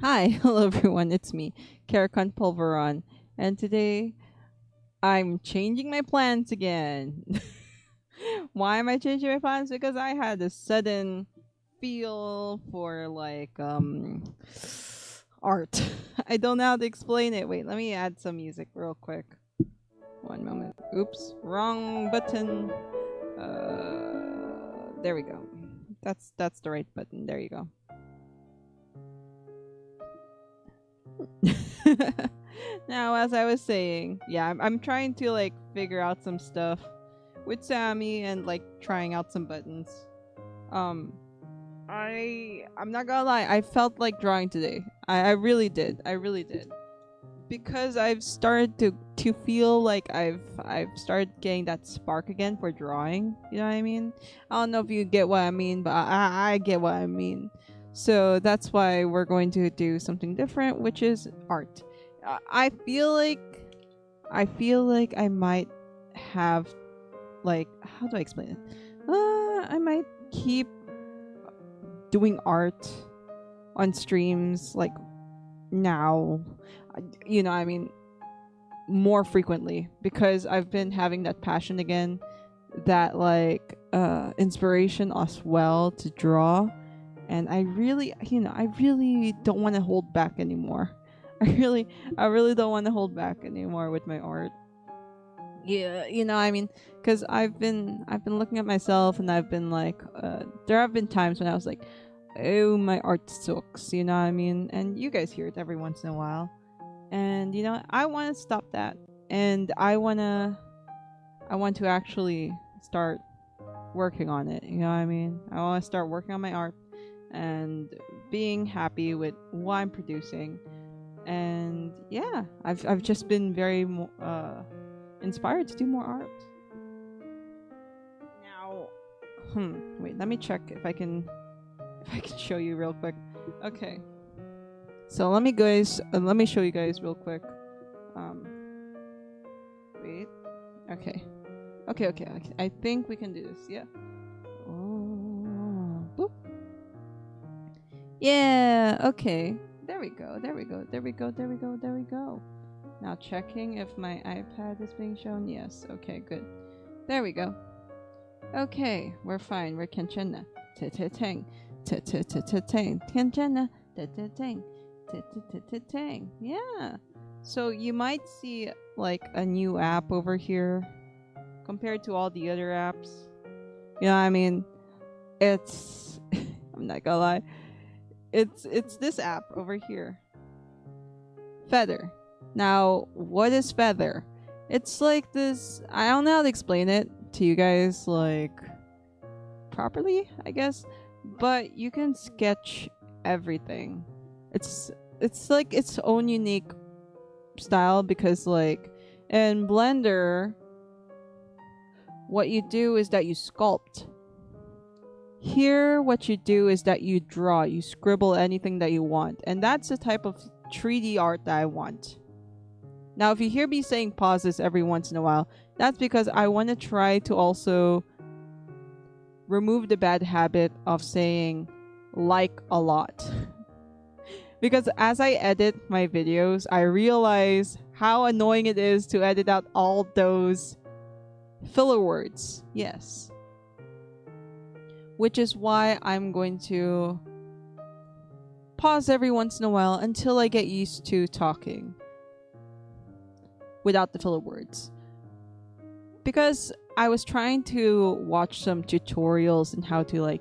Hi, hello everyone, it's me, Karakon Pulveron, and today I'm changing my plans again. Why am I changing my plans? Because I had a sudden feel for art. I don't know how to explain it. Wait, let me add some music real quick. One moment. Oops, wrong button. There we go. That's the right button. There you go. Now, as I was saying, yeah, I'm trying to like figure out some stuff with Sammy and like trying out some buttons. Um, I'm not gonna lie, I felt like drawing today. I really did. I really did. Because I've started to feel like I've started getting that spark again for drawing. You know what I mean? I don't know if you get what I mean, but I get what I mean. So that's why we're going to do something different, which is art. I feel like I might have like, how do I explain it? I might keep doing art on streams like now, I mean, more frequently because I've been having that passion again, that like inspiration as well to draw, and I really, I really don't want to hold back anymore. I really don't want to hold back anymore with my art. Yeah, I mean, because I've been looking at myself and I've been like, there have been times when I was like, oh, my art sucks, you know what I mean? And you guys hear it every once in a while. And I want to stop that. And I want to actually start working on it, you know what I mean? I want to start working on my art and being happy with what I'm producing. And yeah, I've just been very inspired to do more art. Now, wait, let me check if I can show you real quick. Okay. So let me show you guys real quick. Um, wait. Okay. Okay. I think we can do this. Yeah. Oh, boop. Yeah. Okay. There we go. Now checking if my iPad is being shown. Yes. Okay. Good. There we go. Okay. We're fine. We're Kenchena. Tang. Tang. Kenchena. Tang. Tang. Yeah. So you might see like a new app over here compared to all the other apps. You know what I mean? It's I'm not gonna lie. It's this app over here. Feather. Now, what is Feather? It's like this, I don't know how to explain it to you guys like properly, I guess, but you can sketch everything. It's like its own unique style because like in Blender what you do is that you sculpt. Here what you do is that you draw, you scribble anything that you want, and that's the type of 3D art that I want. Now if you hear me saying pauses every once in a while, that's because I want to try to also remove the bad habit of saying like a lot. Because as I edit my videos, I realize how annoying it is to edit out all those filler words. Yes. Which is why I'm going to pause every once in a while until I get used to talking without the filler words. Because I was trying to watch some tutorials on how to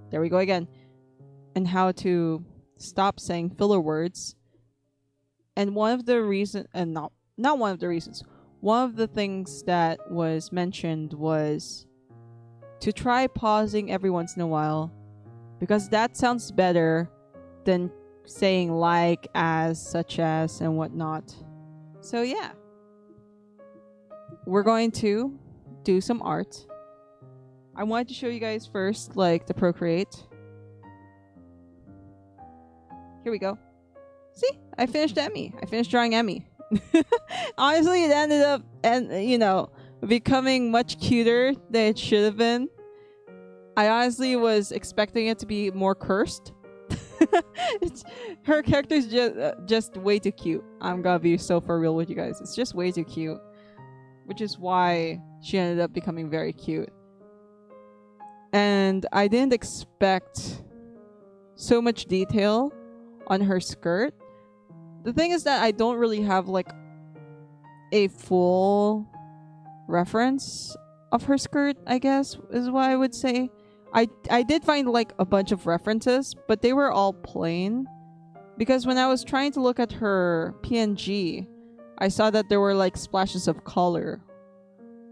there we go again, and how to stop saying filler words. And one of the reasons, and not one of the reasons, one of the things that was mentioned was to try pausing every once in a while, because that sounds better than saying like, as, such as, and whatnot. So yeah, we're going to do some art. I wanted to show you guys first like the Procreate. Here we go. See, I finished Emmy. I finished drawing Emmy. Honestly, it ended up becoming much cuter than it should have been. I honestly was expecting it to be more cursed. It's, her character's just way too cute. I'm gonna be so for real with you guys. It's just way too cute, which is why she ended up becoming very cute. And I didn't expect so much detail on her skirt. The thing is that I don't really have like a full reference of her skirt, I guess is what I would say. I did find like a bunch of references, but they were all plain. Because when I was trying to look at her PNG, I saw that there were like splashes of color.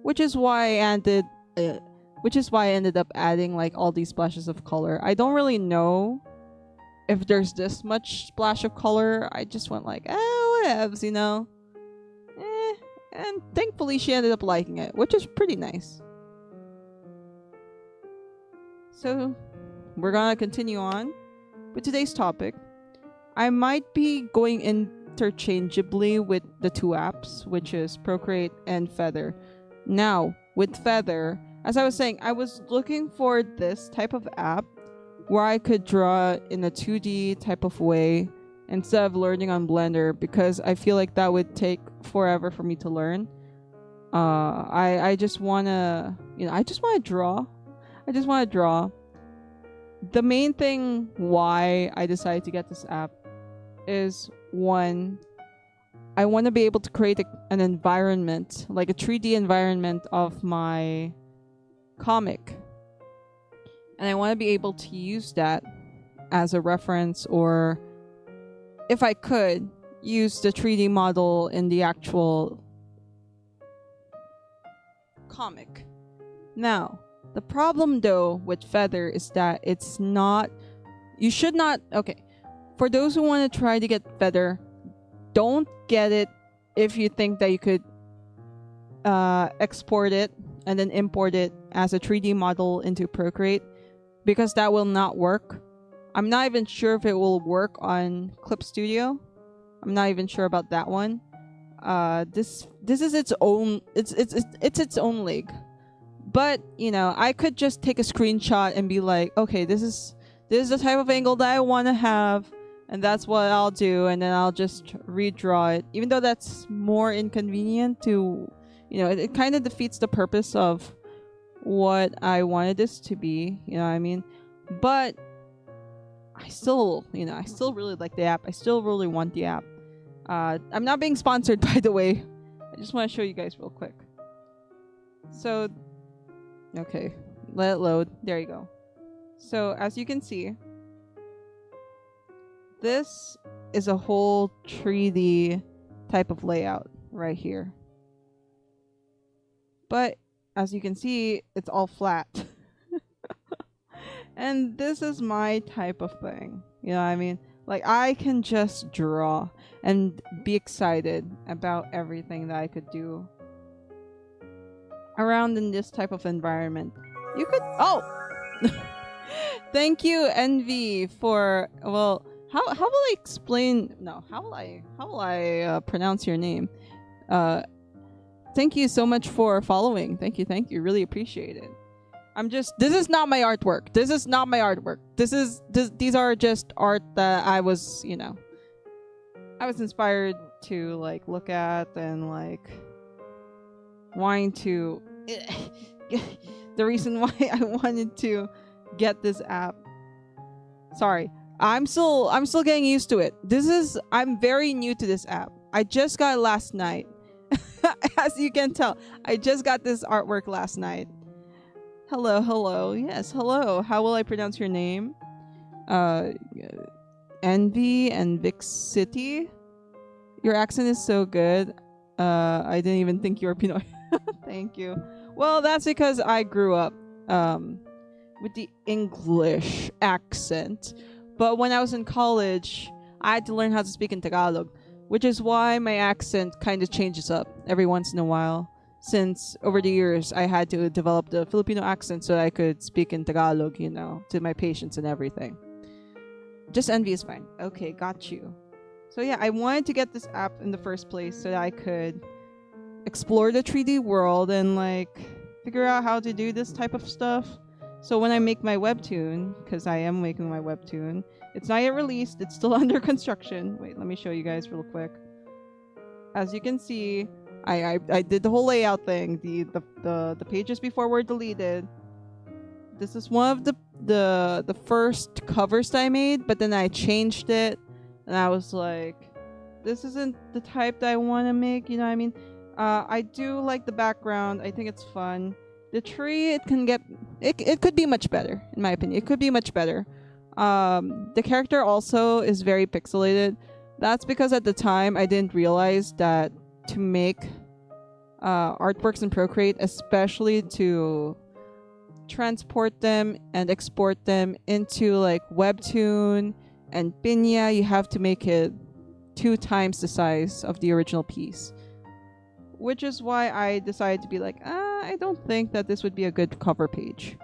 Which is why I ended up adding like all these splashes of color. I don't really know if there's this much splash of color. I just went like, whatevs, you know? And thankfully she ended up liking it, which is pretty nice. So, we're gonna continue on with today's topic. I might be going interchangeably with the two apps, which is Procreate and Feather. Now, with Feather, as I was saying, I was looking for this type of app where I could draw in a 2D type of way instead of learning on Blender, because I feel like that would take forever for me to learn. I just wanna, I just wanna draw. The main thing why I decided to get this app is, one, I want to be able to create an environment, like a 3D environment of my comic. And I want to be able to use that as a reference, or if I could, use the 3D model in the actual comic. Now, the problem though with Feather is that it's not, you should not, okay, for those who want to try to get Feather, don't get it if you think that you could export it and then import it as a 3D model into Procreate, because that will not work. I'm not even sure if it will work on Clip Studio. I'm not even sure about that one. This is its own, it's its own league. But, I could just take a screenshot and be like, okay, this is the type of angle that I want to have, and that's what I'll do, and then I'll just redraw it. Even though that's more inconvenient to, it kind of defeats the purpose of what I wanted this to be, you know what I mean? But I still really like the app. I still really want the app. I'm not being sponsored, by the way. I just want to show you guys real quick. So, okay, let it load. There you go. So, as you can see, this is a whole 3D type of layout right here. But, as you can see, it's all flat. And this is my type of thing. You know what I mean? Like, I can just draw and be excited about everything that I could do around in this type of environment. You could, thank you, Envy, for, well, how will I explain, no, how will I pronounce your name? Thank you so much for following. Thank you, really appreciate it. This is not my artwork. These are just art that I was, I was inspired to, like, look at and, like, wanting to the reason why I wanted to get this app. Sorry, I'm still getting used to it. I'm very new to this app. I just got it last night. As you can tell, I just got this artwork last night. Hello. Yes, hello. How will I pronounce your name? Envy and Vic City. Your accent is so good. I didn't even think you were Pinoy. Thank you. Well, that's because I grew up with the English accent. But when I was in college, I had to learn how to speak in Tagalog, which is why my accent kind of changes up every once in a while. Since over the years, I had to develop the Filipino accent so that I could speak in Tagalog, to my patients and everything. Just Envy is fine. Okay, got you. So yeah, I wanted to get this app in the first place so that I could explore the 3D world and, like, figure out how to do this type of stuff. So when I make my webtoon, because I am making my webtoon, it's not yet released. It's still under construction. Wait, let me show you guys real quick. As you can see, I did the whole layout thing. The pages before were deleted. This is one of the first covers that I made, but then I changed it, and I was like, this isn't the type that I want to make. You know what I mean? I do like the background. I think it's fun. The tree, it could be much better, in my opinion. It could be much better. The character also is very pixelated. That's because at the time I didn't realize that to make artworks in Procreate, especially to transport them and export them into like Webtoon and Pinya, you have to make it 2 times the size of the original piece. Which is why I decided to be like, I don't think that this would be a good cover page.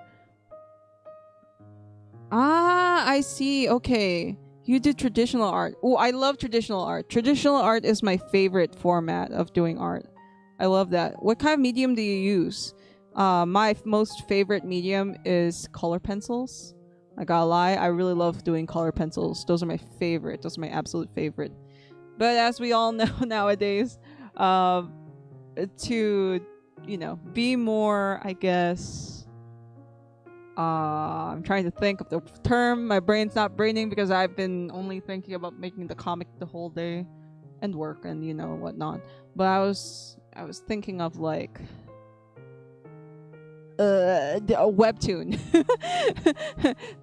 I see. Okay. You did traditional art. Oh, I love traditional art. Traditional art is my favorite format of doing art. I love that. What kind of medium do you use? My most favorite medium is color pencils. I gotta lie, I really love doing color pencils. Those are my favorite. Those are my absolute favorite. But as we all know nowadays, to, you know, be more, I guess, I'm trying to think of the term. My brain's not braining because I've been only thinking about making the comic the whole day and work and, you know, whatnot. But I was thinking of like a webtoon.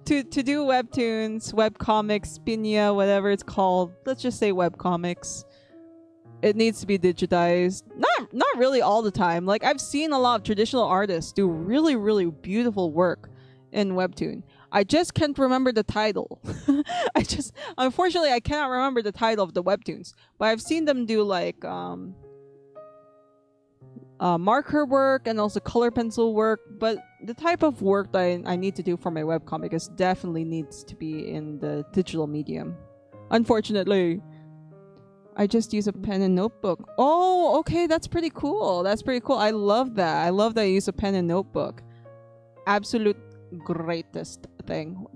to do webtoons, webcomics, Pinya, whatever it's called. Let's just say webcomics. It needs to be digitized. Not really all the time. Like, I've seen a lot of traditional artists do really, really beautiful work in webtoon. I just can't remember the title. Unfortunately, I cannot remember the title of the webtoons. But I've seen them do like marker work and also color pencil work. But the type of work that I need to do for my webcomic is definitely needs to be in the digital medium. Unfortunately. I just use a pen and notebook. Oh, okay, that's pretty cool. That's pretty cool. I love that. I love that you use a pen and notebook. Absolute greatest thing.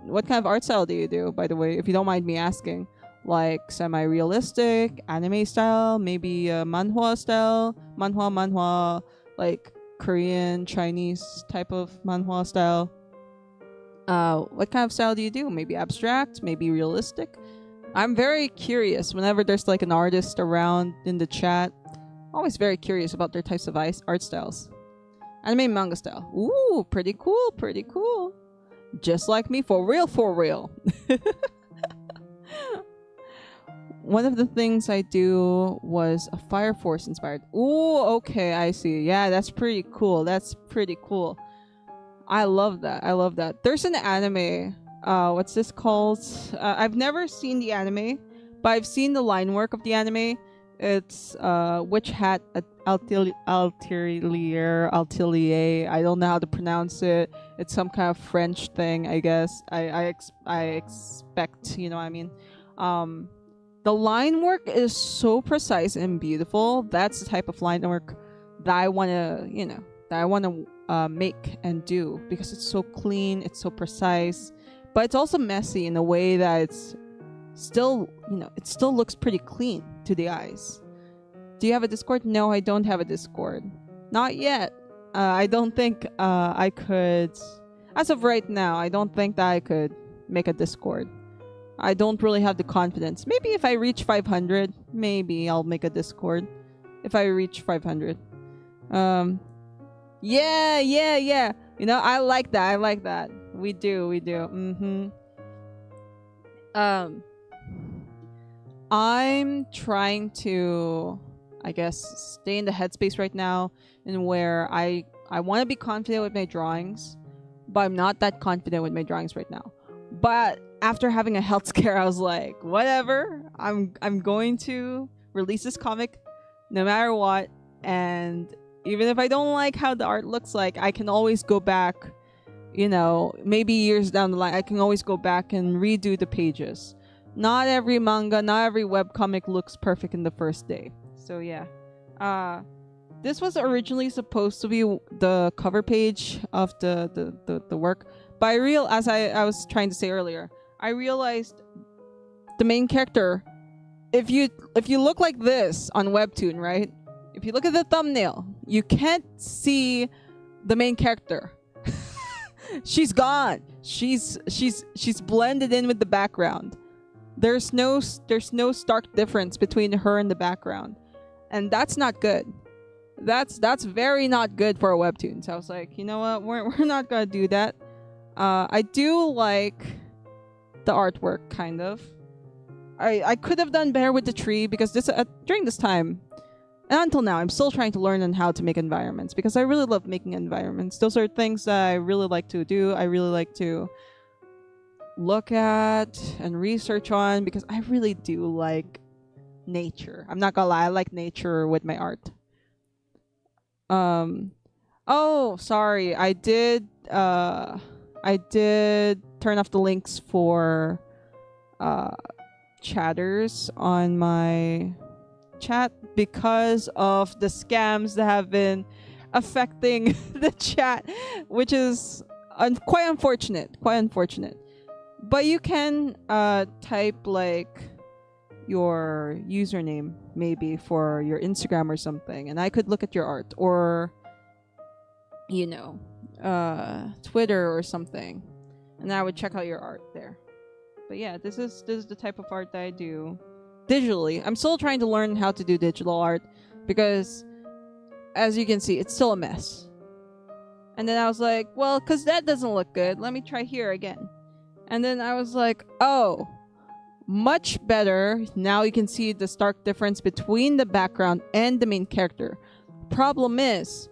What kind of art style do you do, by the way, if you don't mind me asking? Like semi-realistic, anime style, maybe manhwa style? Manhwa, like Korean, Chinese type of manhwa style? What kind of style do you do? Maybe abstract, maybe realistic? I'm very curious whenever there's like an artist around in the chat. Always very curious about their types of art styles. Anime manga style. Ooh, pretty cool, pretty cool. Just like me, for real, for real. One of the things I do was a Fire Force inspired. Ooh, okay, I see. Yeah, that's pretty cool. That's pretty cool. I love that. I love that. There's an anime. What's this called? I've never seen the anime, but I've seen the line work of the anime. It's Witch Hat Atelier. I don't know how to pronounce it. It's some kind of French thing, I guess. I expect, you know what I mean? The line work is so precise and beautiful. That's the type of line work that I want to, make and do, because it's so clean, it's so precise. But it's also messy in a way that it's still, it still looks pretty clean to the eyes. Do you have a Discord? No, I don't have a Discord. Not yet. I don't think I could... As of right now, I don't think that I could make a Discord. I don't really have the confidence. Maybe if I reach 500, maybe I'll make a Discord. If I reach 500. Yeah. I like that. We do. I'm trying to, I guess, stay in the headspace right now in where I want to be confident with my drawings, but I'm not that confident with my drawings right now. But after having a health scare, I was like, whatever. I'm going to release this comic no matter what, and even if I don't like how the art looks like, I can always go back. Maybe years down the line, I can always go back and redo the pages. Not every manga, not every webcomic looks perfect in the first day. So yeah. this was originally supposed to be the cover page of the work, but as I was trying to say earlier, I realized the main character, if you look like this on Webtoon, right? If you look at the thumbnail, you can't see the main character. She's gone. She's blended in with the background. There's no stark difference between her and the background, and that's not good. That's very not good for a Webtoon. So I was like, you know what, we're not gonna do that. I do like the artwork, kind of. I could have done better with the tree, because during this time and until now, I'm still trying to learn on how to make environments, because I really love making environments. Those are things that I really like to do. I really like to look at and research on, because I really do like nature. I'm not gonna lie, I like nature with my art. Oh, sorry. I did turn off the links for chatters on my chat because of the scams that have been affecting the chat, which is quite unfortunate. But you can type like your username maybe for your Instagram or something, and I could look at your art, or Twitter or something, and I would check out your art there. But yeah, this is the type of art that I do digitally. I'm still trying to learn how to do digital art, because as you can see, it's still a mess. And then I was like, well, because that doesn't look good, let me try here again. And then I was like, oh, much better. Now you can see the stark difference between the background and the main character. Problem is,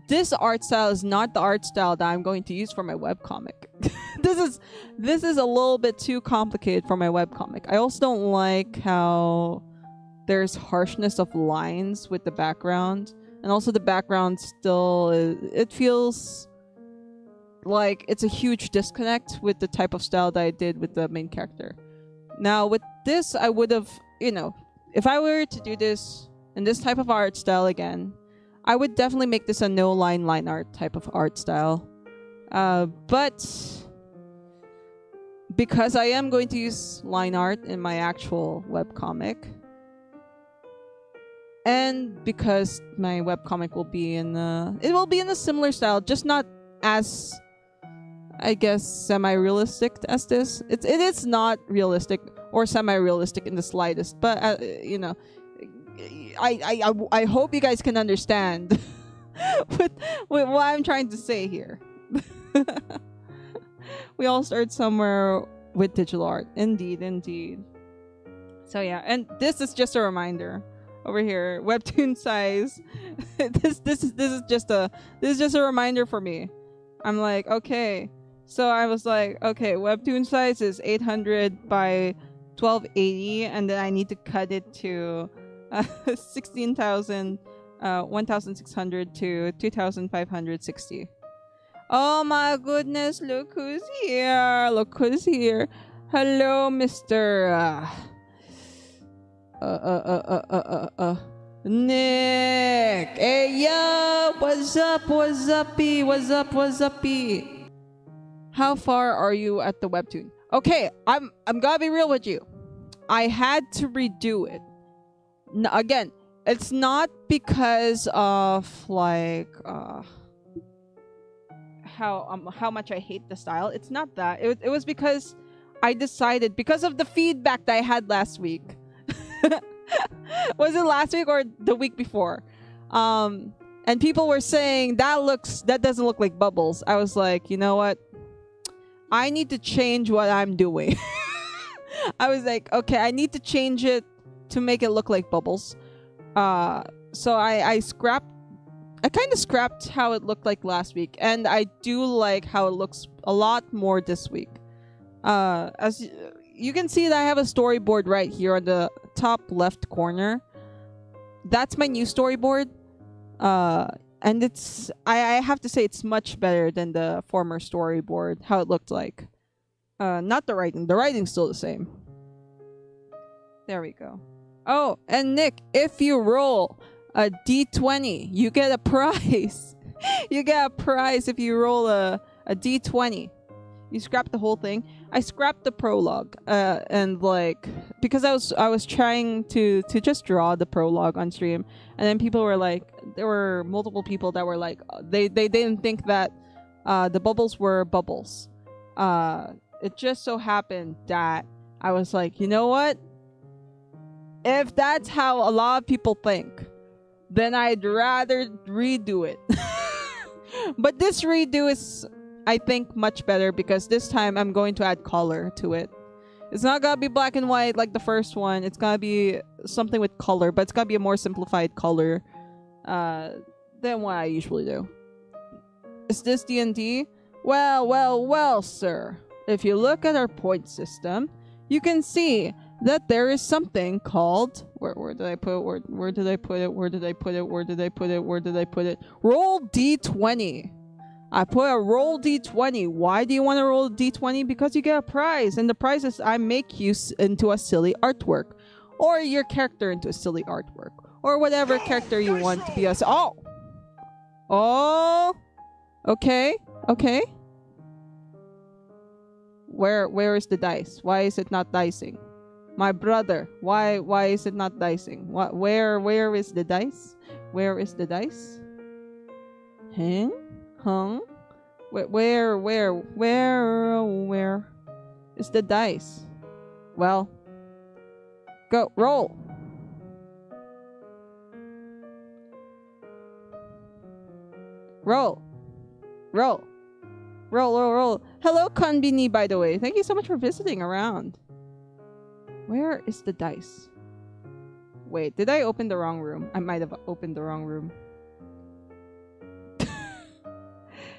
this art style is not the art style that I'm going to use for my webcomic. This is a little bit too complicated for my webcomic. I also don't like how there's harshness of lines with the background, and also the background still it feels like it's a huge disconnect with the type of style that I did with the main character. Now with this, I would have, if I were to do this in this type of art style again, I would definitely make this a no line art type of art style. But because I am going to use line art in my actual webcomic, and because my webcomic will be in a similar style, just not as, I guess, semi-realistic as this. It is not realistic or semi-realistic in the slightest, but I hope you guys can understand with what I'm trying to say here. We all start somewhere with digital art. Indeed. So yeah, and this is just a reminder over here. Webtoon size. this is just a reminder for me. I'm like, okay. So I was like, okay, Webtoon size is 800 by 1280, and then I need to cut it to 16,600 to 2,560. Oh my goodness, look who's here. Hello, Mr. Nick. Hey, yo, what's uppy? How far are you at the Webtoon? Okay, I'm gonna be real with you. I had to redo it. Again, it's not because of like how much I hate the style. It's not that. It was because I decided, because of the feedback that I had last week. Was it last week or the week before? And people were saying that doesn't look like bubbles. I was like, you know what? I need to change what I'm doing. I was like, okay, I need to change it to make it look like bubbles. So I kind of scrapped how it looked like last week, and I do like how it looks a lot more this week. As you can see that I have a storyboard right here on the top left corner. That's my new storyboard. And I have to say it's much better than the former storyboard, how it looked like. Not the writing. The writing's still the same. There we go. Oh, and Nick, if you roll a d20, you get a prize. You get a prize if you roll a d20. You scrap the whole thing. I scrapped the prologue, and like because I was trying to just draw the prologue on stream, and then people were like, there were multiple people that were like, they didn't think that the bubbles were bubbles. It just so happened that I was like, you know what? If that's how a lot of people think, then I'd rather redo it. But this redo is, I think, much better because this time I'm going to add color to it. It's not gonna be black and white like the first one. It's gonna be something with color, but it's gonna be a more simplified color than what I usually do. Is this D&D? Well, sir. If you look at our point system, you can see that there is something called where did I put it? Where did I put it? Where did I put it? Where did I put it? Where did I put it? Roll D20. I put a roll D20. Why do you want to roll a D20? Because you get a prize, and the prize is I make you into a silly artwork, or your character into a silly artwork, or whatever character you want to be as. Oh, okay. Where is the dice? Why is it not dicing? My brother, why is it not dicing? Where is the dice? Where is the dice? Huh? Where is the dice? Well, go roll. Roll. Hello, Konbini, by the way. Thank you so much for visiting around. Where is the dice? Wait, did I open the wrong room? I might have opened the wrong room.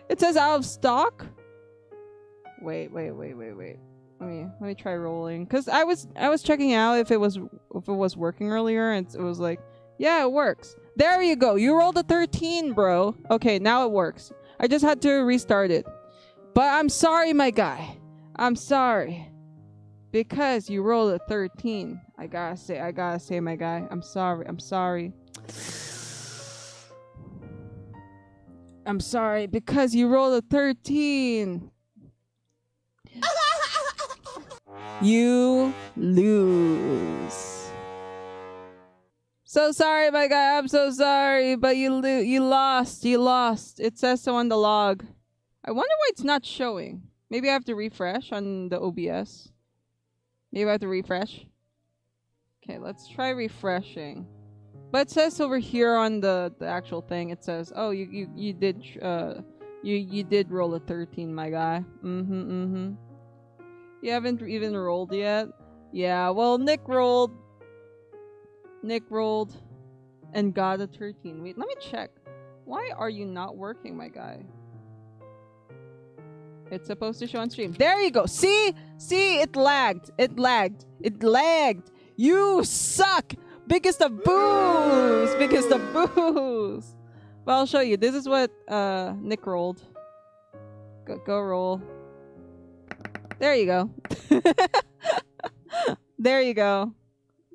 It says out of stock? Wait. Let me try rolling. Cause I was checking out if it was working earlier, and it was like, yeah, it works. There you go. You rolled a 13, bro. Okay, now it works. I just had to restart it. But I'm sorry, my guy. I'm sorry. Because you rolled a 13. I gotta say, my guy. I'm sorry. I'm sorry, because you rolled a 13. You lose. So sorry, my guy. I'm so sorry, but you lost. It says so on the log. I wonder why it's not showing. Maybe I have to refresh on the OBS. Maybe I have to refresh. Okay, let's try refreshing. But it says over here on the actual thing, it says, oh, you did roll a 13, my guy. You haven't even rolled yet? Yeah, well, Nick rolled and got a 13. Wait, let me check. Why are you not working, my guy? It's supposed to show on stream. There you go. See, it lagged. You suck. Biggest of boos. But I'll show you. This is what Nick rolled. Go roll. There you go. There you go.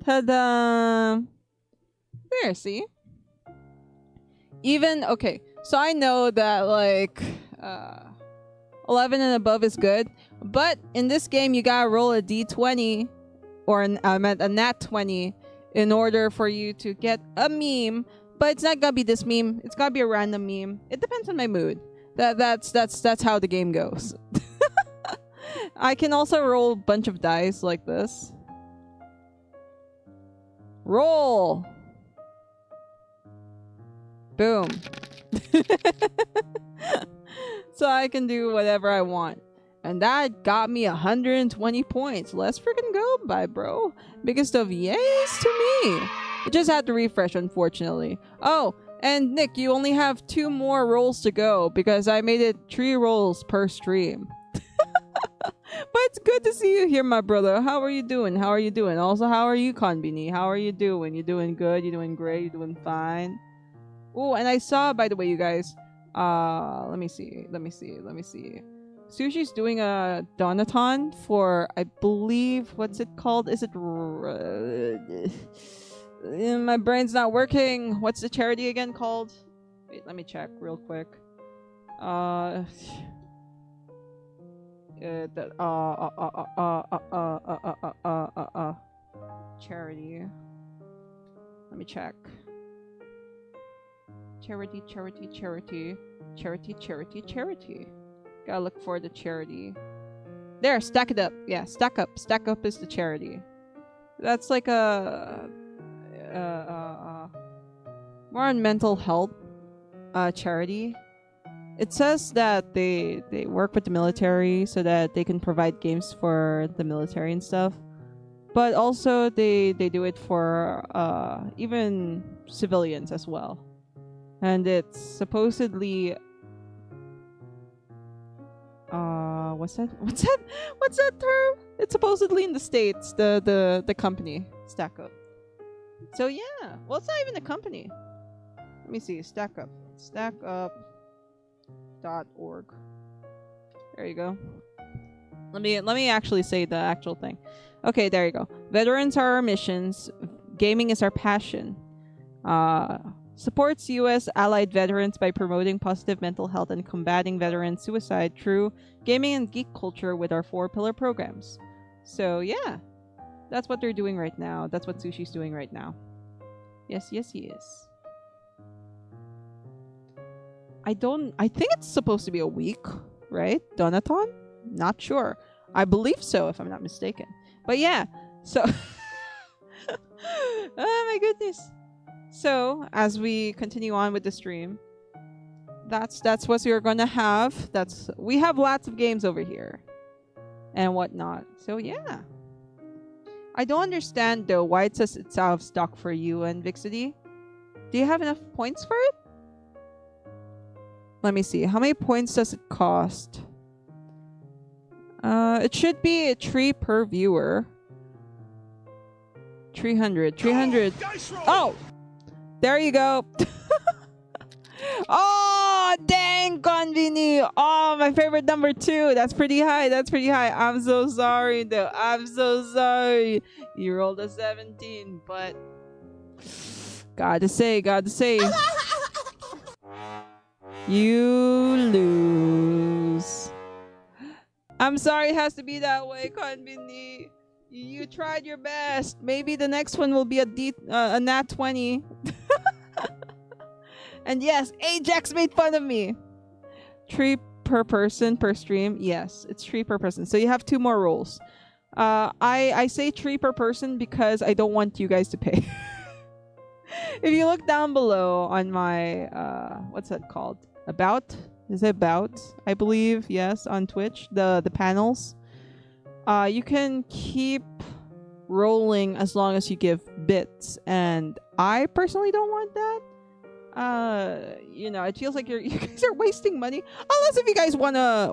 Ta-da! There, see? Even, okay, so I know that, like, 11 and above is good, but in this game, you gotta roll a d20, or a nat 20, in order for you to get a meme, but it's not gonna be this meme, it's gotta be a random meme. It depends on my mood. That's how the game goes. I can also roll a bunch of dice like this. Roll! Boom. So I can do whatever I want. And that got me 120 points. Let's freaking go by, bro. Biggest of yays to me. I just had to refresh, unfortunately. Oh, and Nick, you only have 2 more rolls to go because I made it 3 rolls per stream. But it's good to see you here, my brother. How are you doing? Also, how are you, Konbini? How are you doing? You doing good? You doing great? You doing fine? Oh, and I saw, by the way, you guys. Let me see. Sushi's doing a donathon for, I believe, what's it called? Is it... my brain's not working. What's the charity again called? Wait, let me check real quick. Charity. Let me check. Charity. Gotta look for the charity. There, Stack It Up. Yeah, Stack Up. Stack Up is the charity. That's like a more on mental health charity. It says that they work with the military so that they can provide games for the military and stuff. But also they do it for even civilians as well. And it's supposedly what's that term? It's supposedly in the States, the company Stack Up. So yeah, well, it's not even a company. Let me see. Stack Up. StackUp.org. There you go. Let me actually say the actual thing. Okay, there you go. Veterans are our missions. Gaming is our passion. Supports U.S. allied veterans by promoting positive mental health and combating veteran suicide through gaming and geek culture with our 4-pillar programs. So yeah, that's what they're doing right now. That's what Sushi's doing right now. Yes, he is. I think it's supposed to be a week, right? Donathon? Not sure. I believe so, if I'm not mistaken. But yeah, so... oh my goodness. So, as we continue on with the stream, that's what we're gonna have. We have lots of games over here. And whatnot. So yeah. I don't understand though why it says it's out of stock for you and Vixity. Do you have enough points for it? Let me see. How many points does it cost? It should be a 3 per viewer. 300. Oh! There you go. Oh, dang, Convini. Oh, my favorite number 2. That's pretty high. I'm so sorry, though. I'm so sorry. You rolled a 17, but... Gotta say. You lose. I'm sorry it has to be that way, Convini. You tried your best. Maybe the next one will be a nat 20. And yes, Ajax made fun of me. 3 per person per stream. Yes, it's 3 per person. So you have 2 more rolls. I say 3 per person because I don't want you guys to pay. If you look down below on my what's that called? About? Is it about? I believe, yes, on Twitch. The panels. You can keep rolling as long as you give bits, and I personally don't want that. You know, it feels like you guys are wasting money. Unless if you guys wanna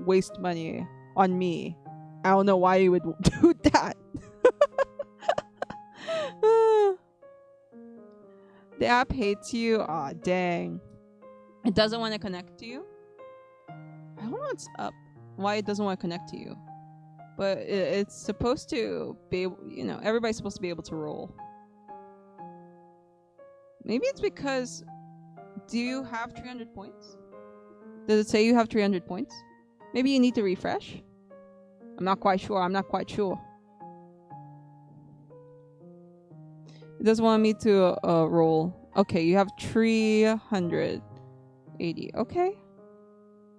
waste money on me. I don't know why you would do that. The app hates you. Aw, dang. It doesn't want to connect to you. I don't know what's up. Why it doesn't want to connect to you. But it's supposed to be able, you know, everybody's supposed to be able to roll. Maybe it's because... Do you have 300 points? Does it say you have 300 points? Maybe you need to refresh? I'm not quite sure. It doesn't want me to roll. Okay, you have 380. Okay.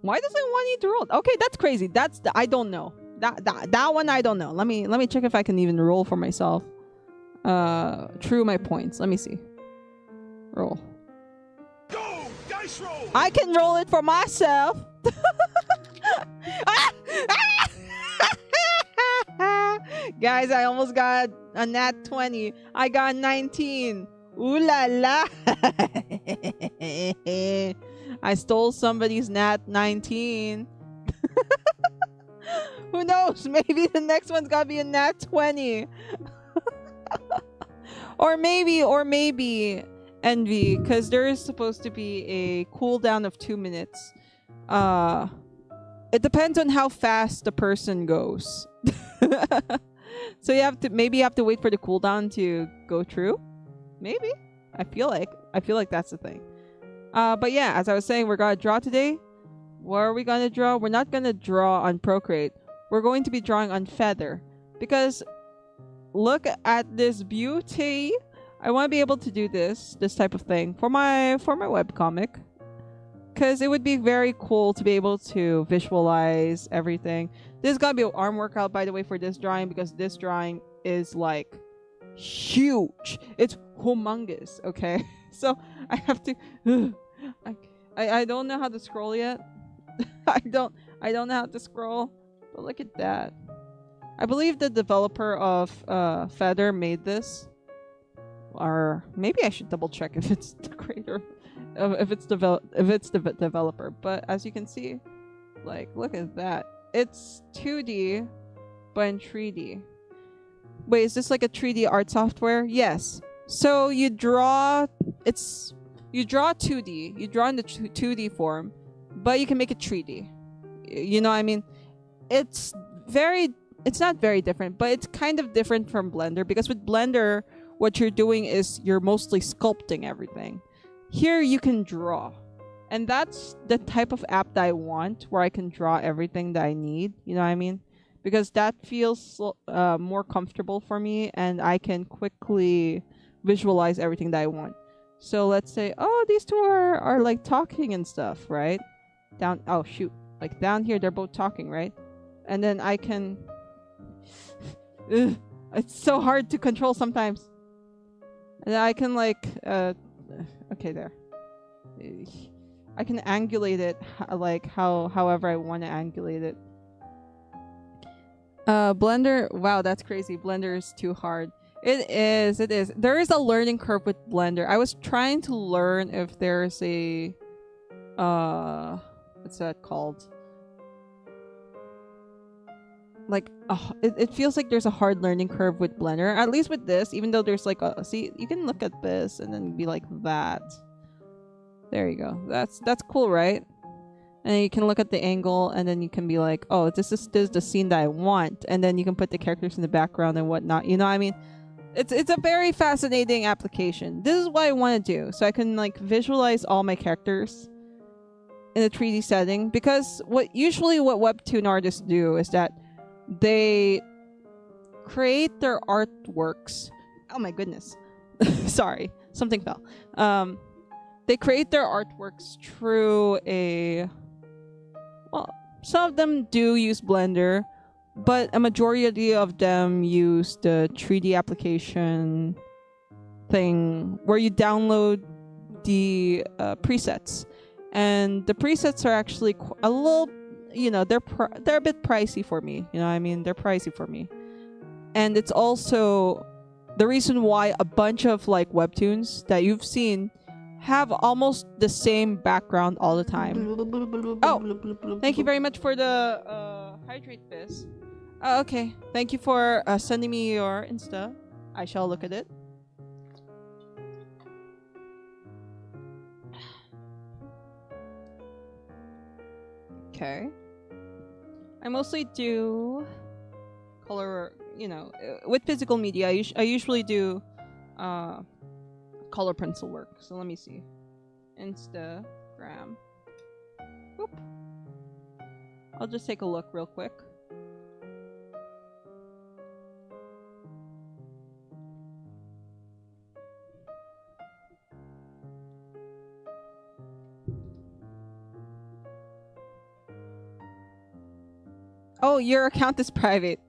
Why doesn't it want you to roll? Okay, that's crazy. I don't know. That one I don't know. Let me check if I can even roll for myself. True my points. Let me see. Roll. Go! Dice roll! I can roll it for myself. Guys, I almost got a nat 20. I got 19. Ooh la la. I stole somebody's nat 19. Who knows? Maybe the next one's gotta be a nat 20. or maybe Envy, because there is supposed to be a cooldown of 2 minutes it depends on how fast the person goes. So maybe you have to wait for the cooldown to go through. Maybe. I feel like that's the thing. But yeah, as I was saying, we're gonna draw today. What are we gonna draw? We're not gonna draw on Procreate. We're going to be drawing on Feather. Because look at this beauty. I want to be able to do this type of thing for my webcomic. Because it would be very cool to be able to visualize everything. This is gonna be an arm workout, by the way, for this drawing, because this drawing is like huge. It's humongous, okay? So I have to I don't know how to scroll yet. I don't know how to scroll. But look at that. I believe the developer of Feather made this. Or maybe I should double check if it's the creator, if it's the developer. But as you can see, like, look at that. It's 2D, but in 3D. Wait, is this like a 3D art software? Yes. So you draw 2D. You draw in the 2D form, but you can make it 3D. You know what I mean? It's not very different, but it's kind of different from Blender, because with Blender, what you're doing is you're mostly sculpting everything. Here you can draw. And that's the type of app that I want, where I can draw everything that I need. You know what I mean? Because that feels more comfortable for me, and I can quickly visualize everything that I want. So let's say, oh, these two are like talking and stuff, right? Oh shoot. Like down here, they're both talking, right? And then I can... it's so hard to control sometimes. And then I can like... okay, there. I can angulate it like however I want to angulate it. Blender, wow, that's crazy. Blender is too hard. It is. There is a learning curve with Blender. I was trying to learn if there's a what's that called? Like it feels like there's a hard learning curve with Blender. At least with this, even though there's like see, you can look at this and then be like that. There you go. That's cool, right? And then you can look at the angle, and then you can be like, oh, this is the scene that I want. And then you can put the characters in the background and whatnot. You know what I mean? It's a very fascinating application. This is what I want to do. So I can like visualize all my characters in a 3D setting. Because usually what webtoon artists do is that they create their artworks. Oh my goodness. Sorry. Something fell. They create their artworks through well, some of them do use Blender, but a majority of them use the 3D application thing where you download the presets. And the presets are actually a little, you know, they're a bit pricey for me. You know what I mean? They're pricey for me. And it's also the reason why a bunch of like webtoons that you've seen have almost the same background all the time. Oh, thank you very much for the hydrate fizz. Okay, thank you for sending me your Insta. I shall look at it. Okay. I mostly do color, you know, with physical media. I usually do color pencil work. So let me see. Instagram. Whoop. I'll just take a look real quick. Oh, your account is private.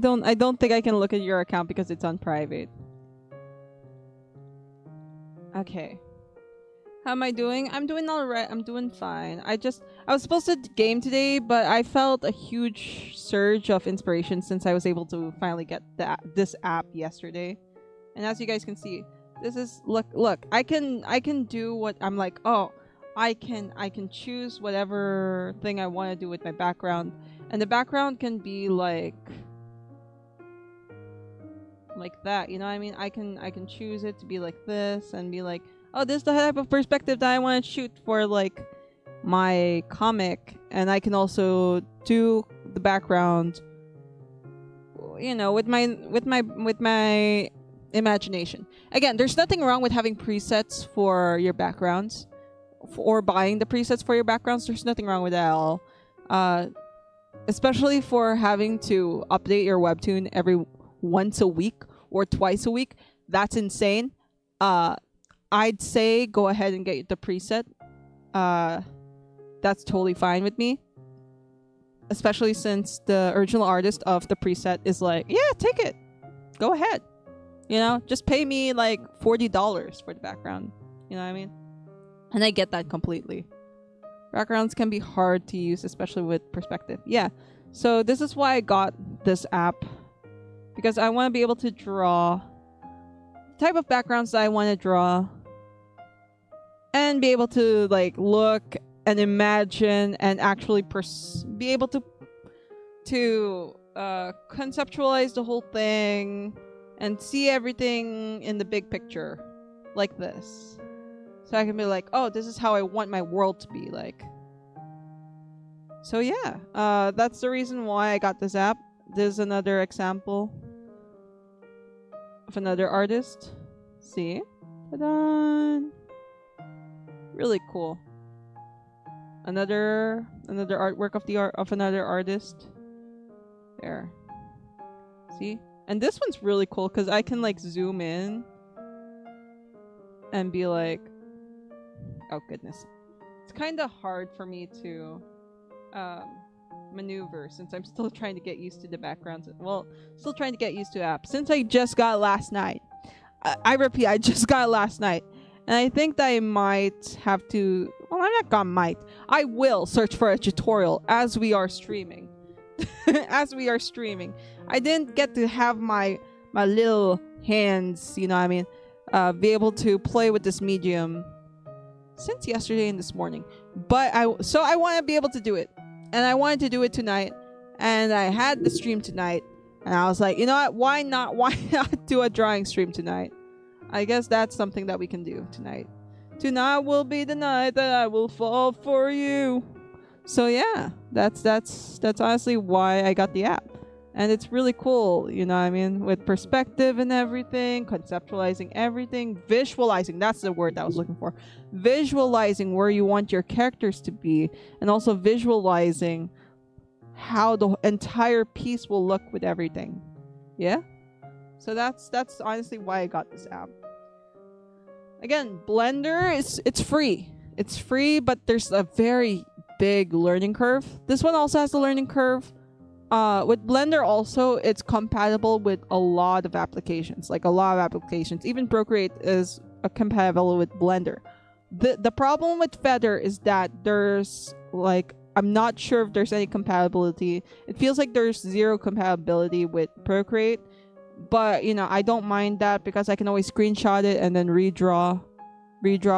I don't think I can look at your account because it's on private. Okay. How am I doing? I'm doing alright. I'm doing fine. I was supposed to game today, but I felt a huge surge of inspiration since I was able to finally get this app yesterday. And as you guys can see, this is look, I can do what I'm like, oh, I can choose whatever thing I want to do with my background. And the background can be like that, you know what I mean? I can choose it to be like this and be like, oh, this is the type of perspective that I want to shoot for like my comic, and I can also do the background, you know, with my imagination. Again, there's nothing wrong with having presets for your backgrounds or buying the presets for your backgrounds. There's nothing wrong with that at all. Especially for having to update your webtoon every once a week or twice a week. That's insane. I'd say go ahead and get the preset. That's totally fine with me. Especially since the original artist of the preset is like, yeah, take it. Go ahead. You know, just pay me like $40 for the background. You know what I mean? And I get that completely. Backgrounds can be hard to use, especially with perspective. Yeah. So this is why I got this app. Because I want to be able to draw the type of backgrounds that I want to draw. And be able to like look and imagine and actually be able to conceptualize the whole thing and see everything in the big picture like this. So I can be like, oh, this is how I want my world to be like. So yeah, that's the reason why I got this app. There's another example of another artist. See? Ta-da! Really cool. Another artwork of another artist. There. See? And this one's really cool because I can like zoom in and be like, oh goodness. It's kind of hard for me to maneuver since I'm still trying to get used to the backgrounds. Well, still trying to get used to apps since I just got it last night. I repeat, I just got it last night. And I think that I might have to... Well, I'm not gonna might. I will search for a tutorial as we are streaming. As we are streaming. I didn't get to have my little hands, you know what I mean, be able to play with this medium since yesterday and this morning. But I want to be able to do it. And I wanted to do it tonight. And I had the stream tonight. And I was like, you know what? Why not do a drawing stream tonight? I guess that's something that we can do tonight. Tonight will be the night that I will fall for you. So yeah, that's honestly why I got the app. And it's really cool, you know what I mean? With perspective and everything, conceptualizing everything, visualizing, that's the word that I was looking for. Visualizing where you want your characters to be, and also visualizing how the entire piece will look with everything. Yeah? So that's honestly why I got this app. Again, Blender it's free. It's free, but there's a very big learning curve. This one also has a learning curve. With Blender also, it's compatible with a lot of applications. Like a lot of applications. Even Procreate is compatible with Blender. The problem with Feather is that there's like, I'm not sure if there's any compatibility. It feels like there's zero compatibility with Procreate. But, you know, I don't mind that because I can always screenshot it and then redraw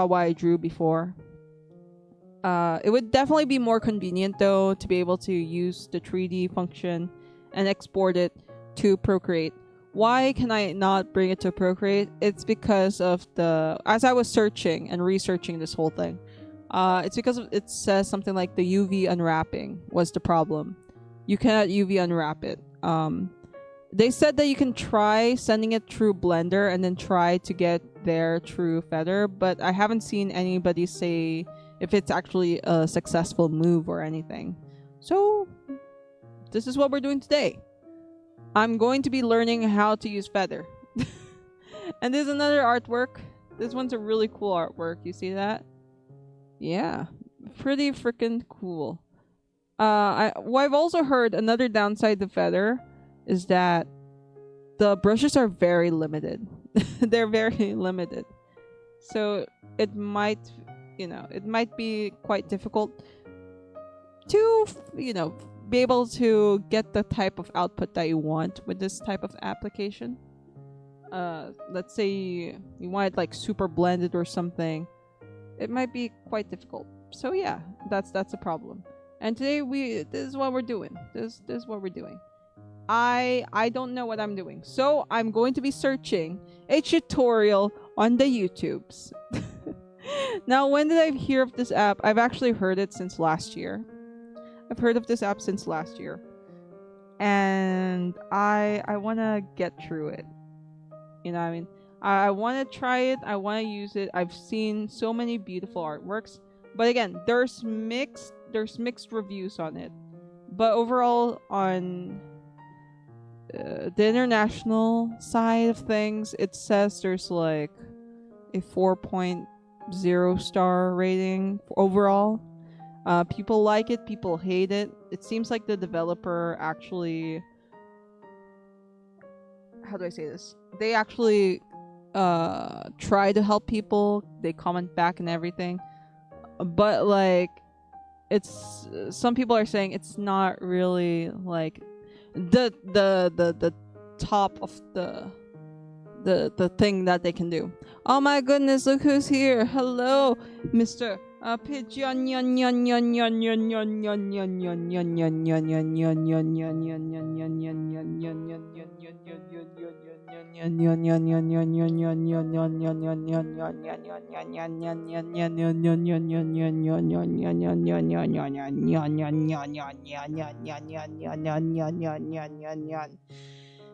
what I drew before. It would definitely be more convenient, though, to be able to use the 3D function and export it to Procreate. Why can I not bring it to Procreate? It's because of as I was searching and researching this whole thing, it's because it says something like the UV unwrapping was the problem. You cannot UV unwrap it. They said that you can try sending it through Blender and then try to get there through Feather, but I haven't seen anybody say if it's actually a successful move or anything. So, this is what we're doing today. I'm going to be learning how to use Feather. And there's another artwork. This one's a really cool artwork. You see that? Yeah. Pretty freaking cool. I've also heard another downside to Feather is that the brushes are very limited. They're very limited. So it might, it might be quite difficult to, be able to get the type of output that you want with this type of application. Let's say you want it like super blended or something. It might be quite difficult. So yeah, that's a problem. And today this is what we're doing. This is what we're doing. I don't know what I'm doing. So I'm going to be searching a tutorial on the YouTubes. Now, when did I hear of this app? I've actually heard it since last year. I've heard of this app since last year. And I want to get through it. You know what I mean? I want to try it. I want to use it. I've seen so many beautiful artworks. But again, there's mixed reviews on it. But overall, on the international side of things, it says there's like a 4.0 star rating overall. People like it, people hate it. It seems like the developer actually, how do I say this? They actually try to help people. They comment back and everything. But like, it's some people are saying it's not really like the top of the thing that they can do. Oh my goodness, look who's here. Hello, Mr. Pigeon.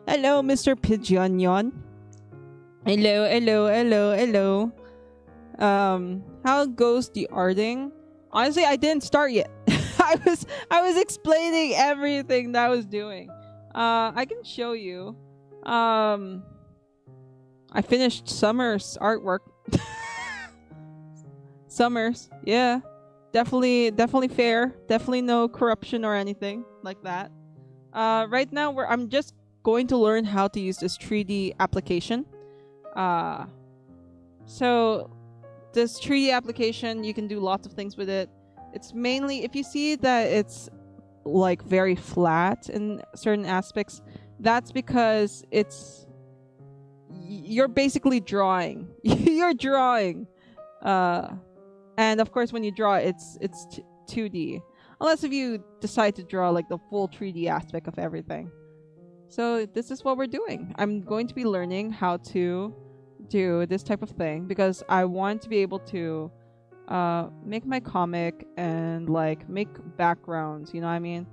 Hello, Mr. Pigeon. Hello. How goes the arting? Honestly, I didn't start yet. I was explaining everything that I was doing. I can show you. I finished Summer's artwork. Summer's, yeah. Definitely fair. Definitely no corruption or anything like that. Right now I'm just going to learn how to use this 3D application. So this 3D application, you can do lots of things with it. It's mainly, if you see that it's like very flat in certain aspects, that's because you're basically drawing. You're drawing. And of course when you draw, it's 2D. Unless if you decide to draw like the full 3D aspect of everything. So this is what we're doing. I'm going to be learning how to do this type of thing because I want to be able to make my comic and like make backgrounds, you know what I mean?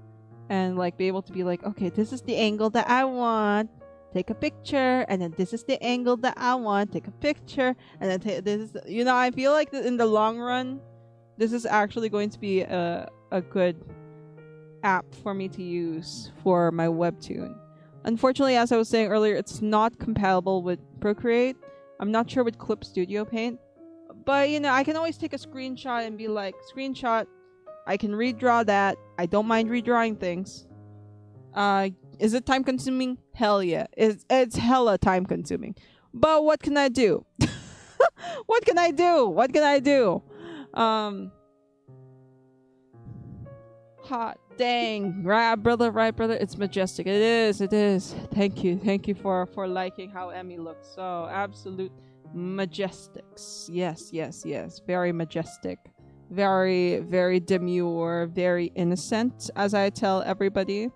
And like be able to be like, okay, this is the angle that I want, take a picture, and then this is the angle that I want, take a picture, and then this is, you know, I feel like in the long run, this is actually going to be a good app for me to use for my webtoon. Unfortunately, as I was saying earlier, it's not compatible with Procreate. I'm not sure with Clip Studio Paint. But, you know, I can always take a screenshot and be like, screenshot, I can redraw that. I don't mind redrawing things. Is it time consuming? Hell yeah. It's hella time consuming. But what can I do? What can I do? Hot dang. Right, brother. It's majestic. It is. Thank you for liking how Emmy looks. So absolute majestics. Yes. Very majestic. Very, very demure. Very innocent, as I tell everybody.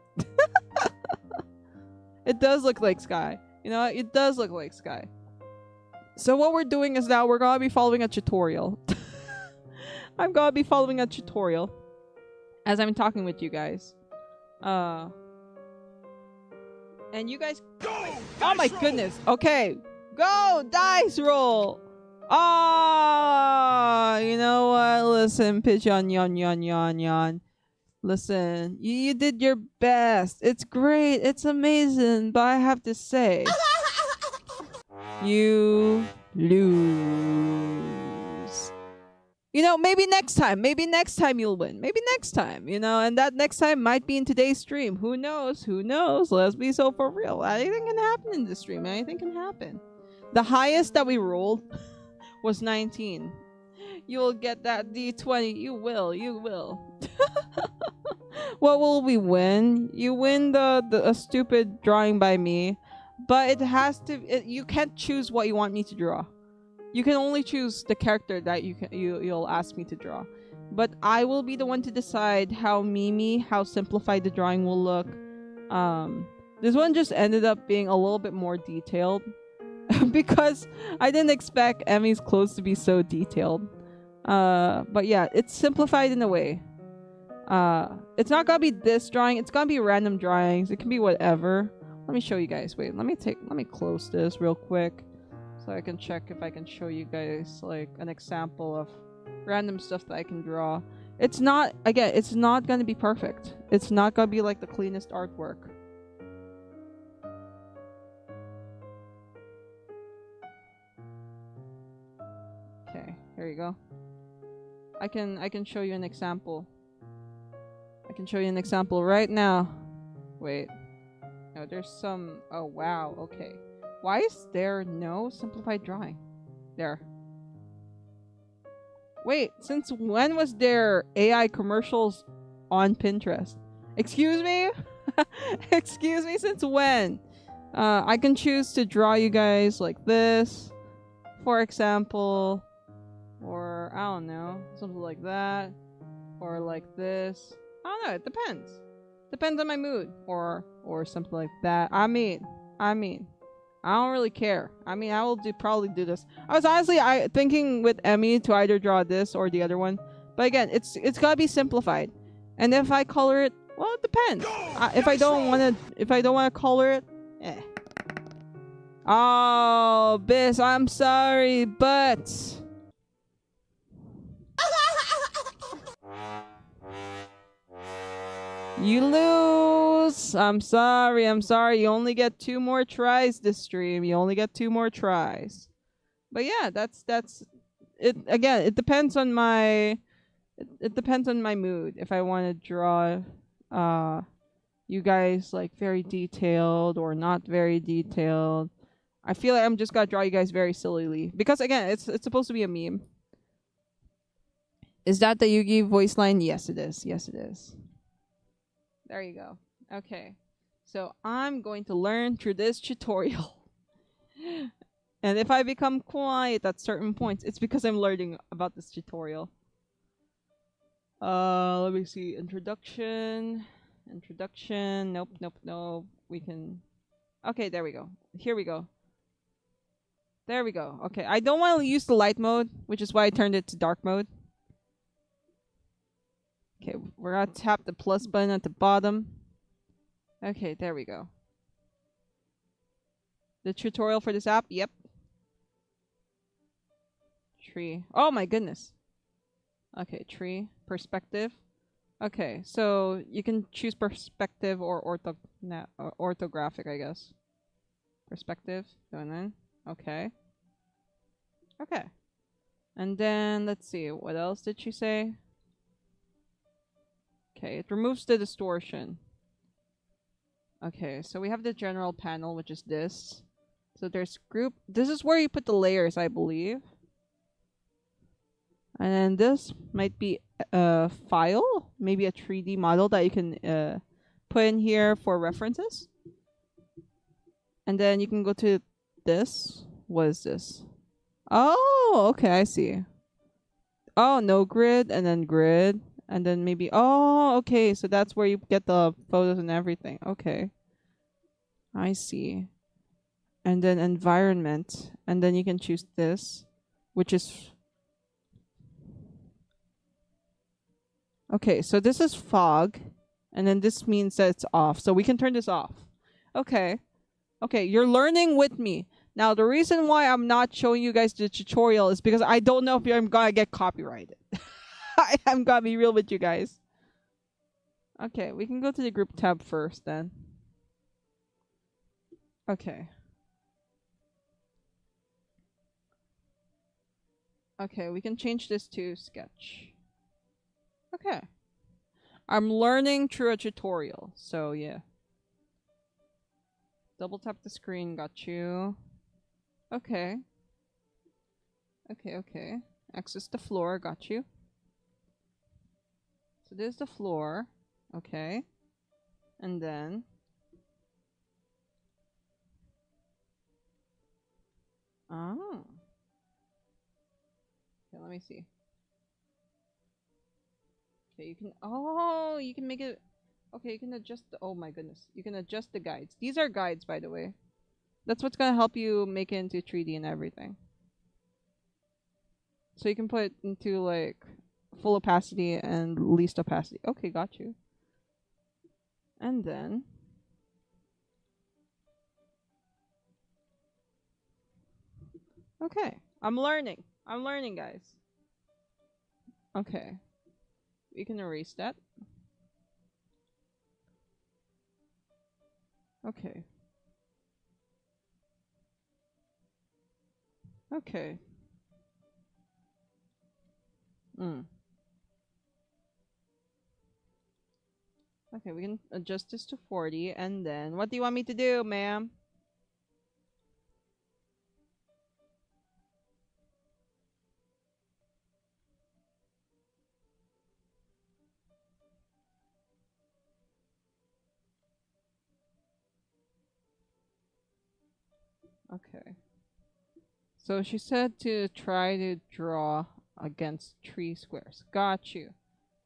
It does look like Sky. You know, it does look like Sky. So what we're doing is now we're gonna be following a tutorial. I'm gonna be following a tutorial as I'm talking with you guys. And you guys Go! Oh my goodness. Okay. Go! Dice roll! Ah, you know what? Listen, Pigeon yon. Listen, you did your best. It's great. It's amazing. But I have to say, you lose. You know, maybe next time you'll win. Maybe next time, you know, and that next time might be in today's stream. Who knows? Let's be so for real. Anything can happen in the stream. Anything can happen. The highest that we rolled was 19. You will get that D20. You will. What will we win? You win the stupid drawing by me, but it has to. You can't choose what you want me to draw. You can only choose the character that you'll ask me to draw. But I will be the one to decide how simplified the drawing will look. This one just ended up being a little bit more detailed because I didn't expect Emmy's clothes to be so detailed. But yeah, it's simplified in a way. It's not gonna be this drawing. It's gonna be random drawings. It can be whatever. Let me show you guys. Wait, let me close this real quick so I can check if I can show you guys like an example of random stuff that I can draw. It's not, again, it's not gonna be perfect. It's not gonna be like the cleanest artwork. Okay, here you go. I can show you an example. I can show you an example right now. Wait. No, there's some... Oh, wow. Okay. Why is there no simplified drawing? There. Wait, since when was there AI commercials on Pinterest? Excuse me? Excuse me, since when? I can choose to draw you guys like this, for example. Or, I don't know, something like that. Or like this. I don't know, it depends. Depends on my mood. Or something like that. I mean, I don't really care. I mean, I will probably do this. I was honestly thinking with Emmy to either draw this or the other one. But again, it's gotta be simplified. And if I color it, well, it depends. If I don't wanna color it, eh. Oh, Biss, I'm sorry, but you lose. I'm sorry. You only get 2 more tries this stream. You only get 2 more tries. But yeah, that's it. Again, it depends on my it depends on my mood. If I want to draw you guys like very detailed or not very detailed. I feel like I'm just gonna draw you guys very sillily because again, it's supposed to be a meme. Is that the Yugi voice line? Yes, it is. Yes, it is. There you go. Okay. So I'm going to learn through this tutorial. And if I become quiet at certain points, it's because I'm learning about this tutorial. Let me see. Introduction. Nope. We can... Okay, there we go. Here we go. There we go. Okay, I don't want to use the light mode, which is why I turned it to dark mode. Okay, we're gonna tap the plus button at the bottom. Okay, there we go. The tutorial for this app? Yep. Tree. Oh my goodness. Okay, tree. Perspective. Okay, so you can choose perspective or orthographic, I guess. Perspective. Going in. Okay. Okay. And then, let's see. What else did she say? Okay, it removes the distortion. Okay, so we have the general panel, which is this. So there's group. This is where you put the layers, I believe. And then this might be a file, maybe a 3D model that you can put in here for references. And then you can go to this. What is this? Oh, okay, I see. Oh, no grid and then grid. And then maybe, oh, okay, so that's where you get the photos and everything. Okay. I see. And then environment. And then you can choose this, which is... Okay, so this is fog. And then this means that it's off. So we can turn this off. Okay. Okay, you're learning with me. Now, the reason why I'm not showing you guys the tutorial is because I don't know if I'm gonna get copyrighted. I'm gonna be real with you guys. Okay, we can go to the group tab first then. Okay. Okay, we can change this to sketch. Okay. I'm learning through a tutorial, so yeah. Double tap the screen, got you. Okay. Okay. Access the floor, got you. So this is the floor. Okay. And then... Oh. Okay, let me see. Okay, you can... Oh, you can make it... Okay, you can adjust the... Oh my goodness. You can adjust the guides. These are guides, by the way. That's what's gonna help you make it into 3D and everything. So you can put it into like full opacity and least opacity. Okay, got you. And then okay, I'm learning. I'm learning, guys. Okay, we can erase that. Okay. Okay. Mm. Okay, we can adjust this to 40, and then what do you want me to do, ma'am? Okay. So she said to try to draw against 3 squares. Got you.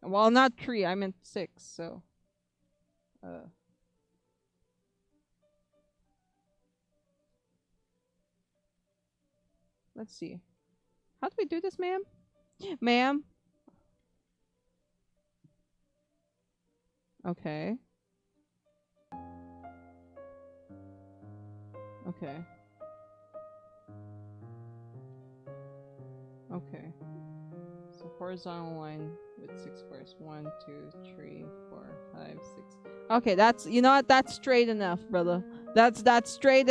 Well, not 3, I meant 6, so. Uh. Let's see. How do we do this, ma'am? Ma'am? Okay. Okay. Okay. So horizontal line with 6 squares. 1, 2, 3, 4, 5, 6. Okay, that's, you know what? That's straight enough, brother. That's straight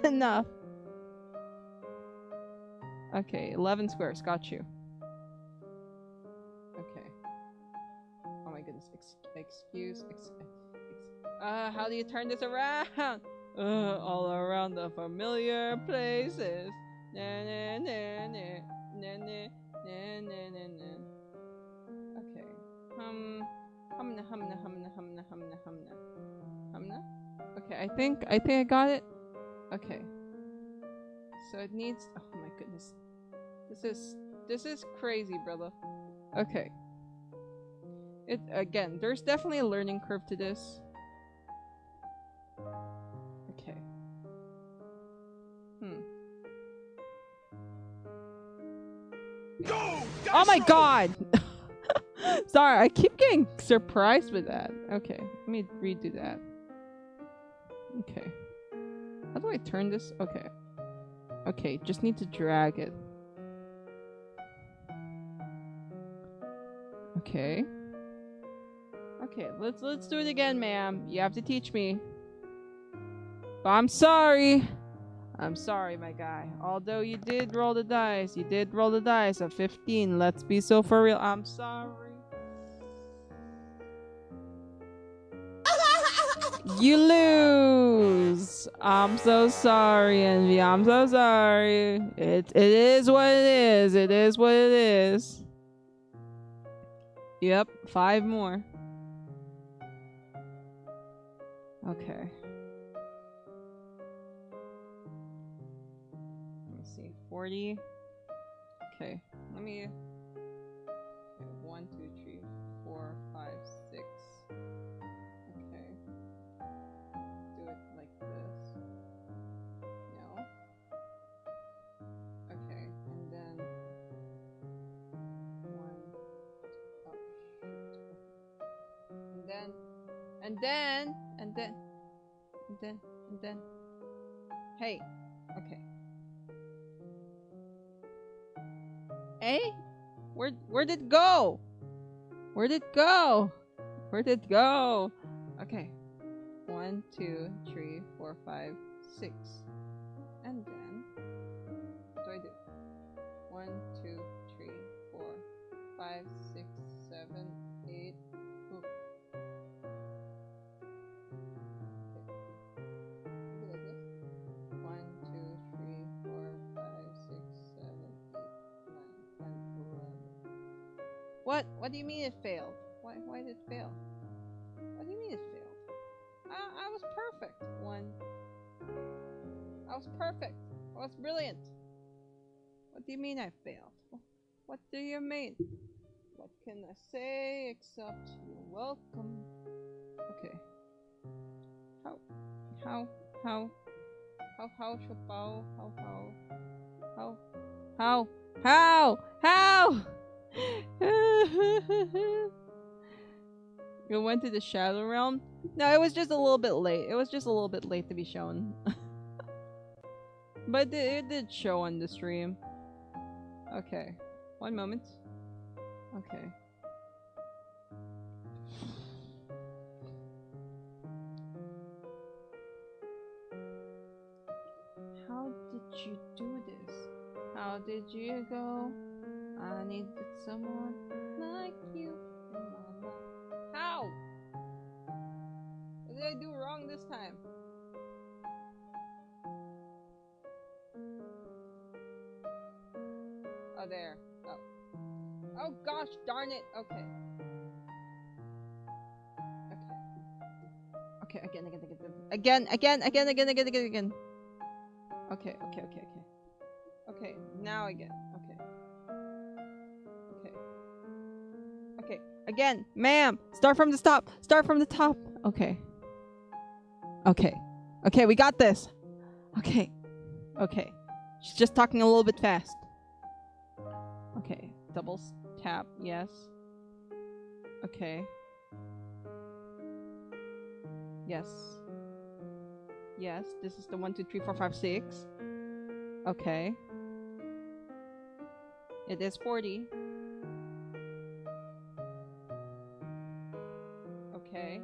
enough. Okay, 11 squares. Got you. Okay. Oh my goodness. How do you turn this around? All around the familiar places. Na na na na na na na na na na. Okay. Humna humna humna humna humna humna. Humna? Okay, I think I got it. Okay. So it needs, oh my goodness. This is crazy, brother. Okay. It again, there's definitely a learning curve to this. Okay. Go! Oh my god! Sorry, I keep getting surprised with that. Okay, let me redo that. Okay. How do I turn this? Okay. Okay, just need to drag it. Okay. Okay, let's do it again, ma'am. You have to teach me. But I'm sorry. I'm sorry, my guy. Although you did roll the dice. You did roll the dice of 15. Let's be so for real. I'm sorry. You lose. I'm so sorry, Envy. I'm so sorry. It is what it is. It is what it is. Yep, 5 more. Okay. Let me see. 40. Okay. Let me. Okay, 1, 2, 3, 4, 5, 6. Okay. Do it like this. No. Okay, and then 1. Oh shoot. And then. Hey. Okay. Hey? Where'd it go? Where'd it go? Where'd it go? Okay. 1, 2, 3, 4, 5, 6. And then what do I do? 1, 2, 3, 4, 5, 6, 7, 8. Oop. Okay. Do it like this. 1, 2, 3, 4, 5, 6, 7, 8, 9, 10, 11. What do you mean it failed? Why did it fail? What do you mean it failed? I was perfect. I was perfect. I was brilliant. What do you mean I failed? What do you mean? What can I say except you're welcome? Okay. How, How? How? You went to the Shadow Realm? No, it was just a little bit late. It was just a little bit late to be shown. But it did show on the stream. Okay. One moment. Okay. How did you do this? How did you go? I needed someone like you in my life. How? What did I do wrong this time? Oh, there. Oh. Oh gosh, darn it. Okay. Okay. Okay, again. Okay. Okay, now again. Okay. Again, ma'am. Start from the top. Okay. Okay, we got this. Okay. She's just talking a little bit fast. Okay, double tap, yes. Okay. Yes, this is the 1, 2, 3, 4, 5, 6. Okay. It is 40. Okay.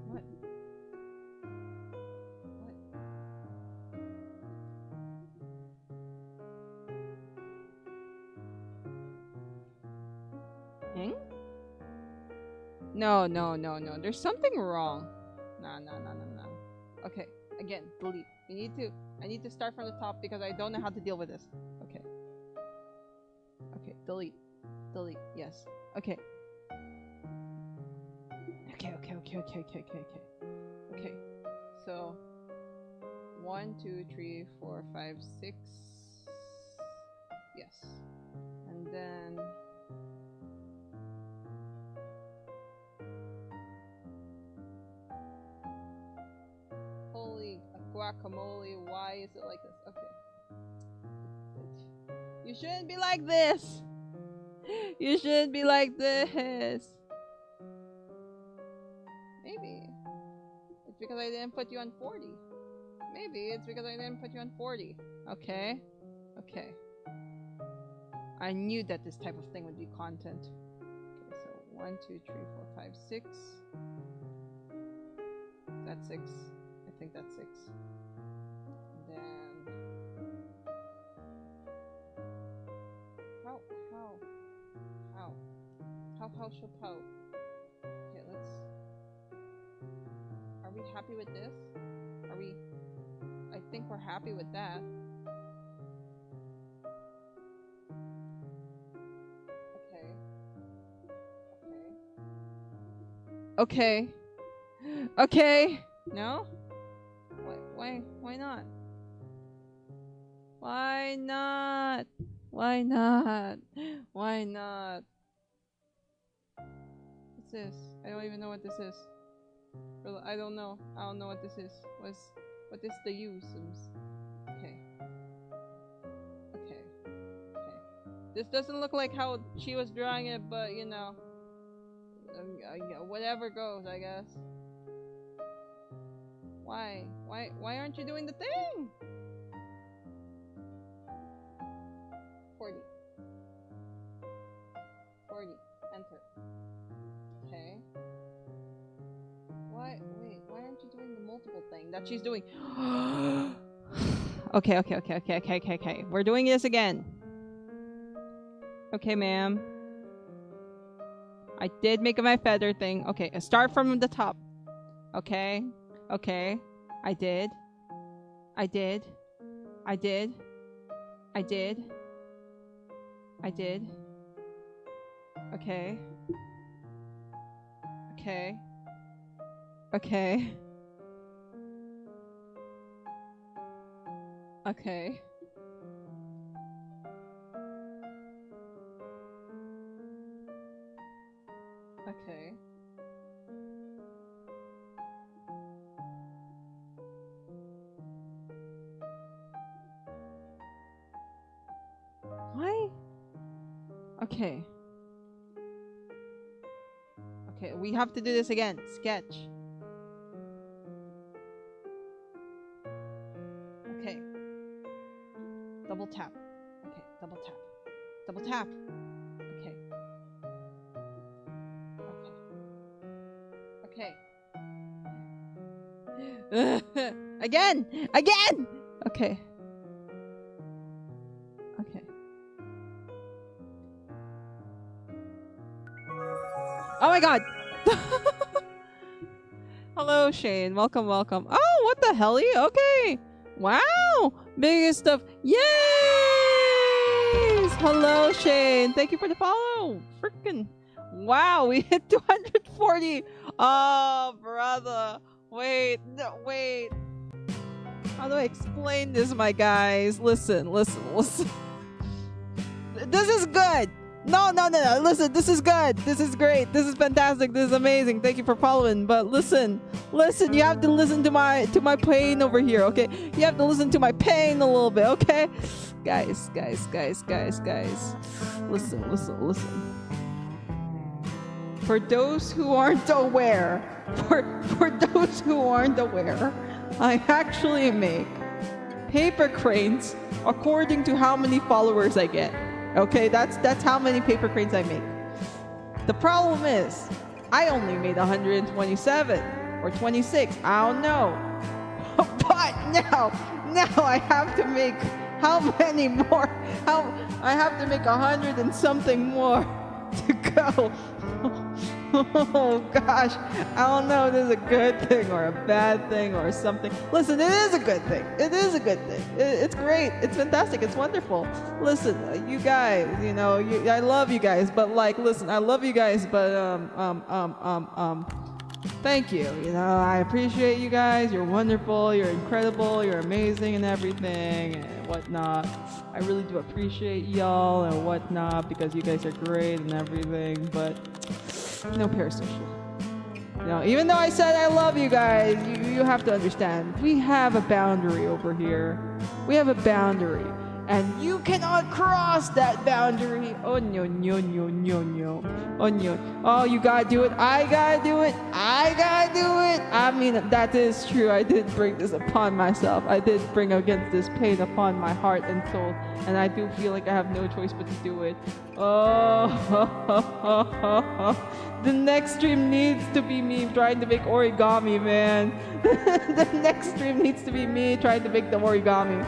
What? Hang? No. There's something wrong. No. Okay, again, delete. I need to start from the top because I don't know how to deal with this. Okay. Okay, delete. Yes. Okay. Okay. So 1, 2, 3, 4, 5, 6. Yes. And then holy guacamole, why is it like this? Okay. You shouldn't be like this. You shouldn't be like this. Maybe it's because I didn't put you on 40. Maybe it's because I didn't put you on 40. Okay. I knew that this type of thing would be content. Okay, so 1, 2, 3, 4, 5, 6. That's 6. I think that's 6. And then how? Okay, are we happy with this? I think we're happy with that. Okay. No? Why not? What's this? I don't even know what this is. I don't know what this is. What is the use? Okay. This doesn't look like how she was drawing it, but you know, whatever goes, I guess. Why aren't you doing the thing? 40. Enter. Okay. Why aren't you doing the multiple thing that she's doing? Okay. We're doing this again. Okay, ma'am. I did make my feather thing. Okay, start from the top. Okay. I did. Okay. Okay. Okay, we have to do this again. Sketch. Okay. Double tap. Okay, double tap. Double tap. Okay. Okay. Okay. Again! Again! Okay. Okay. Oh my god! Hello, Shane. Welcome, welcome. Oh, what the hell? Okay. Wow! Biggest stuff. Yay! Hello, Shane. Thank you for the follow. Freaking. Wow, we hit 240. Oh, brother. Wait, no, wait. How do I explain this, my guys? Listen. This is good. No. Listen, this is good. This is great. This is fantastic. This is amazing. Thank you for following. But listen. You have to listen to my pain over here, okay? You have to listen to my pain a little bit, okay? Guys. Listen. For those who aren't aware, I actually make paper cranes according to how many followers I get. Okay, that's how many paper cranes I make. The problem is, I only made 127 or 26. I don't know. But now I have to make how many more? I have to make 100 and something more to go. Oh gosh, I don't know if this is a good thing or a bad thing or something. Listen, it is a good thing. It's great. It's fantastic. It's wonderful. Listen, you guys, I love you guys, but listen, I love you guys, but thank you. I appreciate you guys. You're wonderful. You're incredible. You're amazing and everything and whatnot. I really do appreciate y'all and whatnot because you guys are great and everything, but no parasocial. Even though I said I love you guys, you have to understand. We have a boundary over here. We have a boundary. And you cannot cross that boundary. Oh, no. Oh, no. Oh, you gotta do it. I gotta do it. I mean, that is true. I did bring this upon myself. I did bring against this pain upon my heart and soul. And I do feel like I have no choice but to do it. Oh, the next stream needs to be me trying to make origami, man. The next stream needs to be me trying to make the origami.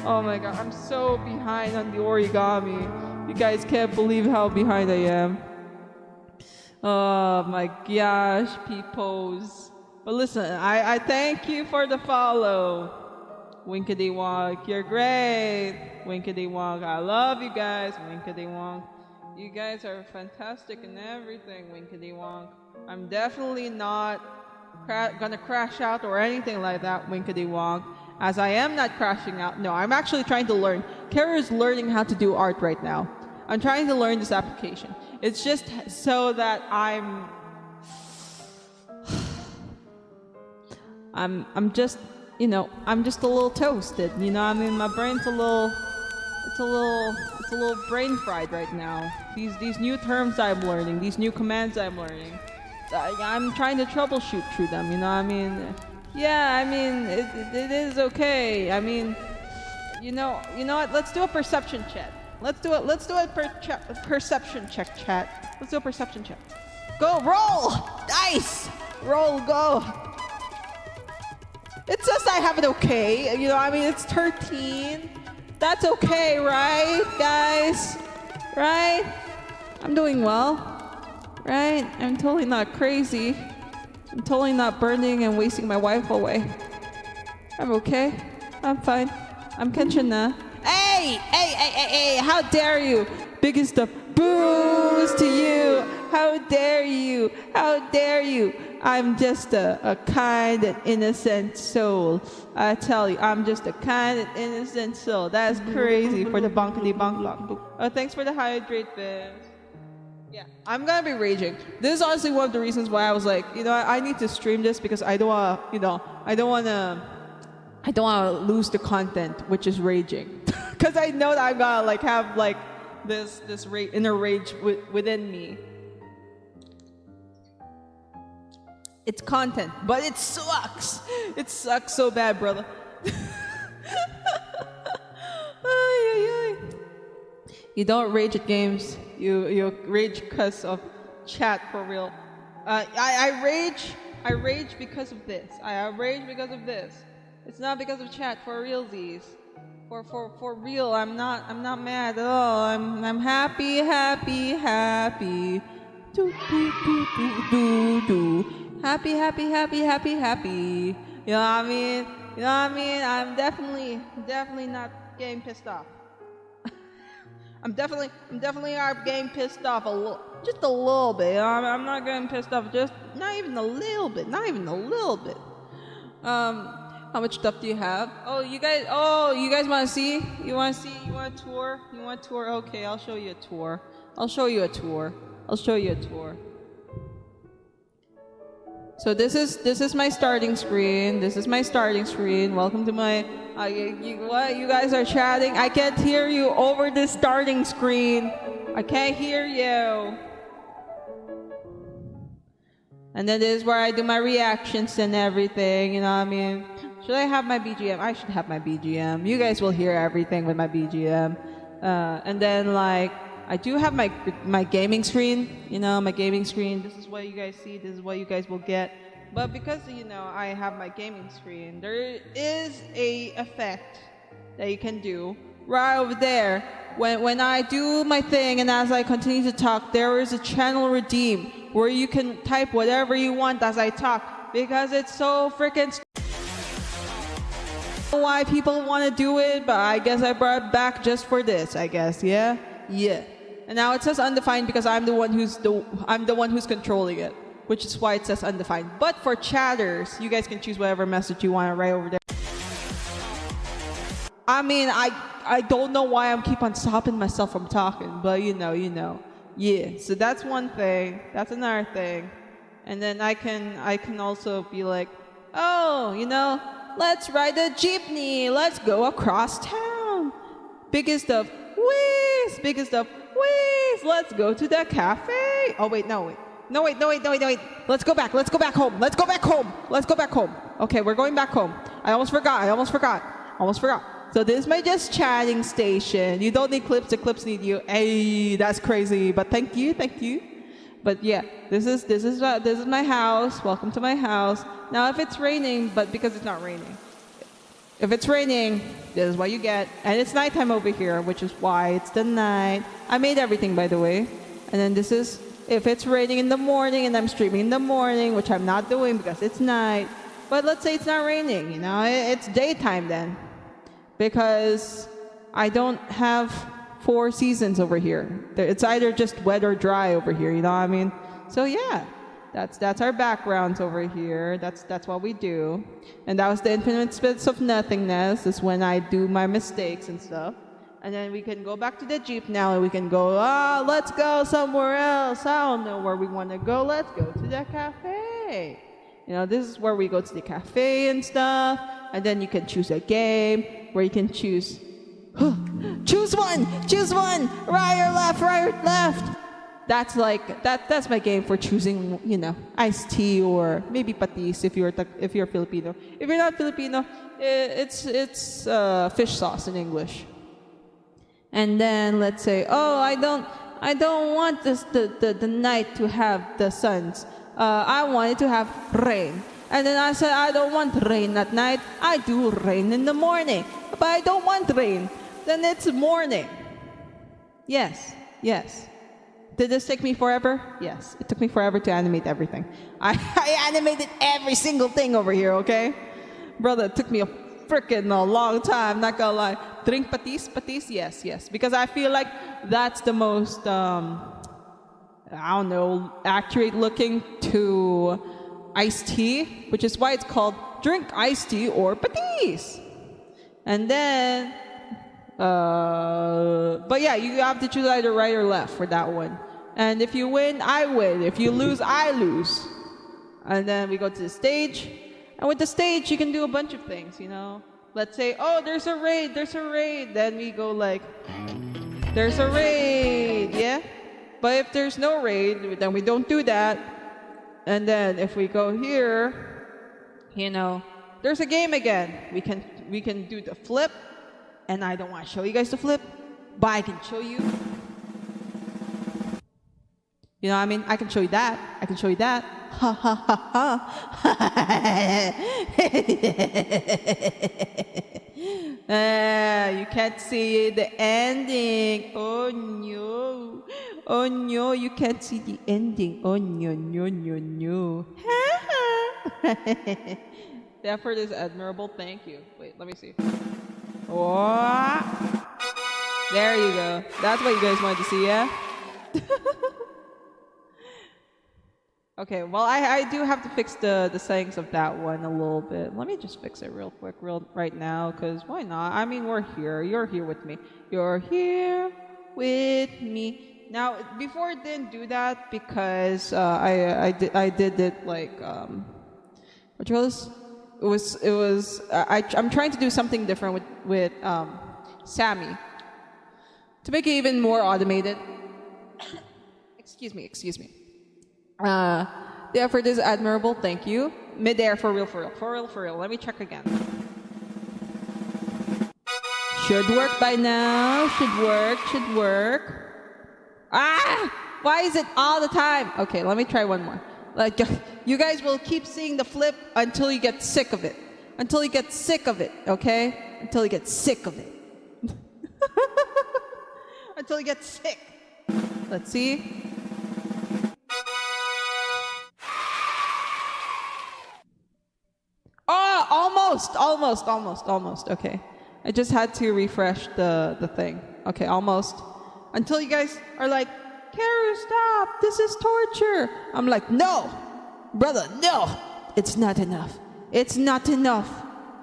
Oh my god, I'm so behind on the origami. You guys can't believe how behind I am. Oh my gosh, peepos. But listen, I thank you for the follow. Winkety wonk, you're great. Winkety wonk, I love you guys. Winkety wonk. You guys are fantastic and everything, Winkety wonk. I'm definitely not gonna crash out or anything like that, Winkety wonk. As I am not crashing out. No, I'm actually trying to learn. Kara is learning how to do art right now. I'm trying to learn this application. It's just so that I'm just, I'm just a little toasted. I mean, my brain's a little brain fried right now. These new terms I'm learning, these new commands I'm learning. I'm trying to troubleshoot through them, I mean. Yeah, I mean, it is okay. I mean, you know what? Let's do a perception check. Let's do a perception check, chat. Let's do a perception check. Go, roll! Dice! Roll, go! It says I have it okay. I mean, it's 13. That's okay, right, guys? Right? I'm doing well. Right? I'm totally not crazy. I'm totally not burning and wasting my wife away. I'm okay. I'm fine. I'm Kenshin na. Hey! How dare you? Biggest stuff. Boos to you. How dare you? I'm just a kind and innocent soul. I tell you, I'm just a kind and innocent soul. That's crazy for the bonkity bonk bonk. Oh, thanks for the hydrate, Vince. Yeah, I'm gonna be raging. This is honestly one of the reasons why I was like, I need to stream this because I don't want to lose the content, which is raging. Because I know that I'm gonna have this inner rage within me. It's content, but it sucks. It sucks so bad, brother. You don't rage at games. You rage because of chat, for real. I rage because of this. I rage because of this. It's not because of chat, for realsies. For real, I'm not mad at all. I'm happy. Do do do do do. Happy. You know what I mean? I'm definitely not getting pissed off. I'm definitely not getting pissed off just a little bit. I'm not getting pissed off, just not even a little bit. How much stuff do you have? You guys want to see? You want a tour? Okay, I'll show you a tour. So this is my starting screen. Welcome to my what? You guys are chatting? I can't hear you over the starting screen. I can't hear you. And then this is where I do my reactions and everything, you know what I mean? Should I have my BGM? I should have my BGM. You guys will hear everything with my BGM. And then like I do have my gaming screen, you know, my gaming screen. This is what you guys see, this is what you guys will get. But because, you know, I have my gaming screen, there is a effect that you can do right over there. When I do my thing and as I continue to talk, there is a channel redeem where you can type whatever you want as I talk, because it's so freaking I don't know why people want to do it, but I guess I brought it back just for this, I guess. Yeah. And now it says undefined because I'm the one who's controlling it, which is why it says undefined. But for chatters, you guys can choose whatever message you want right over there. I mean, I don't know why I'm keep on stopping myself from talking, but you know. Yeah, so that's one thing. That's another thing. And then I can also be like, oh, you know, let's ride a jeepney. Let's go across town. Biggest of wheeze. Let's go to the cafe. Oh, wait, no. Let's go back home. Okay, we're going back home. I almost forgot. So this is my just chatting station. You don't need clips, the clips need you. Hey, that's crazy, but thank you. But yeah, this is my house. Welcome to my house. Now if it's raining, but because it's not raining. If it's raining, this is what you get. And it's nighttime over here, which is why it's the night. I made everything, by the way. And then this is if it's raining in the morning and I'm streaming in the morning, which I'm not doing because it's night. But let's say it's not raining, you know, it's daytime then. Because I don't have 4 seasons over here. It's either just wet or dry over here, you know what I mean? So yeah, that's our backgrounds over here. That's what we do. And that was the infinite space of nothingness, is when I do my mistakes and stuff. And then we can go back to the Jeep now and we can go, let's go somewhere else. I don't know where we want to go. Let's go to the cafe. You know, this is where we go to the cafe and stuff. And then you can choose a game where you can choose one, right or left. That's like that's my game for choosing, you know, iced tea or maybe patis if you're Filipino. If you're not Filipino, it's fish sauce in English. And then let's say, I don't want the night to have the suns. I want it to have rain. And then I said, I don't want rain at night. I do rain in the morning. But I don't want rain. Then it's morning. Yes. Did this take me forever? Yes. It took me forever to animate everything. I animated every single thing over here, okay? Brother, it took me a freaking long time, not gonna lie. Drink patis? Yes. Because I feel like that's the most, accurate looking to iced tea, which is why it's called drink iced tea or patis. And then, but yeah, you have to choose either right or left for that one. And if you win, I win. If you lose, I lose. And then we go to the stage. And with the stage, you can do a bunch of things, you know. Let's say, there's a raid. Then we go like, there's a raid, yeah? But if there's no raid, then we don't do that. And then if we go here, you know, there's a game again. We can do the flip, and I don't want to show you guys the flip, but I can show you. You know what I mean? I can show you that. I can show you that. Ha ha ha ha. You can't see the ending. Oh no. Oh no, you can't see the ending. Oh no, no, no, no. The effort is admirable. Thank you. Wait, let me see. Oh. There you go. That's what you guys wanted to see, yeah? Okay, well, I do have to fix the settings of that one a little bit. Let me just fix it real quick, right now, because why not? I mean, we're here. You're here with me. You're here with me. Now, before it didn't do that because I did it like what was it was I'm trying to do something different with Sammy to make it even more automated. Excuse me. The effort is admirable. Thank you. Mid-air for real. Let me check again. Should work by now. Should work. Ah! Why is it all the time? Okay, let me try one more. Like, you guys will keep seeing the flip until you get sick of it. Until you get sick of it, okay? Until you get sick of it. Until you get sick. Let's see. Oh, almost. Okay. I just had to refresh the thing. Okay, almost. Until you guys are like, Karu, stop! This is torture! I'm like, no! Brother, no! It's not enough. It's not enough.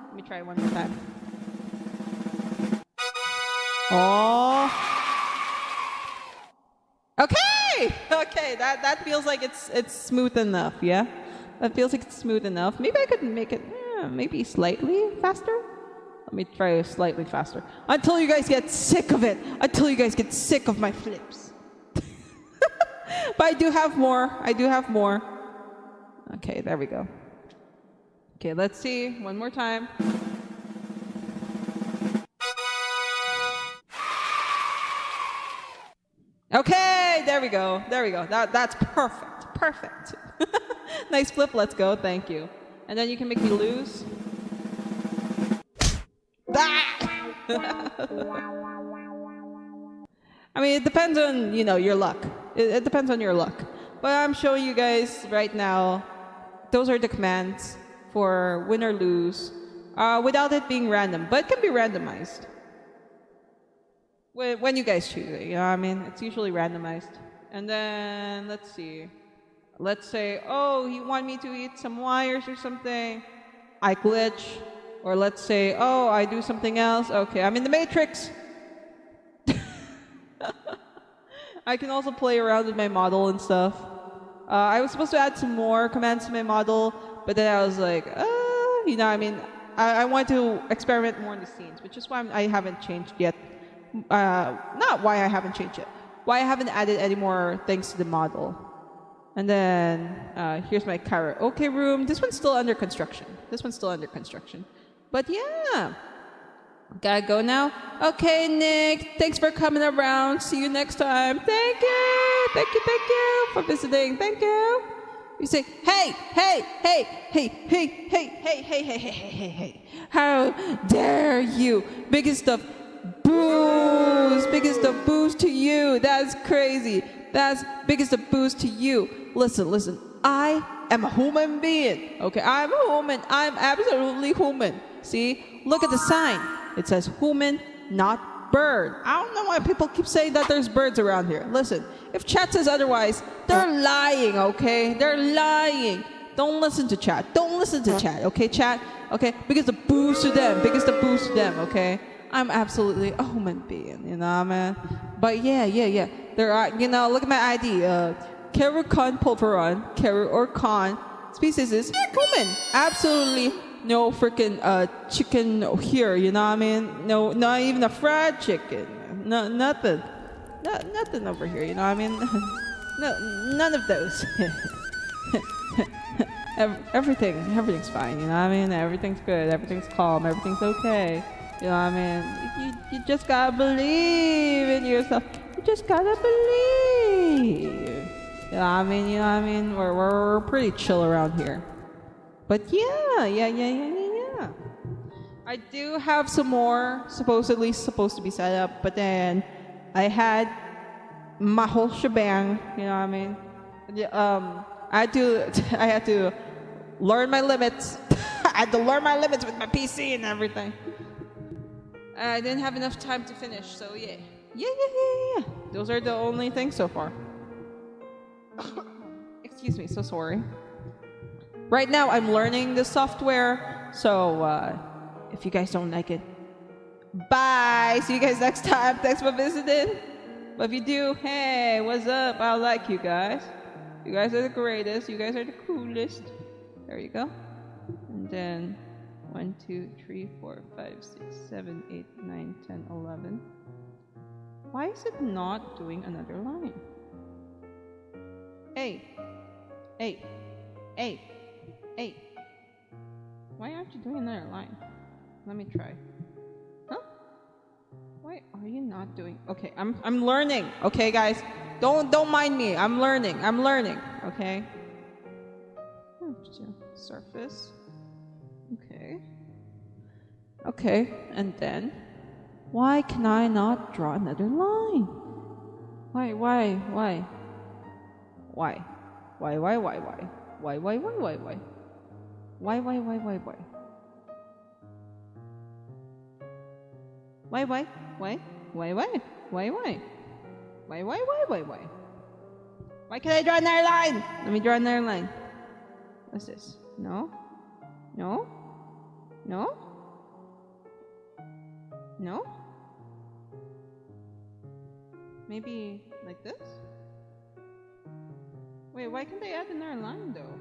Let me try it one more time. Oh. Okay, that feels like it's smooth enough, yeah? That feels like it's smooth enough. Maybe I could make it maybe slightly faster. Let me try slightly faster. Until you guys get sick of it. Until you guys get sick of my flips. But I do have more. Okay, there we go. Okay, let's see. One more time. Okay, there we go. That's perfect. Nice flip, let's go, thank you. And then you can make me lose. I mean, it depends on, your luck. It depends on your luck. But I'm showing you guys right now, those are the commands for win or lose, without it being random. But it can be randomized. When you guys choose it, you know what I mean? It's usually randomized. And then, let's see. Let's say, oh, he want me to eat some wires or something. I glitch. Or let's say, oh, I do something else. Okay, I'm in the Matrix. I can also play around with my model and stuff. I was supposed to add some more commands to my model, but then I was like, you know what I mean? I want to experiment more in the scenes, which is why I haven't changed yet. Not why I haven't changed it. Why I haven't added any more things to the model. And then here's my karaoke room. This one's still under construction. But yeah, gotta go now. Okay, Nick, thanks for coming around. See you next time. Thank you for visiting. Thank you. You say, hey. How dare you? Biggest of booze to you. That's crazy. That's biggest of booze to you. Listen. I am a human being. Okay, I'm a human. I'm absolutely human. See? Look at the sign. It says human, not bird. I don't know why people keep saying that there's birds around here. Listen, if chat says otherwise, they're lying, okay? They're lying. Don't listen to chat. Okay, chat? Okay? Because the booze to them, okay? I'm absolutely a human being, you know, man. But yeah. There are, look at my ID. Karu Khan Pulveron, Karu or Khan. Species is human. Absolutely no freaking chicken here, you know what I mean? No, not even a fried chicken. No, nothing. nothing over here. You know what I mean? No, none of those. Everything's fine. You know what I mean? Everything's good. Everything's calm. Everything's okay. You know what I mean? You just gotta believe in yourself. You just gotta believe. You know what I mean? You know what I mean? We're pretty chill around here. But yeah. I do have some more supposedly supposed to be set up, but then I had my whole shebang. You know what I mean? I had to learn my limits. I had to learn my limits with my PC and everything. I didn't have enough time to finish, so yeah. Those are the only things so far. Excuse me, so sorry. Right now, I'm learning the software, so if you guys don't like it, bye! See you guys next time. Thanks for visiting. But if you do, hey, what's up? I like you guys. You guys are the greatest. You guys are the coolest. There you go. And then 1, 2, 3, 4, 5, 6, 7, 8, 9, 10, 11. Why is it not doing another line? Hey. Why aren't you doing another line? Let me try. Huh? Why are you not doing? Okay, I'm learning. Okay, guys, don't mind me. I'm learning. Okay. Surface. Okay, and then why can I not draw another line? Why? Why? Why can I draw another line? Let me draw another line. What's this? No? Maybe like this? Wait, why can't they add another line though?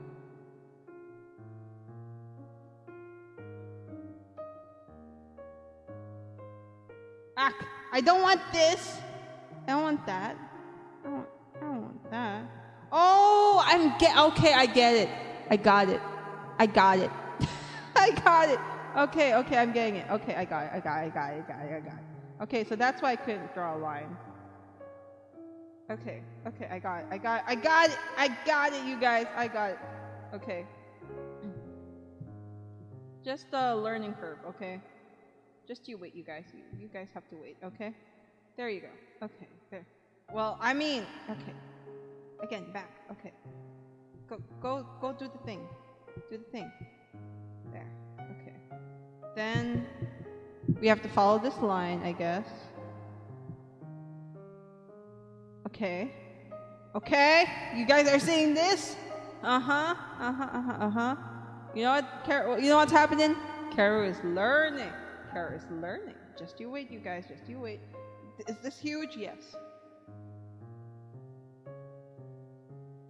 I don't want this. I don't want that. I don't want that. Oh, okay, I get it. I got it. Okay, I'm getting it. Okay, I got it. Okay, so that's why I couldn't draw a line. Okay, I got it, you guys. I got it. Okay. Just a learning curve, okay? Just you wait, you guys. You guys have to wait, okay? There you go. Okay, there. Well, I mean, okay. Again, back. Okay. Go do the thing. Do the thing. There. Okay. Then we have to follow this line, I guess. Okay. You guys are seeing this? You know what? You know what's happening? Karu is learning. Just you wait, you guys. Just you wait. Is this huge? Yes.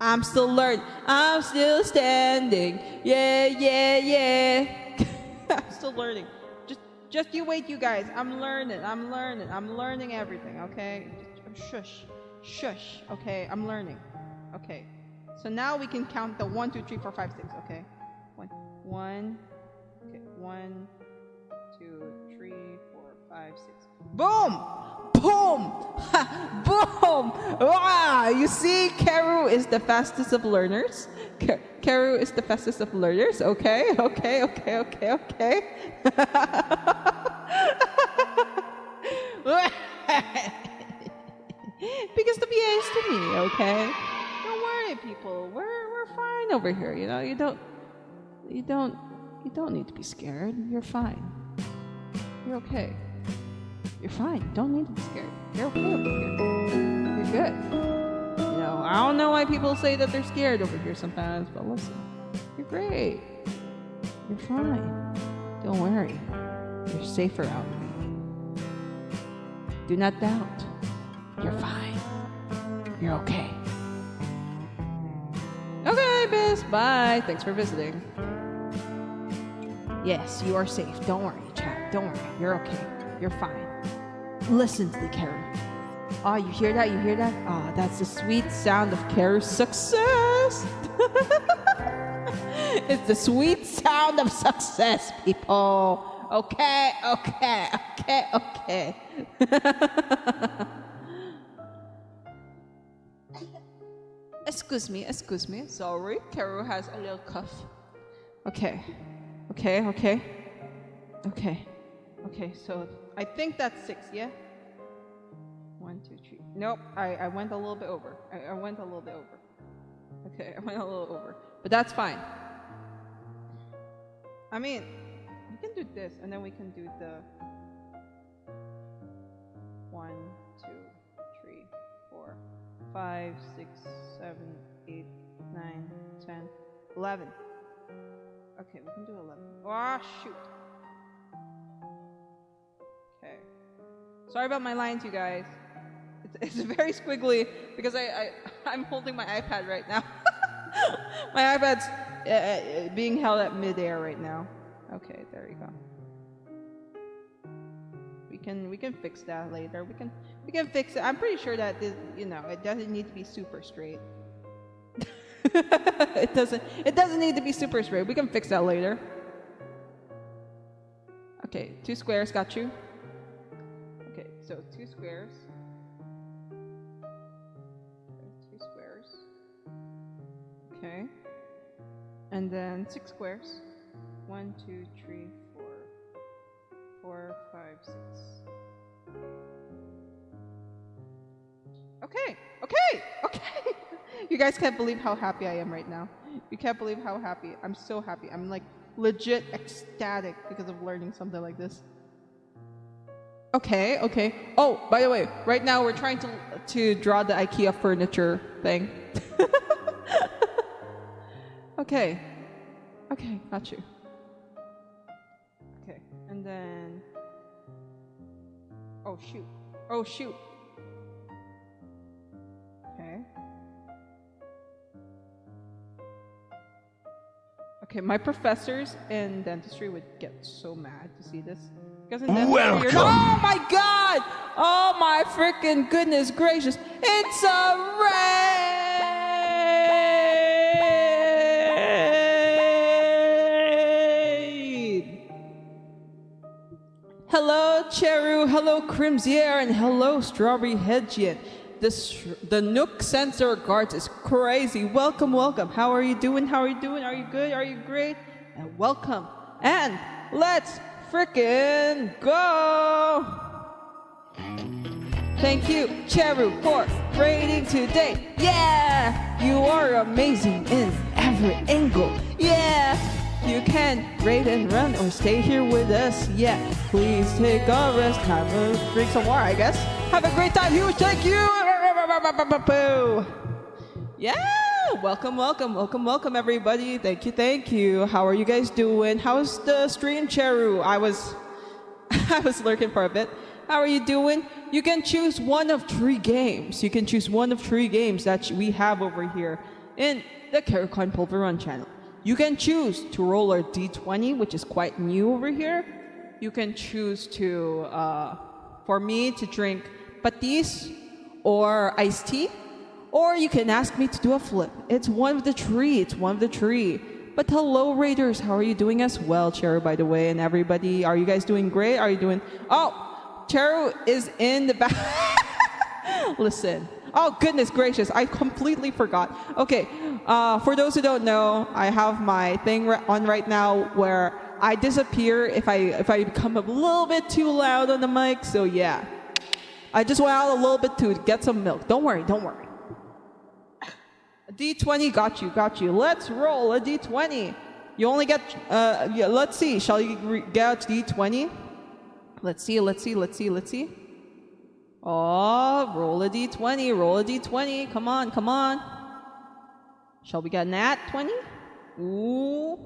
I'm still learning. I'm still standing. Yeah. I'm still learning. Just you wait, you guys. I'm learning everything, okay? Just shush. Okay, I'm learning. Okay. So now we can count the 1, 2, 3, 4, 5, 6, okay? 1. Okay, 1, 2, 3, 4, 5, 6. Boom! Boom! Wow! You see, Karu is the fastest of learners. Karu is the fastest of learners. Okay. Because the BA is to me, okay? Don't worry, people. We're fine over here. You know, you don't need to be scared. You're fine. You're okay. You're fine. Don't need to be scared. You're okay over here. You're good. You know, I don't know why people say that they're scared over here sometimes, but listen, you're great. You're fine. Don't worry. You're safer out. Do not doubt. You're fine. You're okay. Okay, Biz. Bye. Thanks for visiting. Yes, you are safe. Don't worry, chat. Don't worry. You're okay. You're fine. Listen to the Karen. Oh, you hear that? You hear that? Oh, that's the sweet sound of Karu's success. It's the sweet sound of success, people. Okay. Excuse me. Sorry, Karu has a little cough. Okay, so I think that's 6, yeah? 1, 2, 3. Nope, I went a little bit over. I went a little bit over. Okay, I went a little over. But that's fine. I mean, we can do this, and then we can do the 1, 2, 3, 4, 5, 6, 7, 8, 9, 10, 11. Okay, we can do 11. Oh, shoot. Okay. Sorry about my lines, you guys. It's very squiggly because I'm holding my iPad right now. My iPad's being held at midair right now. Okay, there you go. We can fix that later. We can fix it. I'm pretty sure that this, it doesn't need to be super straight. It doesn't need to be super straight. We can fix that later. Okay, 2 squares, got you. Okay, so 2 squares. Okay, 2 squares. Okay. And then 6 squares. 1, 2, 3, 4, 5, 6. Okay. You guys can't believe how happy I am right now. You can't believe how happy. I'm so happy. I'm like legit ecstatic because of learning something like this. Okay. Oh, by the way, right now we're trying to draw the IKEA furniture thing. Okay, got you. Okay, and then... Oh, shoot. Okay. Okay, my professors in dentistry would get so mad to see this. Because in dentistry, oh my god! Oh my freaking goodness gracious! It's a raid! Hello Cheru, hello Crimsier, and hello Strawberry Hedgian. The Nook Sensor Guards is crazy. Welcome. How are you doing? Are you good? Are you great? And welcome. And let's frickin' go! Thank you, Cheru, for raiding today. Yeah! You are amazing in every angle. Yeah! You can raid and run or stay here with us. Yeah, please take a rest. Have a drink some more, I guess. Have a great time. Huge thank you! Yeah! Welcome, everybody. Thank you. How are you guys doing? How's the stream, Cheru? I was lurking for a bit. How are you doing? You can choose one of 3 games. That we have over here in the Karucoin Pulver Run channel. You can choose to roll a D20, which is quite new over here. You can choose to, for me to drink patis or iced tea, or you can ask me to do a flip. It's one of the 3. But hello, Raiders. How are you doing as well, Cheru, by the way, and everybody? Are you guys doing great? Are you doing... Oh, Cheru is in the back. Listen. Oh, goodness gracious. I completely forgot. Okay, for those who don't know, I have my thing on right now where I disappear if I become a little bit too loud on the mic. So, yeah. I just went out a little bit to get some milk. Don't worry. A D20, got you. Let's roll a D20. You only get, let's see. Shall you get a D20? Let's see. Oh, roll a D20. Come on. Shall we get a nat 20? Ooh.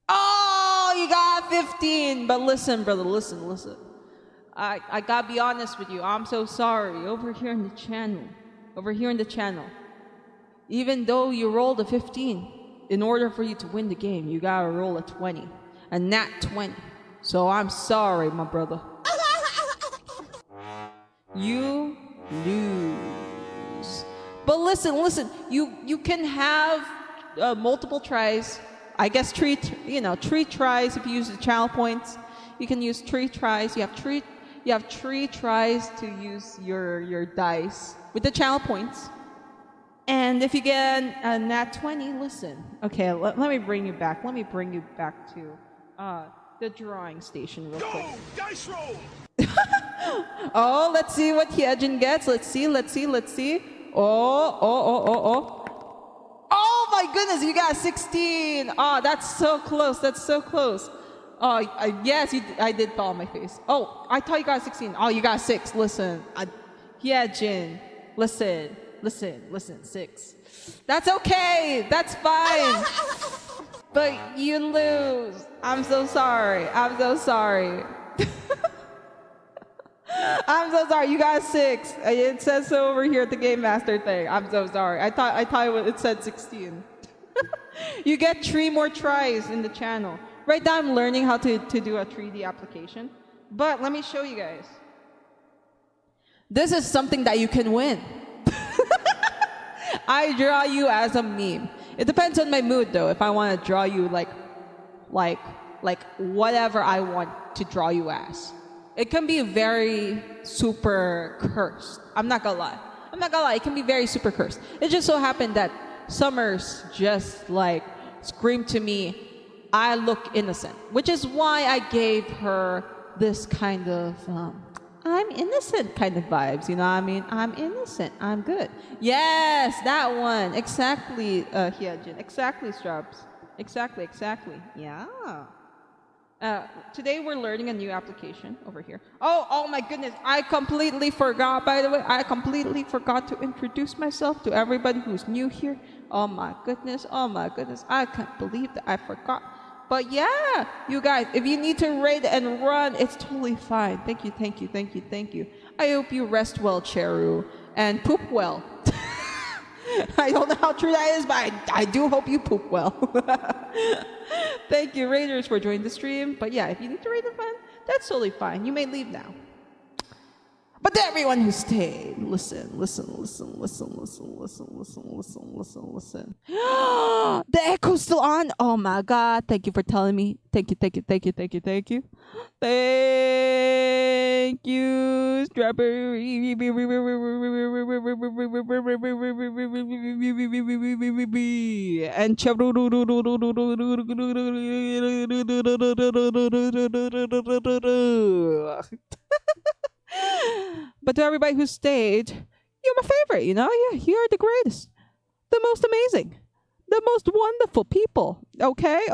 Oh, you got 15. But listen, brother, listen. I gotta be honest with you. I'm so sorry. Over here in the channel. Even though you rolled a 15, in order for you to win the game, you gotta roll a 20. A nat 20. So I'm sorry, my brother. you lose. But listen, you can have multiple tries. I guess three tries if you use the channel points. You can use 3 tries. You have three tries to use your dice with the channel points. And if you get a nat 20, listen. Okay, let me bring you back. Let me bring you back to the drawing station real quick. Go! Dice roll! Oh, let's see what Hyejin gets. Let's see. Oh. Oh my goodness, you got 16. Oh, that's so close. Oh, yes, I did fall on my face. Oh, I thought you got 16. Oh, you got 6. Listen, Hyejin, listen, 6. That's okay. That's fine. But you lose. I'm so sorry. I'm so sorry. You got 6. It says so over here at the Game Master thing. I'm so sorry. I thought it said 16. You get 3 more tries in the channel. Right now I'm learning how to do a 3D application. But let me show you guys. This is something that you can win. I draw you as a meme. It depends on my mood though. If I want to draw you like whatever I want to draw you as. It can be very super cursed. I'm not gonna lie. It can be very super cursed. It just so happened that Summers just like screamed to me, I look innocent. Which is why I gave her this kind of I'm innocent kind of vibes, you know what I mean? I'm innocent, I'm good. Yes, that one. Exactly, Hyejin. Exactly, Straps. Exactly. Yeah. Today we're learning a new application over here. Oh my goodness. I completely forgot, by the way. I completely forgot to introduce myself to everybody who's new here. Oh my goodness. I can't believe that I forgot. But yeah, you guys, if you need to raid and run, it's totally fine. Thank you. I hope you rest well, Cheru, and poop well. I don't know how true that is, but I do hope you poop well. Thank you, Raiders, for joining the stream. But yeah, if you need to raid and run, that's totally fine. You may leave now. But to everyone who stayed, listen. The echo's still on. Oh my god. Thank you for telling me. Thank you. Thank you, Strawberry. And but to everybody who stayed, you're my favorite, you know? Yeah, you are the greatest. The most amazing. The most wonderful people. Okay.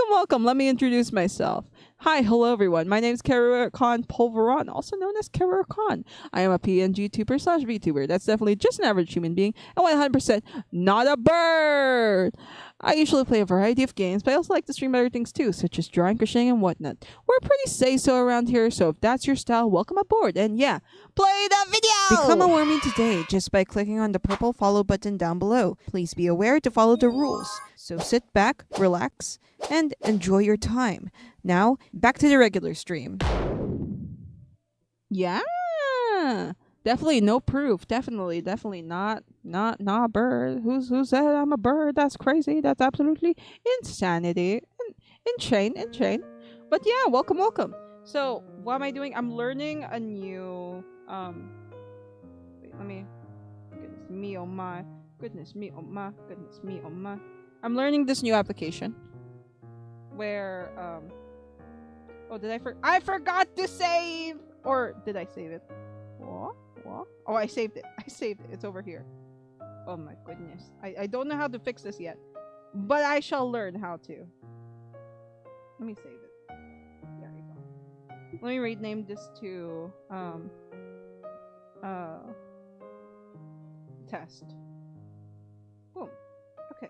Welcome. Let me introduce myself. Hi, hello everyone. My name is Kara Khan Pulveron, also known as Kara Khan. I am a PNGtuber / VTuber. That's definitely just an average human being and 100% not a bird. I usually play a variety of games, but I also like to stream other things too, such as drawing, crocheting, and whatnot. We're pretty say-so around here, so if that's your style, welcome aboard. And yeah, play the video! Become a Wormy today just by clicking on the purple follow button down below. Please be aware to follow the rules. So sit back, relax, and enjoy your time. Now, back to the regular stream. Yeah! Definitely no proof. Definitely not a bird. Who said I'm a bird? That's crazy. That's absolutely insanity. Insane. But yeah, welcome. So what am I doing? I'm learning a new wait, let me goodness me oh my. I'm learning this new application where oh, I forgot to save, or did I save it? What? Oh, I saved it. It's over here. Oh my goodness. I don't know how to fix this yet, but I shall learn how to. Let me save it. There you go. Let me rename this to test. Boom. Okay.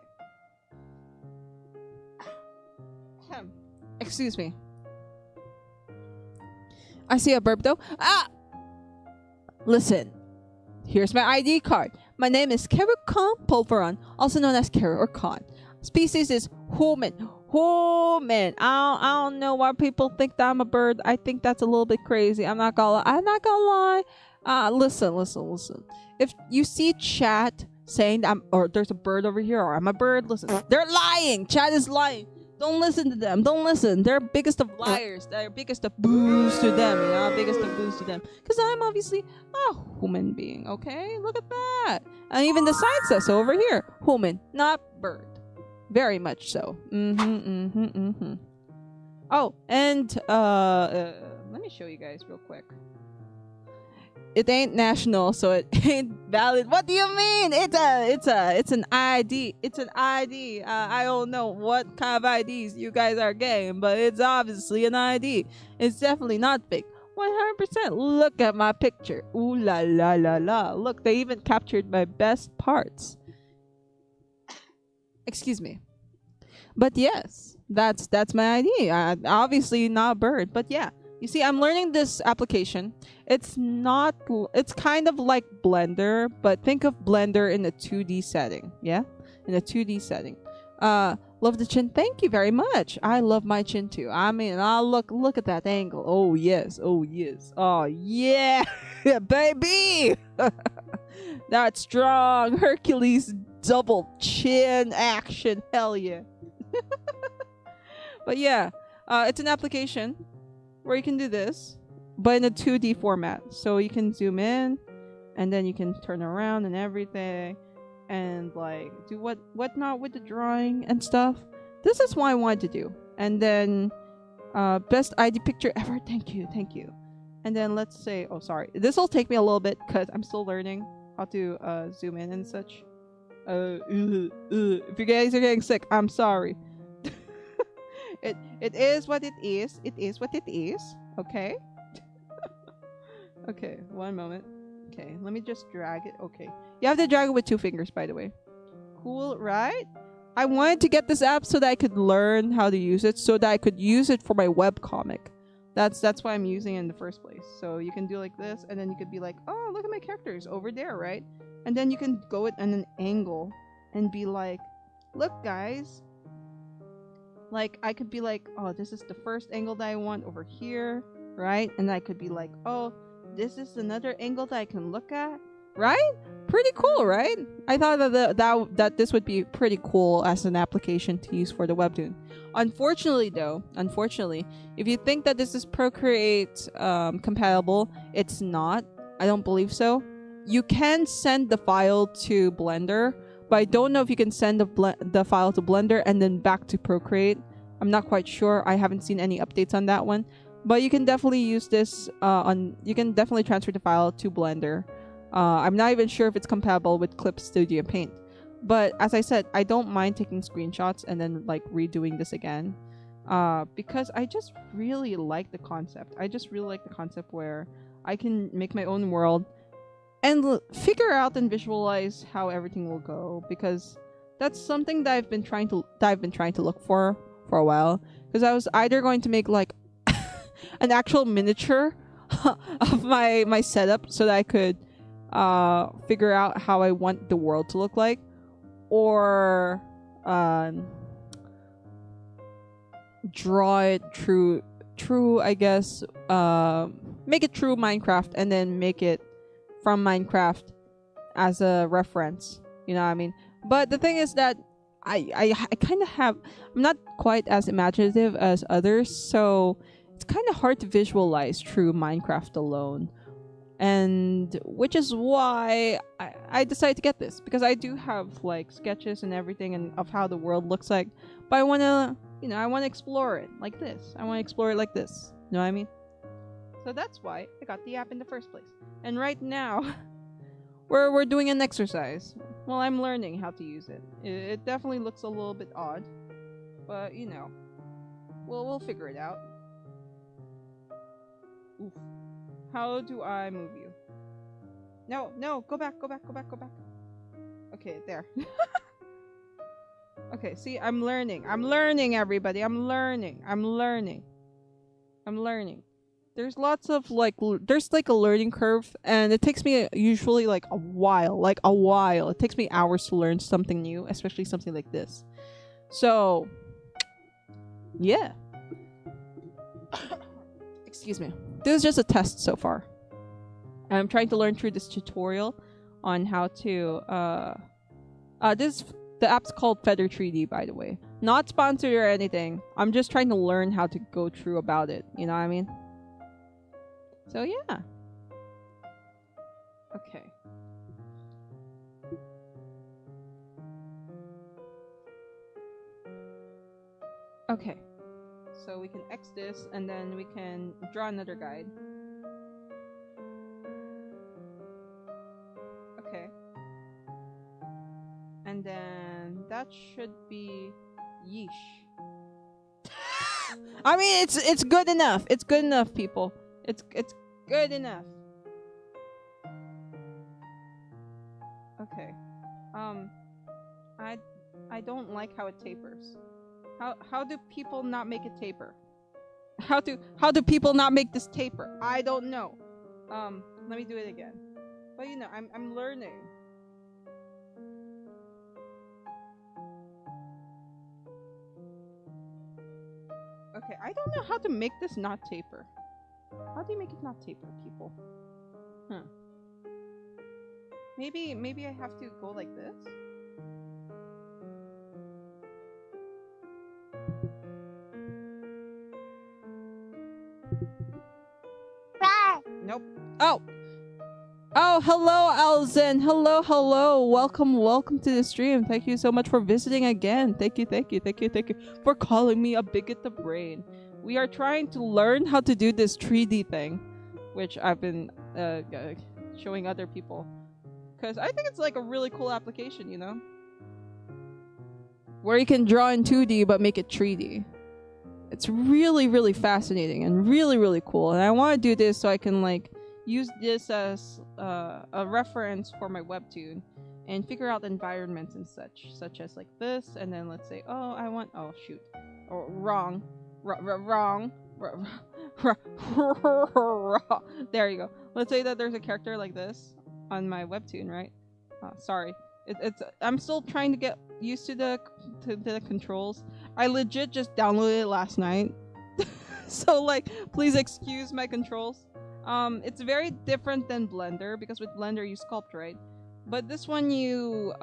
Excuse me. I see a burp though. Ah! Listen, here's my ID card. My name is Kara Khan Pulveron, also known as Kara or Khan. Species is human. Oh man, I don't know why people think that I'm a bird. I think that's a little bit crazy. I'm not gonna lie. Listen. If you see chat saying that or there's a bird over here or I'm a bird, listen. They're lying. Chat is lying. Don't listen to them. Don't listen. They're biggest of liars. They're biggest of boos to them. You know, biggest of boos to them. Because I'm obviously a human being. Okay, look at that. And even the sign says so over here. Human, not bird. Very much so. Oh, and let me show you guys real quick. It ain't national, so it ain't valid. What do you mean? It's an ID. It's an ID. I don't know what kind of IDs you guys are getting, but it's obviously an ID. It's definitely not fake. 100%. Look at my picture. Ooh la la la la. Look, they even captured my best parts. Excuse me. But yes, that's my ID. Obviously not a bird, but yeah. You see, I'm learning this application. It's kind of like Blender, but think of Blender in a 2D setting. Yeah? In a 2D setting. Love the chin. Thank you very much. I love my chin too. I mean, look at that angle. Oh yes. Oh yes. Oh yeah. Baby. That's strong. Hercules double chin action. Hell yeah. But yeah, it's an application where you can do this, but in a 2D format. So you can zoom in, and then you can turn around and everything, and like do whatnot with the drawing and stuff. This is what I wanted to do. And then best ID picture ever. Thank you. And then let's say, oh sorry, this will take me a little bit because I'm still learning how to zoom in and such. If you guys are getting sick, I'm sorry. It is what it is. It is what it is. Okay. Okay, one moment. Okay, let me just drag it. Okay, you have to drag it with 2 fingers, by the way. Cool, right? I wanted to get this app so that I could learn how to use it, so that I could use it for my webcomic. That's why I'm using it in the first place. So you can do like this, and then you could be like, oh, look at my characters over there, right? And then you can go it on an angle and be like, look guys, like I could be like, oh, this is the first angle that I want over here, right? And I could be like, oh, this is another angle that I can look at, right? Pretty cool, right? I thought that this would be pretty cool as an application to use for the webtoon. Unfortunately, if you think that this is Procreate compatible, it's not. I don't believe so. You can send the file to Blender, but I don't know if you can send the file to Blender and then back to Procreate. I'm not quite sure. I haven't seen any updates on that one. But you can definitely use this you can definitely transfer the file to Blender. I'm not even sure if it's compatible with Clip Studio Paint. But as I said, I don't mind taking screenshots and then like redoing this again. Because I just really like the concept. I just really like the concept where I can make my own world and figure out and visualize how everything will go, because that's something that I've been trying to look for a while. Because I was either going to make like an actual miniature of my setup so that I could figure out how I want the world to look like, or draw it true I guess, make it true Minecraft and then make it from Minecraft as a reference, you know what I mean? But the thing is that I kind of I'm not quite as imaginative as others, so it's kind of hard to visualize true Minecraft alone. And which is why I decided to get this, because I do have like sketches and everything and of how the world looks like, but I want to, you know, I want to explore it like this. I want to explore it like this. You know what I mean? So that's why I got the app in the first place. And right now, we're doing an exercise. Well, I'm learning how to use it. It definitely looks a little bit odd, but you know, we'll figure it out. Oof. How do I move you? No, go back. Okay, there. Okay, see, I'm learning, everybody. I'm learning. There's lots of there's like a learning curve, and it takes me usually like a while. It takes me hours to learn something new, especially something like this. So Yeah. Excuse me. This is just a test so far. I'm trying to learn through this tutorial on how to the app's called Feather 3D, by the way. Not sponsored or anything. I'm just trying to learn how to go through about it. You know what I mean? So yeah. Okay. Okay. So we can X this and then we can draw another guide. Okay. And then that should be yeesh. I mean, it's good enough. It's good enough, people. It's good enough. Okay. I don't like how it tapers. How do people not make it taper? How do people not make this taper? I don't know. Let me do it again. But you know, I'm learning. Okay, I don't know how to make this not taper. How do you make it not taper, people? Huh. Maybe I have to go like this? Nope. Oh! Oh, hello, Alzen. Hello. Welcome to the stream. Thank you so much for visiting again. Thank you for calling me a bigot of brain. We are trying to learn how to do this 3D thing, which I've been showing other people. Because I think it's like a really cool application, you know? Where you can draw in 2D but make it 3D. It's really fascinating and really cool. And I want to do this so I can like use this as a reference for my webtoon and figure out environments and such as like this. And then let's say, oh, I want, oh shoot, or wrong. There you go. Let's say that there's a character like this on my webtoon, right? Sorry. I'm still trying to get used to the controls. I legit just downloaded it last night. So like, please excuse my controls. It's very different than Blender because with Blender you sculpt, right? But this one you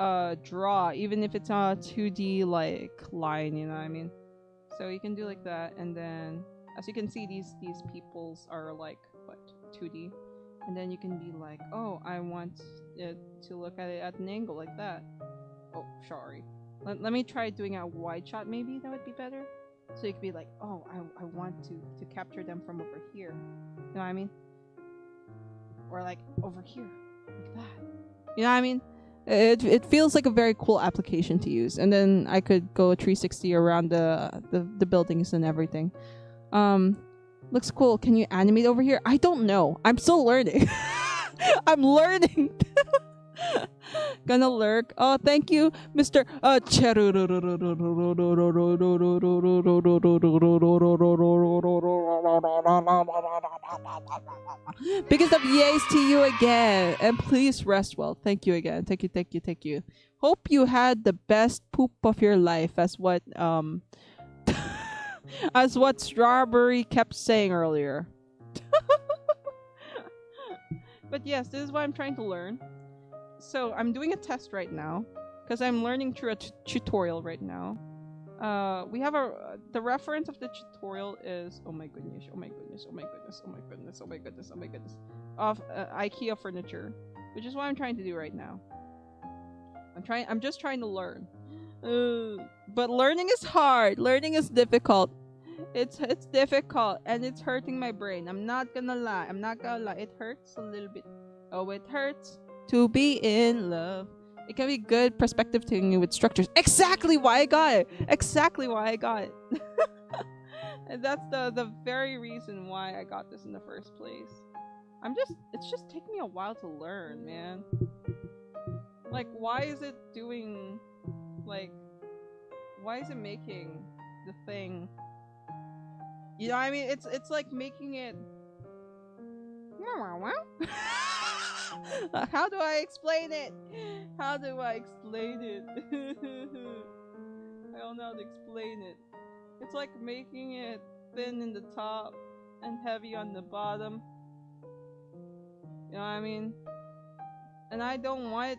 draw, even if it's a 2D like line, you know what I mean? So you can do like that, and then as you can see, these peoples are like what, 2D, and then you can be like, oh, I want it to look at it at an angle like that. Oh, sorry. Let me try doing a wide shot. Maybe that would be better. So you could be like, oh, I want to capture them from over here. You know what I mean? Or like over here, like that. You know what I mean? It feels like a very cool application to use. And then I could go 360 around the buildings and everything. Looks cool. Can you animate over here? I don't know. I'm still learning. I'm learning. Gonna lurk. Oh, thank you, Mr. Biggest of yays to you again, and please rest well. Thank you again. Thank you. Hope you had the best poop of your life, as what as what Strawberry kept saying earlier. But yes, this is what I'm trying to learn. So I'm doing a test right now because I'm learning through a tutorial right now. We have the reference of the tutorial is oh my goodness of IKEA furniture, which is what I'm trying to do right now. I'm just trying to learn. But learning is hard. Learning is difficult. It's difficult and it's hurting my brain. I'm not gonna lie. It hurts a little bit. Oh, it hurts to be in love. It can be good perspective taking with structures. Exactly why I got it. And that's the very reason why I got this in the first place. It's just taking me a while to learn, man. Like, why is it doing, like, why is it making the thing? You know what I mean? It's like making it. How do I explain it? I don't know how to explain it. It's like making it thin in the top and heavy on the bottom. You know what I mean? And I don't want it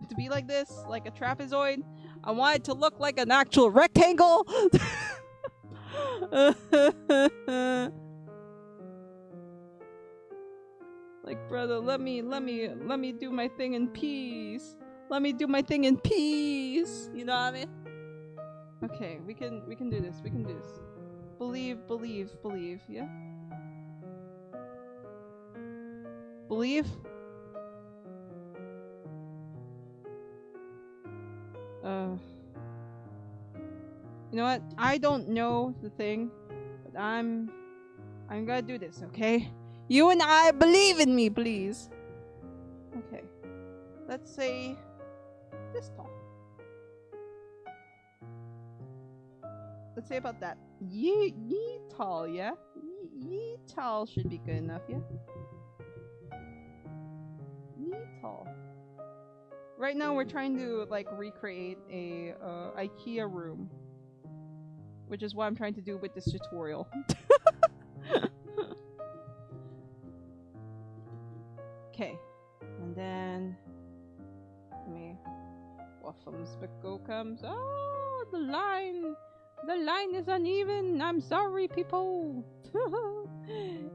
to be like this, like a trapezoid. I want it to look like an actual rectangle. Like, brother, let me do my thing in peace. Let me do my thing in peace. You know what I mean? Okay, we can do this. We can do this. Believe, yeah? Believe? You know what? I don't know the thing, but I'm gonna do this, okay? You and I, believe in me, please. Okay. Let's say this tall. Let's say about that. Yee tall, yeah? Yee tall should be good enough, yeah? Yee tall. Right now we're trying to like recreate a IKEA room, which is what I'm trying to do with this tutorial. Okay, and then let me waffles go comes. Oh, the line is uneven. I'm sorry, people.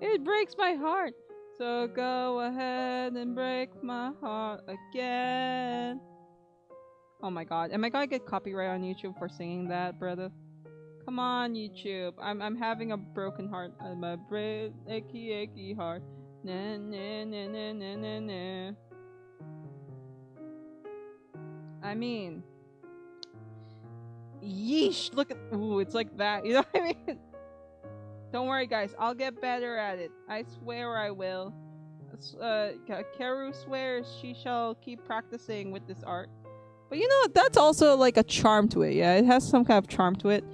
It breaks my heart. So go ahead and break my heart again. Oh my god, am I gonna get copyright on YouTube for singing that, brother? Come on, YouTube. I'm having a broken heart. I'm a achy heart. Na na na na na na na. I mean, yeesh! Look at it's like that. You know what I mean? Don't worry, guys. I'll get better at it. I swear I will. Karu swears she shall keep practicing with this art. But you know, that's also like a charm to it. Yeah, it has some kind of charm to it.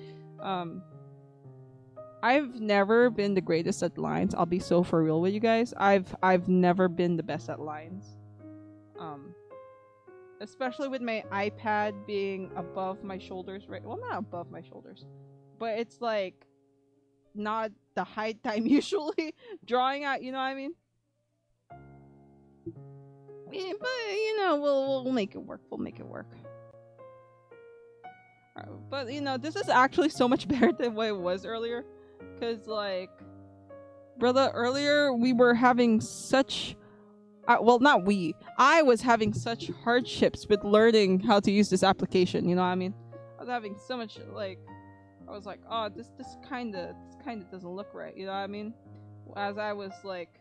I've never been the greatest at lines. I'll be so for real with you guys. I've never been the best at lines. Especially with my iPad being above my shoulders, right? Well, not above my shoulders, but it's like not the height I'm usually drawing at. You know what I mean? Yeah, but you know, we'll make it work. We'll make it work. But you know, this is actually so much better than what it was earlier. Cause like, brother, earlier we were having such, well, not we. I was having such hardships with learning how to use this application. You know what I mean? I was having so much like, I was like, oh, this kind of doesn't look right. You know what I mean? As I was like,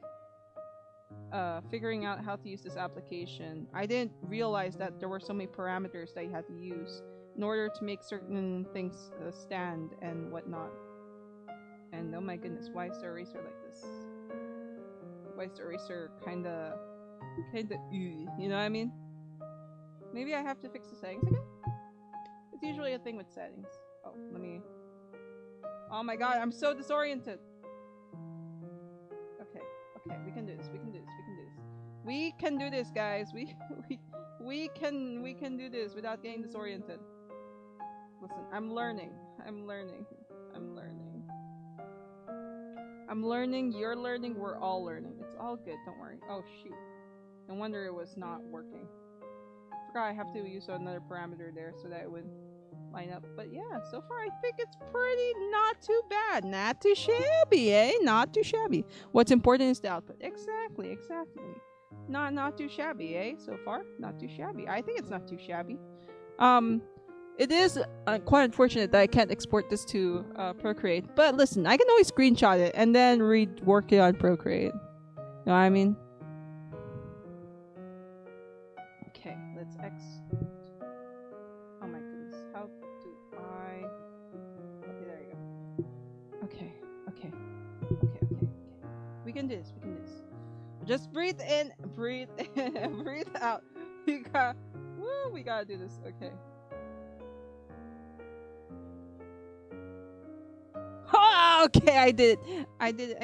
figuring out how to use this application, I didn't realize that there were so many parameters that you had to use in order to make certain things stand and whatnot. And oh my goodness, why is the eraser like this? Why is the eraser kinda you know what I mean? Maybe I have to fix the settings again? It's usually a thing with settings. Oh, let me... Oh my god, I'm so disoriented! Okay, we can do this, we can do this. We can do this, guys. We can do this without getting disoriented. Listen, I'm learning, you're learning, we're all learning. It's all good, don't worry. Oh shoot. No wonder it was not working. Forgot I have to use another parameter there so that it would line up. But yeah, so far I think it's pretty not too bad. Not too shabby, eh? Not too shabby. What's important is the output. Exactly. Not too shabby, eh? So far, not too shabby. I think it's not too shabby. It is quite unfortunate that I can't export this to Procreate. But listen, I can always screenshot it and then rework it on Procreate. You know what I mean? Okay, let's oh my goodness, how do I... Okay, there you go. Okay. We can do this, Just breathe in, breathe out. We gotta do this, okay. Oh, okay, I did it. I did it.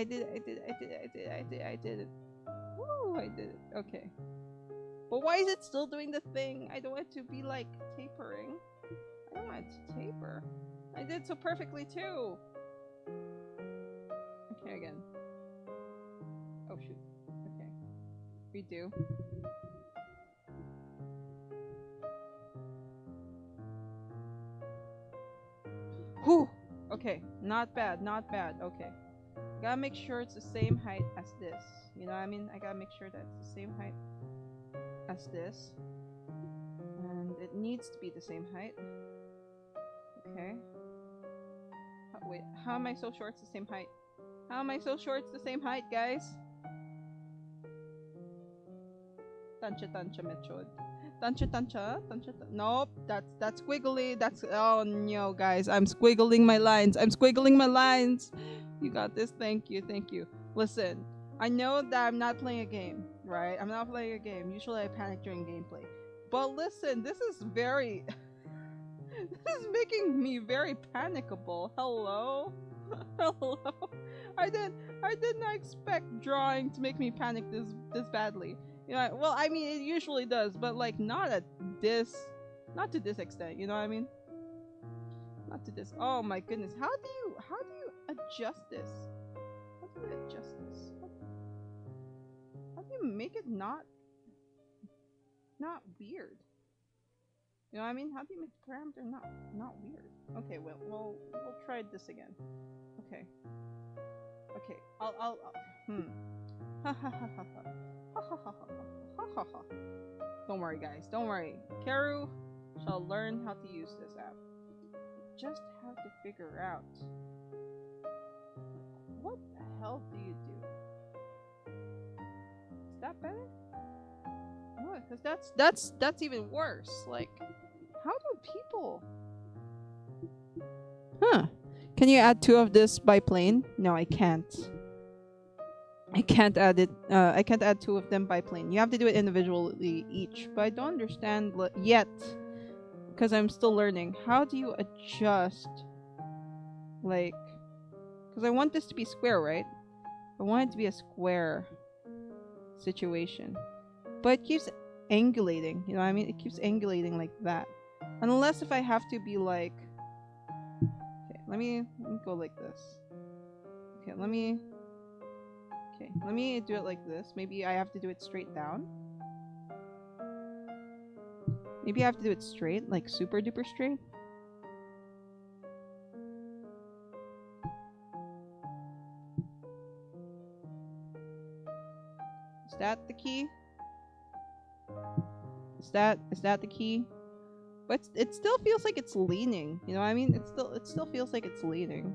Woo, I did it. Okay. But why is it still doing the thing? I don't want it to be like tapering. I don't want it to taper. I did so perfectly too. Okay, again. Oh shoot. Okay. Redo. Whew! Okay, not bad, not bad. Okay. Gotta make sure it's the same height as this. You know what I mean? I gotta make sure that it's the same height as this. And it needs to be the same height. Okay. Oh, wait, how am I so sure it's the same height? How am I so sure it's the same height, guys? Tancha tancha mechod. Tancha tancha, tancha tancha. Nope, that's squiggly. That's oh no, guys. I'm squiggling my lines. I'm squiggling my lines. You got this. Thank you, thank you. Listen, I know that I'm not playing a game, right? I'm not playing a game. Usually I panic during gameplay. But listen, this is very this is making me very panicable. Hello? Hello? I did not expect drawing to make me panic this badly. You know, well, I mean, it usually does, but like not not to this extent. You know what I mean? Not to this. Oh my goodness, how do you adjust this? How do you adjust this? How do you make it not weird? You know what I mean? How do you make the parameter not weird? Okay, well, we'll try this again. Okay. Okay, I'll ha ha ha ha ha. Ha ha ha ha ha ha. Don't worry, guys. Don't worry. Karu shall learn how to use this app. Just have to figure out what the hell do you do? Is that better? No, because that's even worse. Like, how do people? Huh? Can you add 2 of this by plane? No, I can't. I can't add it. I can't add 2 of them by plane. You have to do it individually each. But I don't understand yet, because I'm still learning. How do you adjust? Like, because I want this to be square, right? I want it to be a square situation, but it keeps angulating. You know what I mean? It keeps angulating like that. Unless if I have to be like, okay, let me go like this. Okay, let me do it like this. Maybe I have to do it straight down. Maybe I have to do it straight, like super duper straight. Is that the key? Is that the key? But it still feels like it's leaning. You know what I mean? It still feels like it's leaning.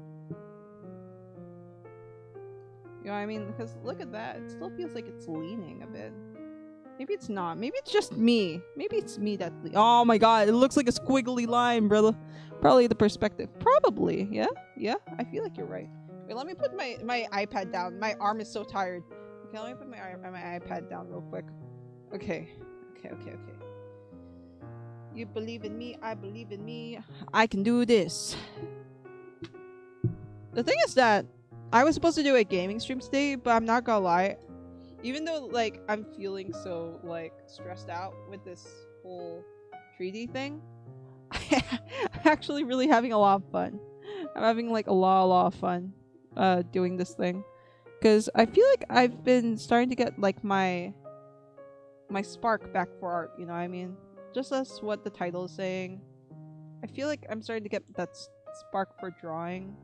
You know what I mean? Because look at that. It still feels like it's leaning a bit. Maybe it's not. Maybe it's just me. Maybe it's me that... Oh my god, it looks like a squiggly line, brother. Probably the perspective. Probably. Yeah? Yeah? I feel like you're right. Wait, let me put my iPad down. My arm is so tired. Okay, let me put my iPad down real quick. Okay. Okay. You believe in me. I believe in me. I can do this. The thing is that I was supposed to do a gaming stream today, but I'm not gonna lie. Even though, like, I'm feeling so, like, stressed out with this whole treaty thing, I'm actually really having a lot of fun. I'm having, like, a lot of fun doing this thing. Because I feel like I've been starting to get, like, my spark back for art, you know what I mean? Just as what the title is saying. I feel like I'm starting to get that spark for drawing.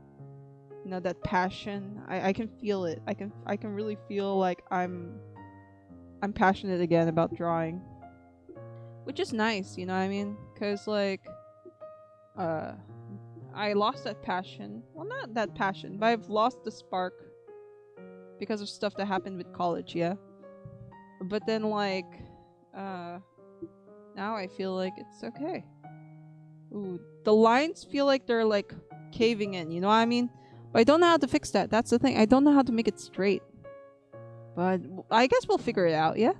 You know, that passion. I can feel it. I can really feel like I'm passionate again about drawing, which is nice. You know what I mean? Cause like, I lost that passion. Well, not that passion, but I've lost the spark because of stuff that happened with college. Yeah, but then like, now I feel like it's okay. Ooh, the lines feel like they're like caving in. You know what I mean? But I don't know how to fix that. That's the thing. I don't know how to make it straight. But I guess we'll figure it out, yeah?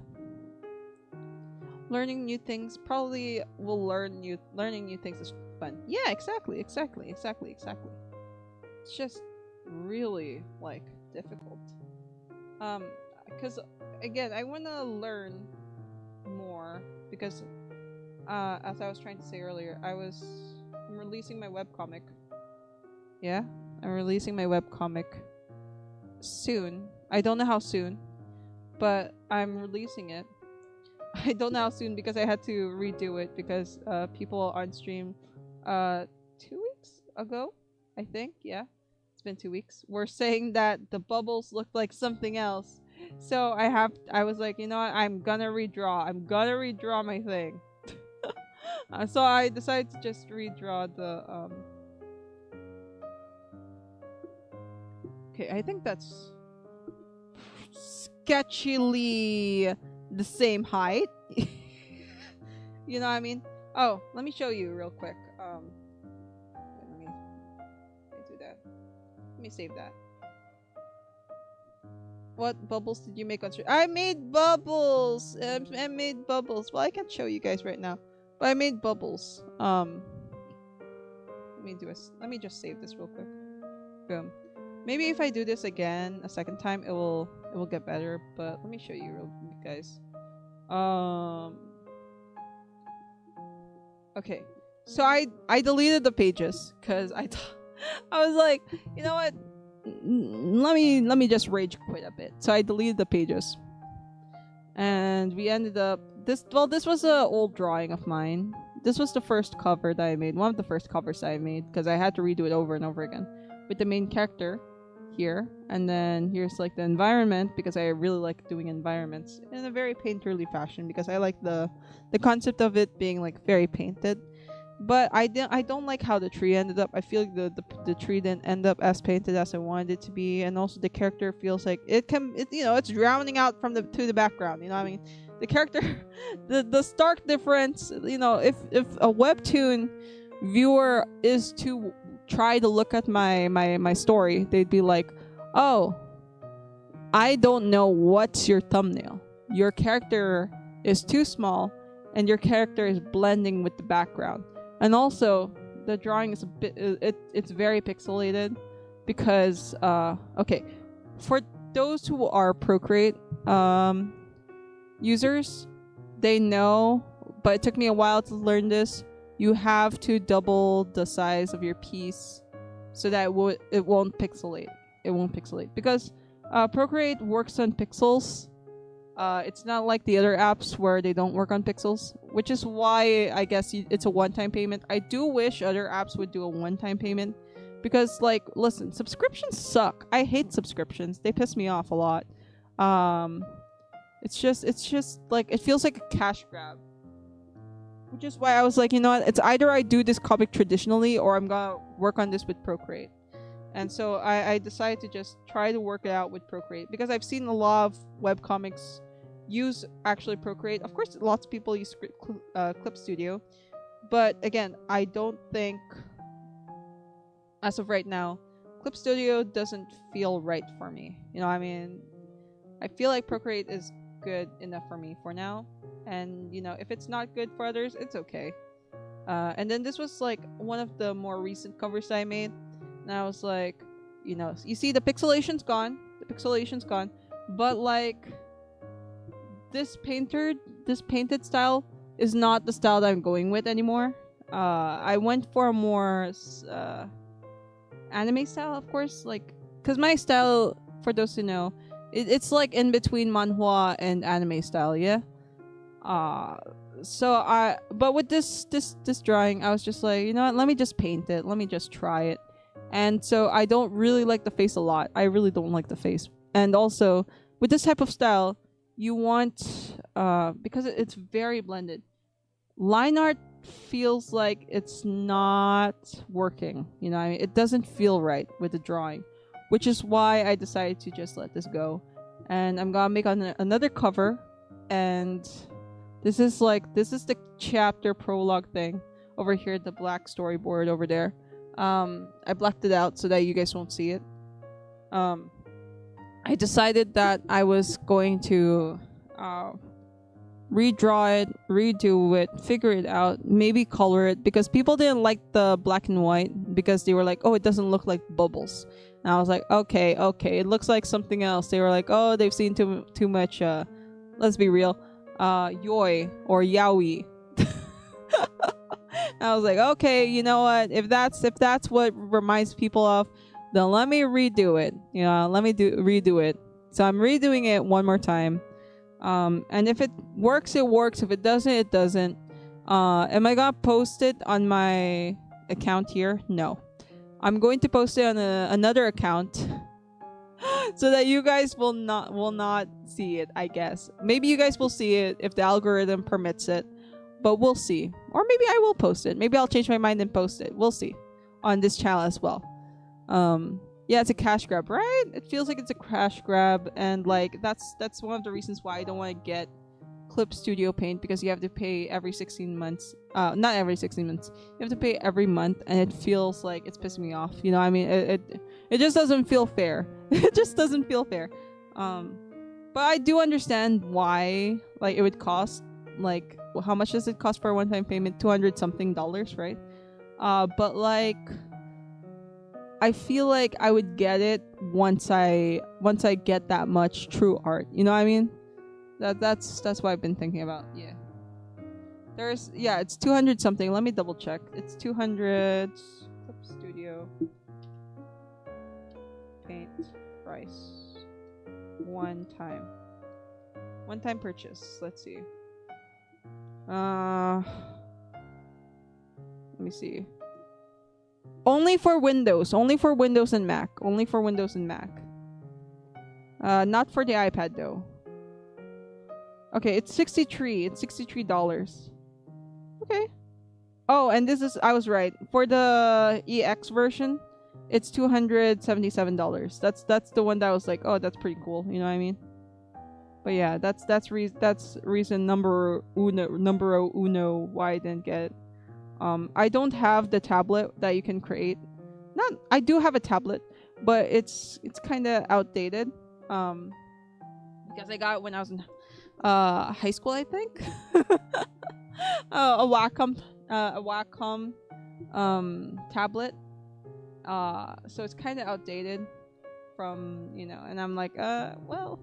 Learning new things. Probably we'll learning new things is fun. Yeah, exactly. It's just really, like, difficult. Because, again, I want to learn more. Because, as I was trying to say earlier, I'm releasing my webcomic Yeah, I'm releasing my webcomic soon. I don't know how soon, but I'm releasing it. I don't know how soon because I had to redo it because people on stream 2 weeks ago, I think, yeah. It's been 2 weeks. Were saying that the bubbles looked like something else. So I was like, you know what, I'm gonna redraw my thing. So I decided to just redraw the okay, I think that's sketchily the same height. You know what I mean? Oh, let me show you real quick. Let me do that. Let me save that. What bubbles did you make on stream? I made bubbles. I made bubbles. Well, I can't show you guys right now, but I made bubbles. Let me just save this real quick. Boom. Maybe if I do this again a second time, it will get better. But let me show you real quick, guys. Okay. So I deleted the pages because I was like, you know what? Let me just rage quit a bit. So I deleted the pages, and we ended up this. Well, this was an old drawing of mine. This was the first cover that I made. One of the first covers that I made because I had to redo it over and over again with the main character here, and then here's like the environment because I really like doing environments in a very painterly fashion because I like the concept of it being like very painted. But I don't like how the tree ended up. I feel like the tree didn't end up as painted as I wanted it to be, and also the character feels like it's drowning out from to the background. You know what I mean? The character, the stark difference. You know, if a webtoon viewer is to try to look at my story, they'd be like, oh, I don't know what's your thumbnail. Your character is too small, and your character is blending with the background. And also, the drawing is a bit, it's very pixelated because, okay, for those who are Procreate users, they know, but it took me a while to learn this, you have to double the size of your piece so that it won't pixelate. It won't pixelate because Procreate works on pixels. It's not like the other apps where they don't work on pixels, which is why I guess it's a one-time payment. I do wish other apps would do a one-time payment because, like, listen, subscriptions suck. I hate subscriptions. They piss me off a lot. It's just like, it feels like a cash grab, which is why I was like, you know what? It's either I do this comic traditionally or I'm gonna work on this with Procreate. And so I decided to just try to work it out with Procreate because I've seen a lot of webcomics use actually Procreate. Of course, lots of people use Clip Studio, but again, I don't think, as of right now, Clip Studio doesn't feel right for me. You know, I mean, I feel like Procreate is good enough for me for now, and you know, if it's not good for others, it's okay. And then this was like one of the more recent covers I made, and I was like, you know, you see the pixelation's gone, but like this painted style is not the style that I'm going with anymore. I went for a more anime style, of course, like, because my style, for those who know, it's like in between manhwa and anime style, yeah. But with this drawing, I was just like, you know what, let me just paint it, let me just try it. And so I don't really like the face a lot. I really don't like the face. And also, with this type of style, you want, because it's very blended, line art feels like it's not working. You know, I mean, it doesn't feel right with the drawing, which is why I decided to just let this go. And I'm gonna make another cover, and this is the chapter prologue thing over here, the black storyboard over there. I blacked it out so that you guys won't see it. I decided that I was going to redraw it, redo it, figure it out, maybe color it, because people didn't like the black and white because they were like, oh, it doesn't look like bubbles. And I was like, okay, it looks like something else. They were like, oh, they've seen too much, let's be real, yoi or yaoi. I was like, okay, you know what? If that's what reminds people of, then let me redo it. You know, let me redo it. So I'm redoing it one more time. And if it works, it works. If it doesn't, it doesn't. Am I gonna post it on my account here? No. I'm going to post it on another account so that you guys will not see it, I guess. Maybe you guys will see it if the algorithm permits it, but we'll see. Or maybe I will post it. Maybe I'll change my mind and post it. We'll see on this channel as well. Yeah, it's a cash grab, right? It feels like it's a cash grab, and like that's one of the reasons why I don't want to get Clip Studio Paint, because you have to pay every 16 months. Not every 16 months. You have to pay every month, and it feels like it's pissing me off. You know, I mean, it just doesn't feel fair. It just doesn't feel fair. But I do understand why, like, it would cost, like, how much does it cost for a one-time payment? $200 something, right? But like, I feel like I would get it once I get that much true art. You know what I mean? That's what I've been thinking about. Yeah. It's 200 something. Let me double check. It's 200 Clip Studio Paint price. One time purchase. Let's see. Let me see. Only for Windows and Mac. Not for the iPad though. Okay, it's $63. Okay. Oh, and I was right. For the EX version, it's $277. That's the one that was like, oh, that's pretty cool. You know what I mean? But yeah, that's reason number uno why I didn't get it. I don't have the tablet that you can create. I do have a tablet, but it's kind of outdated. Because I got it when I was in high school, I think. A Wacom tablet. So it's kind of outdated from, you know, and I'm like, well,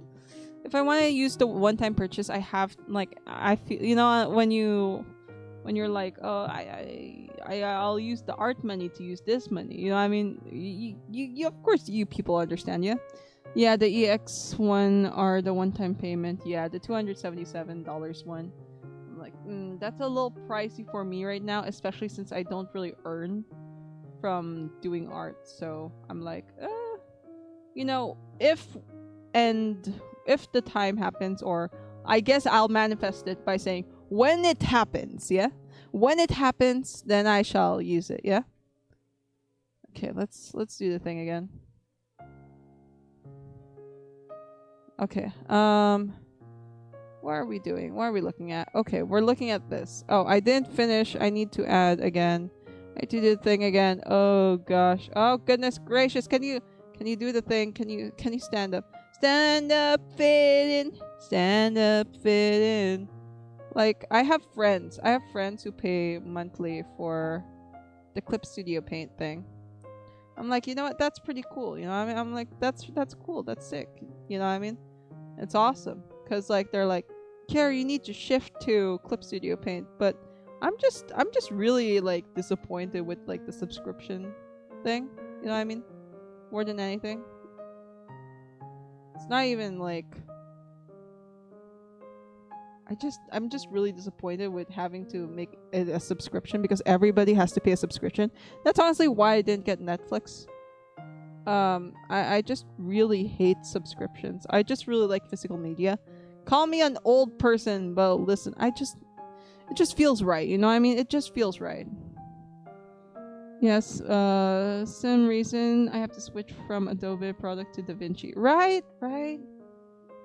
if I want to use the one-time purchase, I have, like, I feel, you know, when you're like, oh, I'll use the art money to use this money, you know what I mean? You of course, you people understand, yeah? Yeah, the EX one or the one-time payment, yeah, the $277 one. I'm like, that's a little pricey for me right now, especially since I don't really earn from doing art. So I'm like, you know, if the time happens, or I guess I'll manifest it by saying, when it happens, yeah? When it happens, then I shall use it, yeah? Okay, let's do the thing again. Okay, what are we doing? What are we looking at? Okay, we're looking at this. Oh, I didn't finish. I need to add again. I need to do the thing again. Oh gosh. Oh goodness gracious. Can you do the thing? Can you stand up? Stand up, fit in. Stand up, fit in. Like, I have friends who pay monthly for the Clip Studio Paint thing. I'm like, you know what? That's pretty cool. You know what I mean? I'm like, that's cool. That's sick. You know what I mean? It's awesome. Cause like, they're like, Carrie, you need to shift to Clip Studio Paint. But I'm just really like disappointed with like the subscription thing. You know what I mean? More than anything. It's not even like, I'm just really disappointed with having to make it a subscription, because everybody has to pay a subscription. That's honestly why I didn't get Netflix. I just really hate subscriptions. I just really like physical media. Call me an old person, but listen, it just feels right. You know what I mean? It just feels right. Yes, some reason I have to switch from Adobe product to DaVinci. Right.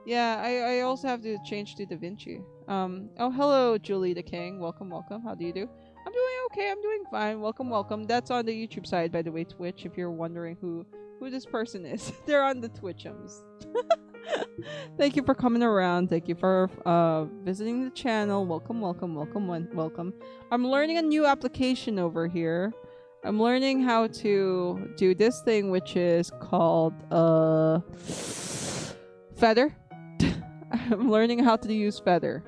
Yeah, I also have to change to DaVinci. Oh, hello, Julie the King. Welcome. How do you do? I'm doing okay. I'm doing fine. Welcome. That's on the YouTube side, by the way, Twitch, if you're wondering who this person is. They're on the Twitchums. Thank you for coming around. Thank you for visiting the channel. Welcome. I'm learning a new application over here. I'm learning how to do this thing, which is called Feather. I'm learning how to use Feather.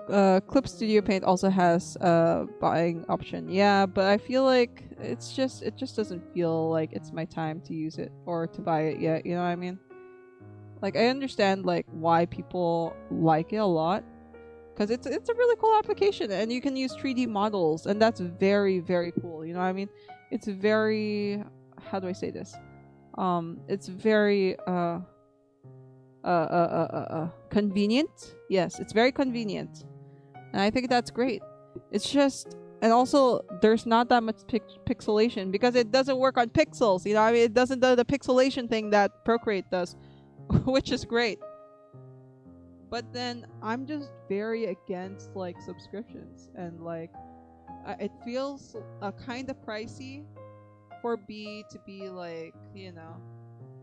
Clip Studio Paint also has a buying option. Yeah, but I feel like it just doesn't feel like it's my time to use it or to buy it yet. You know what I mean? Like I understand like why people like it a lot because it's a really cool application and you can use 3D models and that's very very cool. You know what I mean? It's very, how do I say this? It's very convenient. Yes, it's very convenient. And I think that's great. It's just, and also there's not that much pixelation because it doesn't work on pixels. You know, I mean, it doesn't do the pixelation thing that Procreate does, which is great. But then I'm just very against like subscriptions and like it feels kind of pricey for B to be like, you know,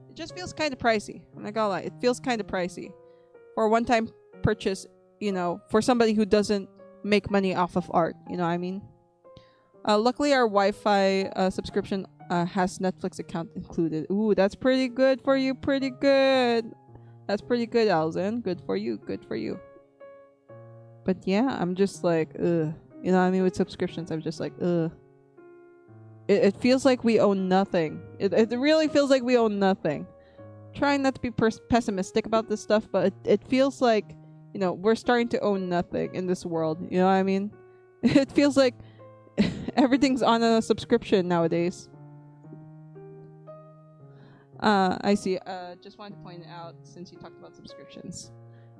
it just feels kind of pricey. I'm not gonna lie, it feels kind of pricey for a one-time purchase. You know, for somebody who doesn't make money off of art, you know what I mean? Luckily, our Wi-Fi subscription has Netflix account included. Ooh, that's pretty good for you. Pretty good. That's pretty good, Alzen. Good for you. Good for you. But yeah, I'm just like, ugh. You know what I mean? With subscriptions, I'm just like, ugh. It feels like we own nothing. It really feels like we own nothing. Trying not to be pessimistic about this stuff, but it feels like, you know, we're starting to own nothing in this world. You know what I mean? It feels like everything's on a subscription nowadays. I see. Just wanted to point out since you talked about subscriptions.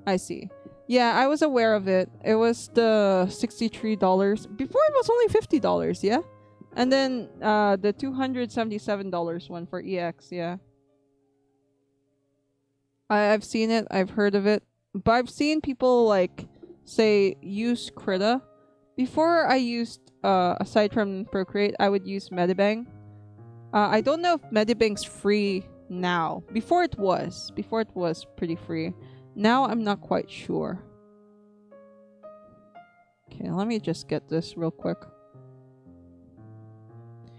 I see. Yeah, I was aware of it. It was the $63. Before it was only $50, yeah? And then the $277 one for EX, yeah. I've seen it. I've heard of it. But I've seen people like say use Krita. Before I used aside from Procreate, I would use Medibang. I don't know if Medibang's free now. Before it was pretty free. Now I'm not quite sure. Okay, let me just get this real quick.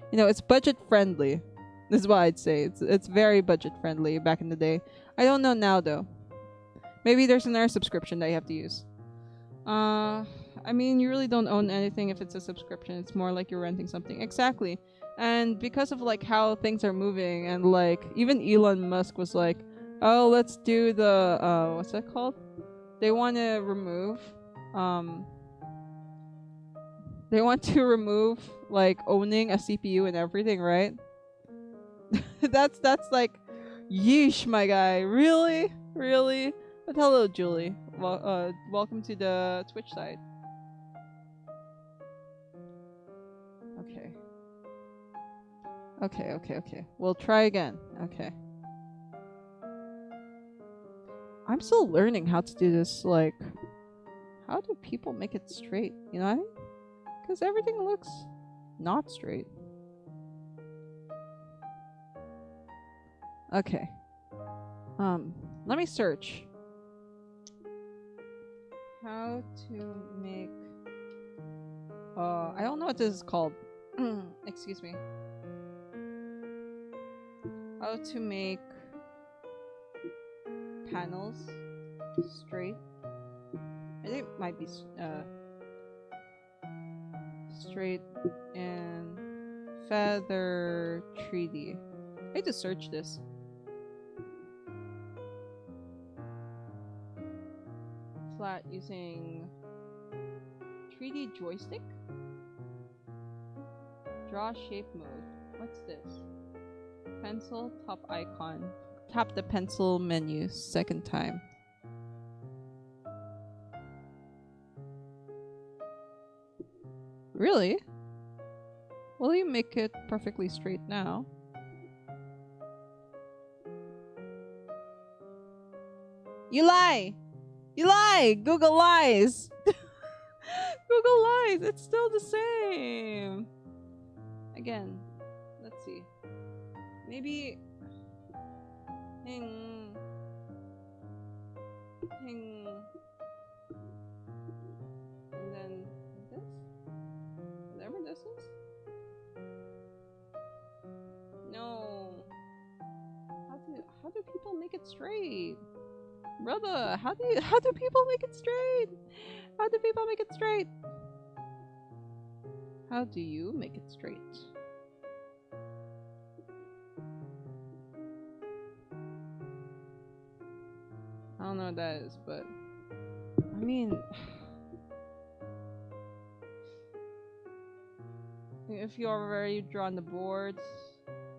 You know, it's budget friendly. This is what I'd say. It's very budget friendly back in the day. I don't know now though. Maybe there's another subscription that you have to use. I mean, you really don't own anything if it's a subscription. It's more like you're renting something. Exactly. And because of like how things are moving and like even Elon Musk was like, oh, let's do the what's that called? They want to remove like owning a CPU and everything, right? that's like yeesh, my guy. Really? Really? But hello, Julie. Well, welcome to the Twitch side. Okay. We'll try again. Okay. I'm still learning how to do this. Like, how do people make it straight? You know what I mean? Because everything looks not straight. Okay. Let me search. How to make... I don't know what this is called. Excuse me. How to make panels straight. I think it might be straight and feather 3D. I need to search this. Flat using 3D joystick? Draw shape mode. What's this? Pencil, top icon. Tap the pencil menu second time. Really? Will you make it perfectly straight now? You lie! You lie! Google lies! Google lies! It's still the same! Again, let's see. Maybe... Hing... And then this? Whatever this is? No. How do people make it straight? Brother, how do people make it straight? How do people make it straight? How do you make it straight? I don't know what that is, but I mean, if you already drawn the board,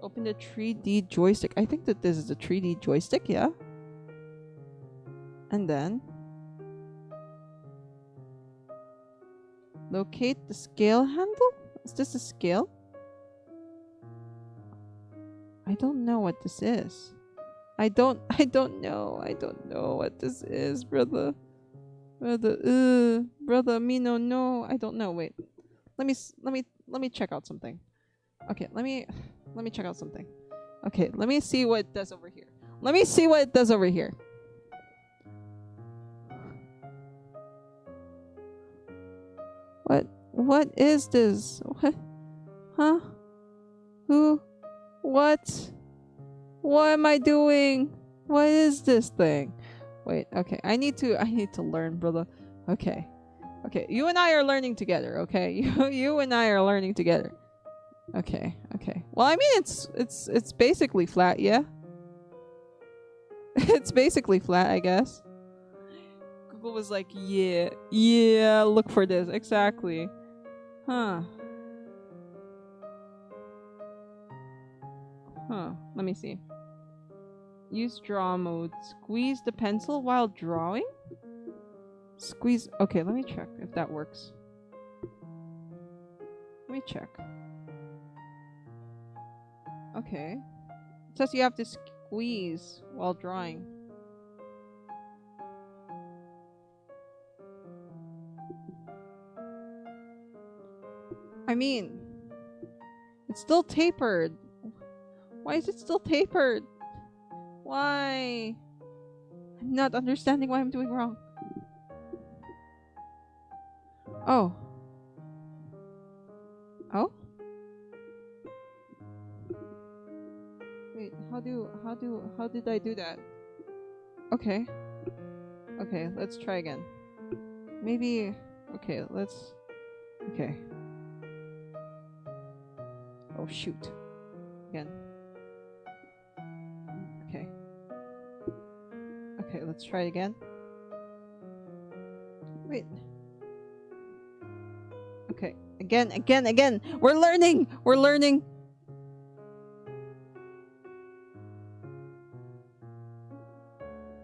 open the 3D joystick. I think that this is a 3D joystick, yeah? And then locate the scale handle? Is this a scale? I don't know what this is. I don't know. I don't know what this is, brother. Brother, me no. I don't know. Wait. Let me check out something. Okay, let me check out something. Okay, let me see what it does over here. Let me see what it does over here. What is this? What? Huh? Who? What? What am I doing? What is this thing? Wait, okay. I need to learn, brother. Okay. Okay, you and I are learning together, okay? You and I are learning together. Okay. Well, I mean it's basically flat, yeah? It's basically flat, I guess. Google was like, yeah, look for this. Exactly. Huh. Let me see. Use draw mode. Squeeze the pencil while drawing? Squeeze. Okay, let me check if that works. Let me check. Okay. It says you have to squeeze while drawing. I mean, it's still tapered. Why is it still tapered? Why? I'm not understanding why I'm doing wrong. Oh. Wait, how did I do that? Okay, let's try again. Maybe, okay. Oh shoot. Again. Okay, let's try it again. Wait. Okay, again. We're learning.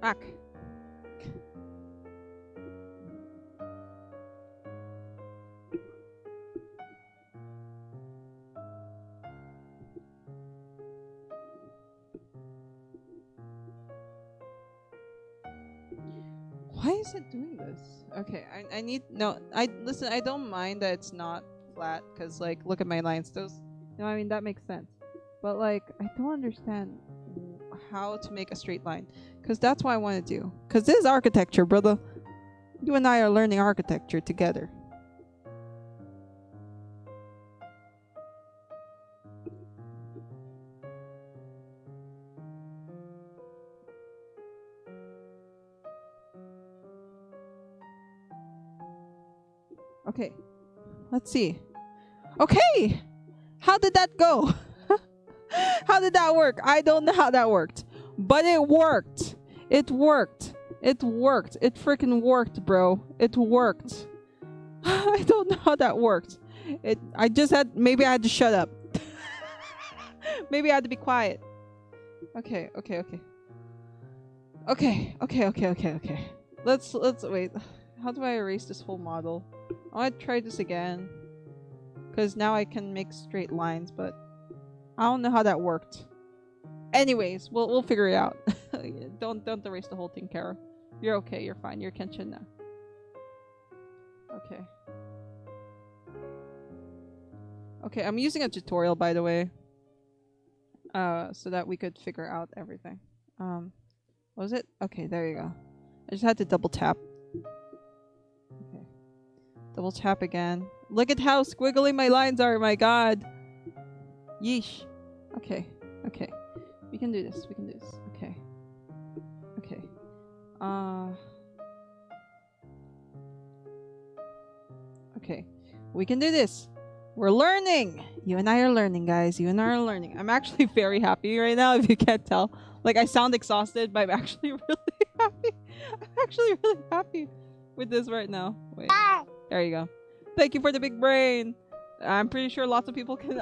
Back. Why is it doing this? Okay, I need listen, I don't mind that it's not flat, because like look at my lines, those, I mean that makes sense, but like I don't understand how to make a straight line, because that's what I want to do, because this is architecture, brother. You and I are learning architecture together. Okay, let's see. Okay, how did that go? How did that work? I don't know how that worked, but it worked. It freaking worked, bro. It worked. I don't know how that worked. Maybe I had to shut up. Maybe I had to be quiet. Okay. Let's wait. How do I erase this whole model? I want to try this again, because now I can make straight lines, but I don't know how that worked. Anyways, we'll figure it out. Don't erase the whole thing, Kara. You're okay. You're fine. You're Kenshin now. Okay, I'm using a tutorial, by the way, so that we could figure out everything. What was it? Okay, there you go. I just had to double tap. Okay. Double tap again. Look at how squiggly my lines are, my god. Yeesh. Okay. We can do this. Okay. Okay. We can do this. We're learning. You and I are learning, guys. You and I are learning. I'm actually very happy right now, if you can't tell. Like, I sound exhausted, but I'm actually really happy. I'm actually really happy with this right now. Wait. There you go. Thank you for the big brain. I'm pretty sure lots of people can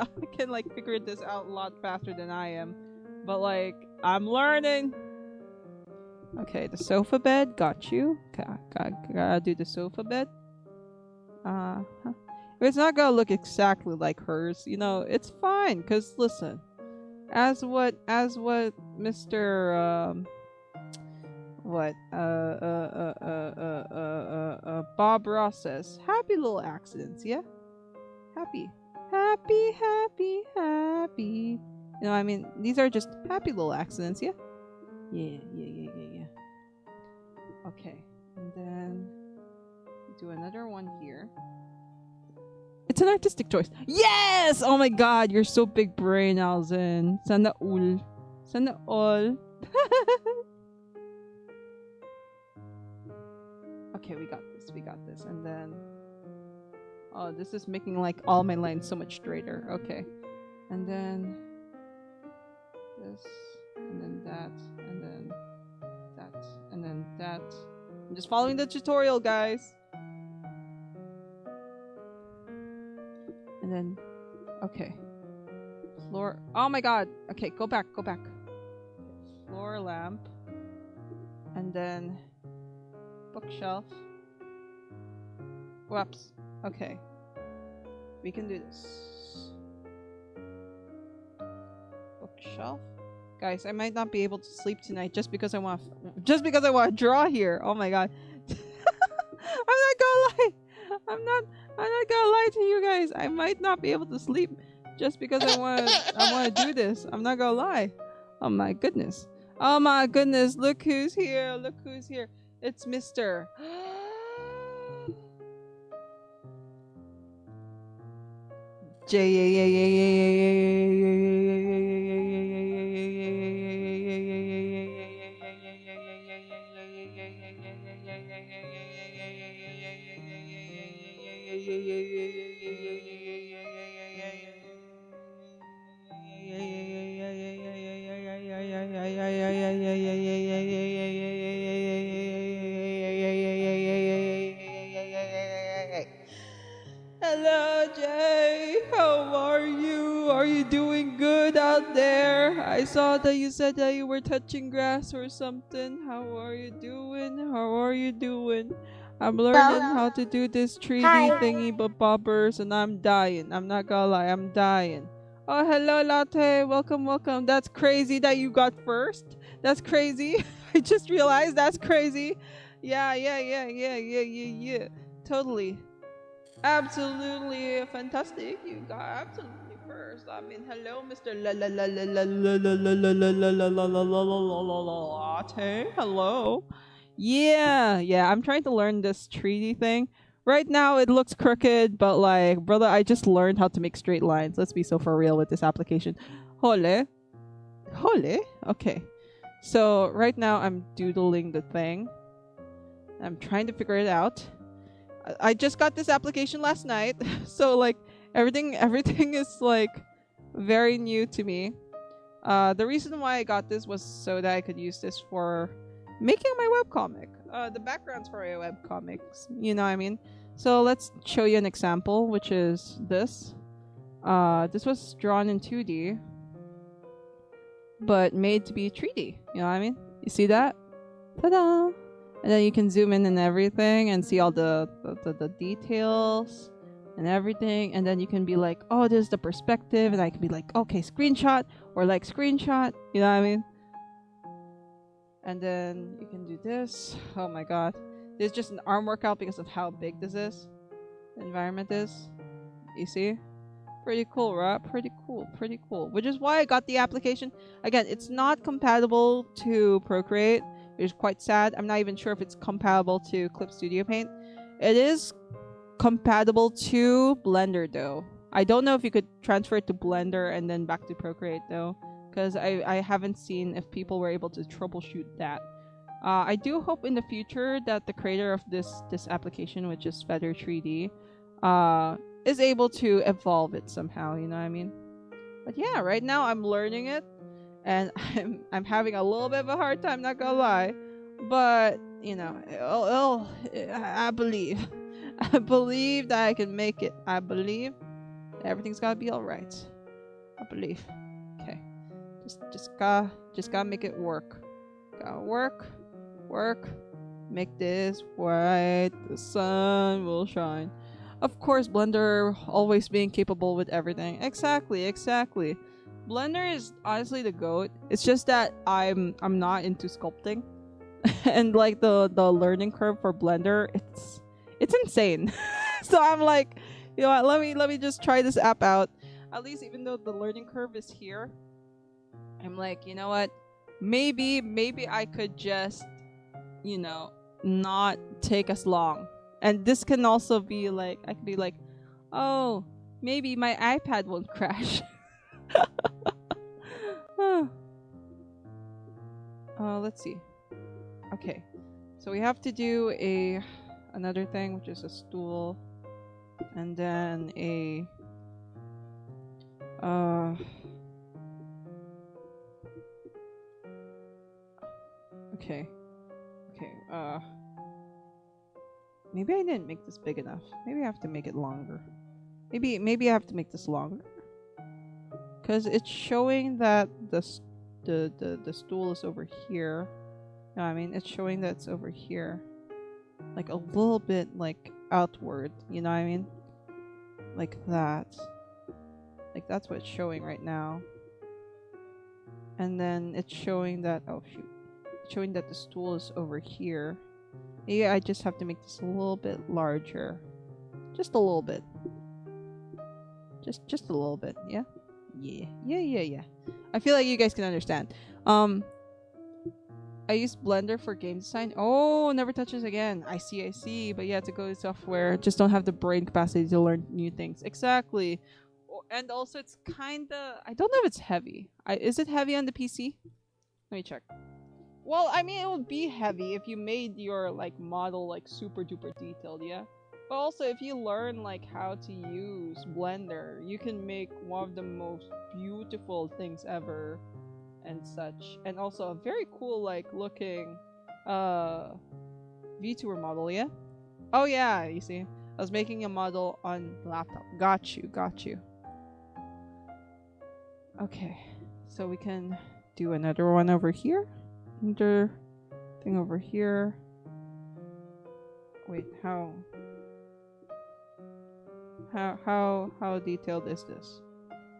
like figure this out a lot faster than I am. But like, I'm learning. Okay, the sofa bed, got you. Gotta do the sofa bed. It's not gonna look exactly like hers, you know. It's fine, cause listen, as what Mr. Bob Ross says, happy little accidents, yeah. Happy. You know, I mean, these are just happy little accidents, yeah? Yeah. Okay, and then do another one here. It's an artistic choice. Yes! Oh my god, you're so big brain, Alzen. Sana all. Sana all. Okay, we got this. And then... Oh, this is making like all my lines so much straighter. Okay. And then... This. And then that. And then... That. And then that. I'm just following the tutorial, guys. And then... Okay. Floor... Oh my god! Okay, go back. Floor lamp. And then... Bookshelf. Whoops. Okay. We can do this. Bookshelf. Guys, I might not be able to sleep tonight just because I want to draw here. Oh my god. I'm not gonna lie. I'm not gonna lie to you guys. I might not be able to sleep just because I want to do this. I'm not gonna lie. Oh my goodness. Oh my goodness. Look who's here. It's Mr. Hello, Jay. How are you? Are you doing good out there? I saw that you said that you were touching grass or something. How are you doing? I'm learning how to do this 3D thingy bobbers, and I'm dying. I'm not gonna lie, I'm dying. Oh, hello, Latte. Welcome. That's crazy that you got first. That's crazy. I just realized that's crazy. Yeah. Totally. Absolutely fantastic. You got absolutely first. I mean, hello, Mr. Latte. Hello. Yeah. I'm trying to learn this 3D thing. Right now, it looks crooked, but like, brother, I just learned how to make straight lines. Let's be so for real with this application. Hole. Okay. So right now, I'm doodling the thing. I'm trying to figure it out. I just got this application last night, so like everything is like very new to me. The reason why I got this was so that I could use this for making my webcomic. The backgrounds for my webcomics, you know what I mean? So let's show you an example, which is this. This was drawn in 2D, but made to be 3D, you know what I mean? You see that? Ta-da! And then you can zoom in and everything and see all the details and everything. And then you can be like, oh, this is the perspective. And I can be like, okay, screenshot or like screenshot. You know what I mean? And then you can do this. Oh my god. This is just an arm workout because of how big this is. The environment is. You see? Pretty cool, right? Pretty cool. Which is why I got the application. Again, it's not compatible to Procreate. Which is quite sad. I'm not even sure if it's compatible to Clip Studio Paint. It is compatible to Blender though. I don't know if you could transfer it to Blender and then back to Procreate though. Because I haven't seen if people were able to troubleshoot that. I do hope in the future that the creator of this application, which is Feather 3D, is able to evolve it somehow. You know what I mean? But yeah, right now I'm learning it, and I'm having a little bit of a hard time. Not gonna lie, but you know, I believe, I believe that I can make it. I believe everything's gotta be all right. I believe. Okay, just gotta make it work. Gotta work. Make this white, the sun will shine. Of course, Blender always being capable with everything. Exactly. Blender is honestly the GOAT. It's just that I'm not into sculpting. And like the learning curve for Blender, it's insane. So I'm like, you know what, let me just try this app out. At least even though the learning curve is here, I'm like, you know what? Maybe I could just, you know, not take as long. And this can also be like, I could be like, oh, maybe my iPad won't crash. Let's see. Okay, so we have to do another thing, which is a stool, and then a okay. Maybe I didn't make this big enough. Maybe I have to make it longer. Maybe I have to make this longer, because it's showing that the stool is over here. No, I mean, it's showing that it's over here, like a little bit like outward. You know what I mean? Like that. Like that's what it's showing right now. And then it's showing that, oh shoot, it's showing that the stool is over here. Maybe I just have to make this a little bit larger. Just a little bit. Just a little bit, yeah? Yeah. I feel like you guys can understand. I use Blender for game design. Oh, never touches again. I see. But yeah, to go to software, just don't have the brain capacity to learn new things. Exactly. And also, it's kinda, I don't know if it's heavy. Is it heavy on the PC? Let me check. Well, I mean, it would be heavy if you made your like model like super duper detailed, yeah? But also, if you learn like how to use Blender, you can make one of the most beautiful things ever and such. And also a very cool like looking VTuber model, yeah? Oh yeah, you see. I was making a model on laptop. Got you. Okay. So we can do another one over here. Another thing over here. Wait, how detailed is this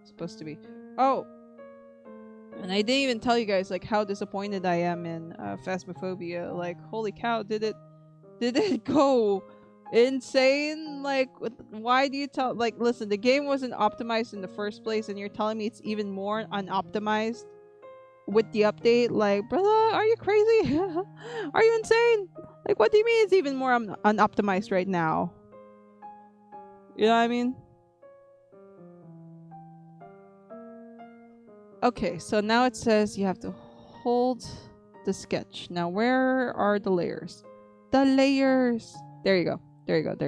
supposed to be? Oh, and I didn't even tell you guys like how disappointed I am in Phasmophobia. Like, holy cow, did it go insane? Like, why do you tell? Like, listen, the game wasn't optimized in the first place, and you're telling me it's even more unoptimized with the update? Like, brother, are you crazy? Are you insane? Like, what do you mean it's even more unoptimized right now? You know what I mean? Okay, so now it says you have to hold the sketch. Now, where are the layers? The layers! There you go. There you go.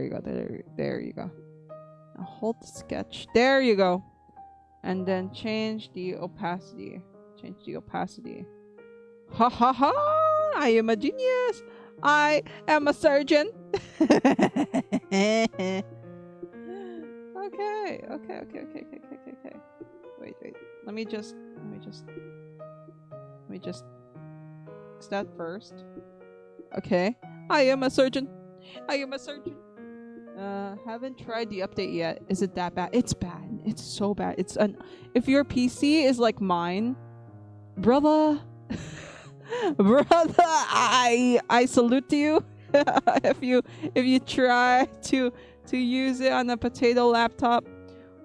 Now hold the sketch. There you go. And then change the opacity. Ha ha ha! I am a genius! I am a surgeon! Okay. Wait. Let me just fix that first. Okay. I am a surgeon. Haven't tried the update yet. Is it that bad? It's bad. It's so bad. If your PC is like mine, brother, I salute to you. if you try to use it on a potato laptop,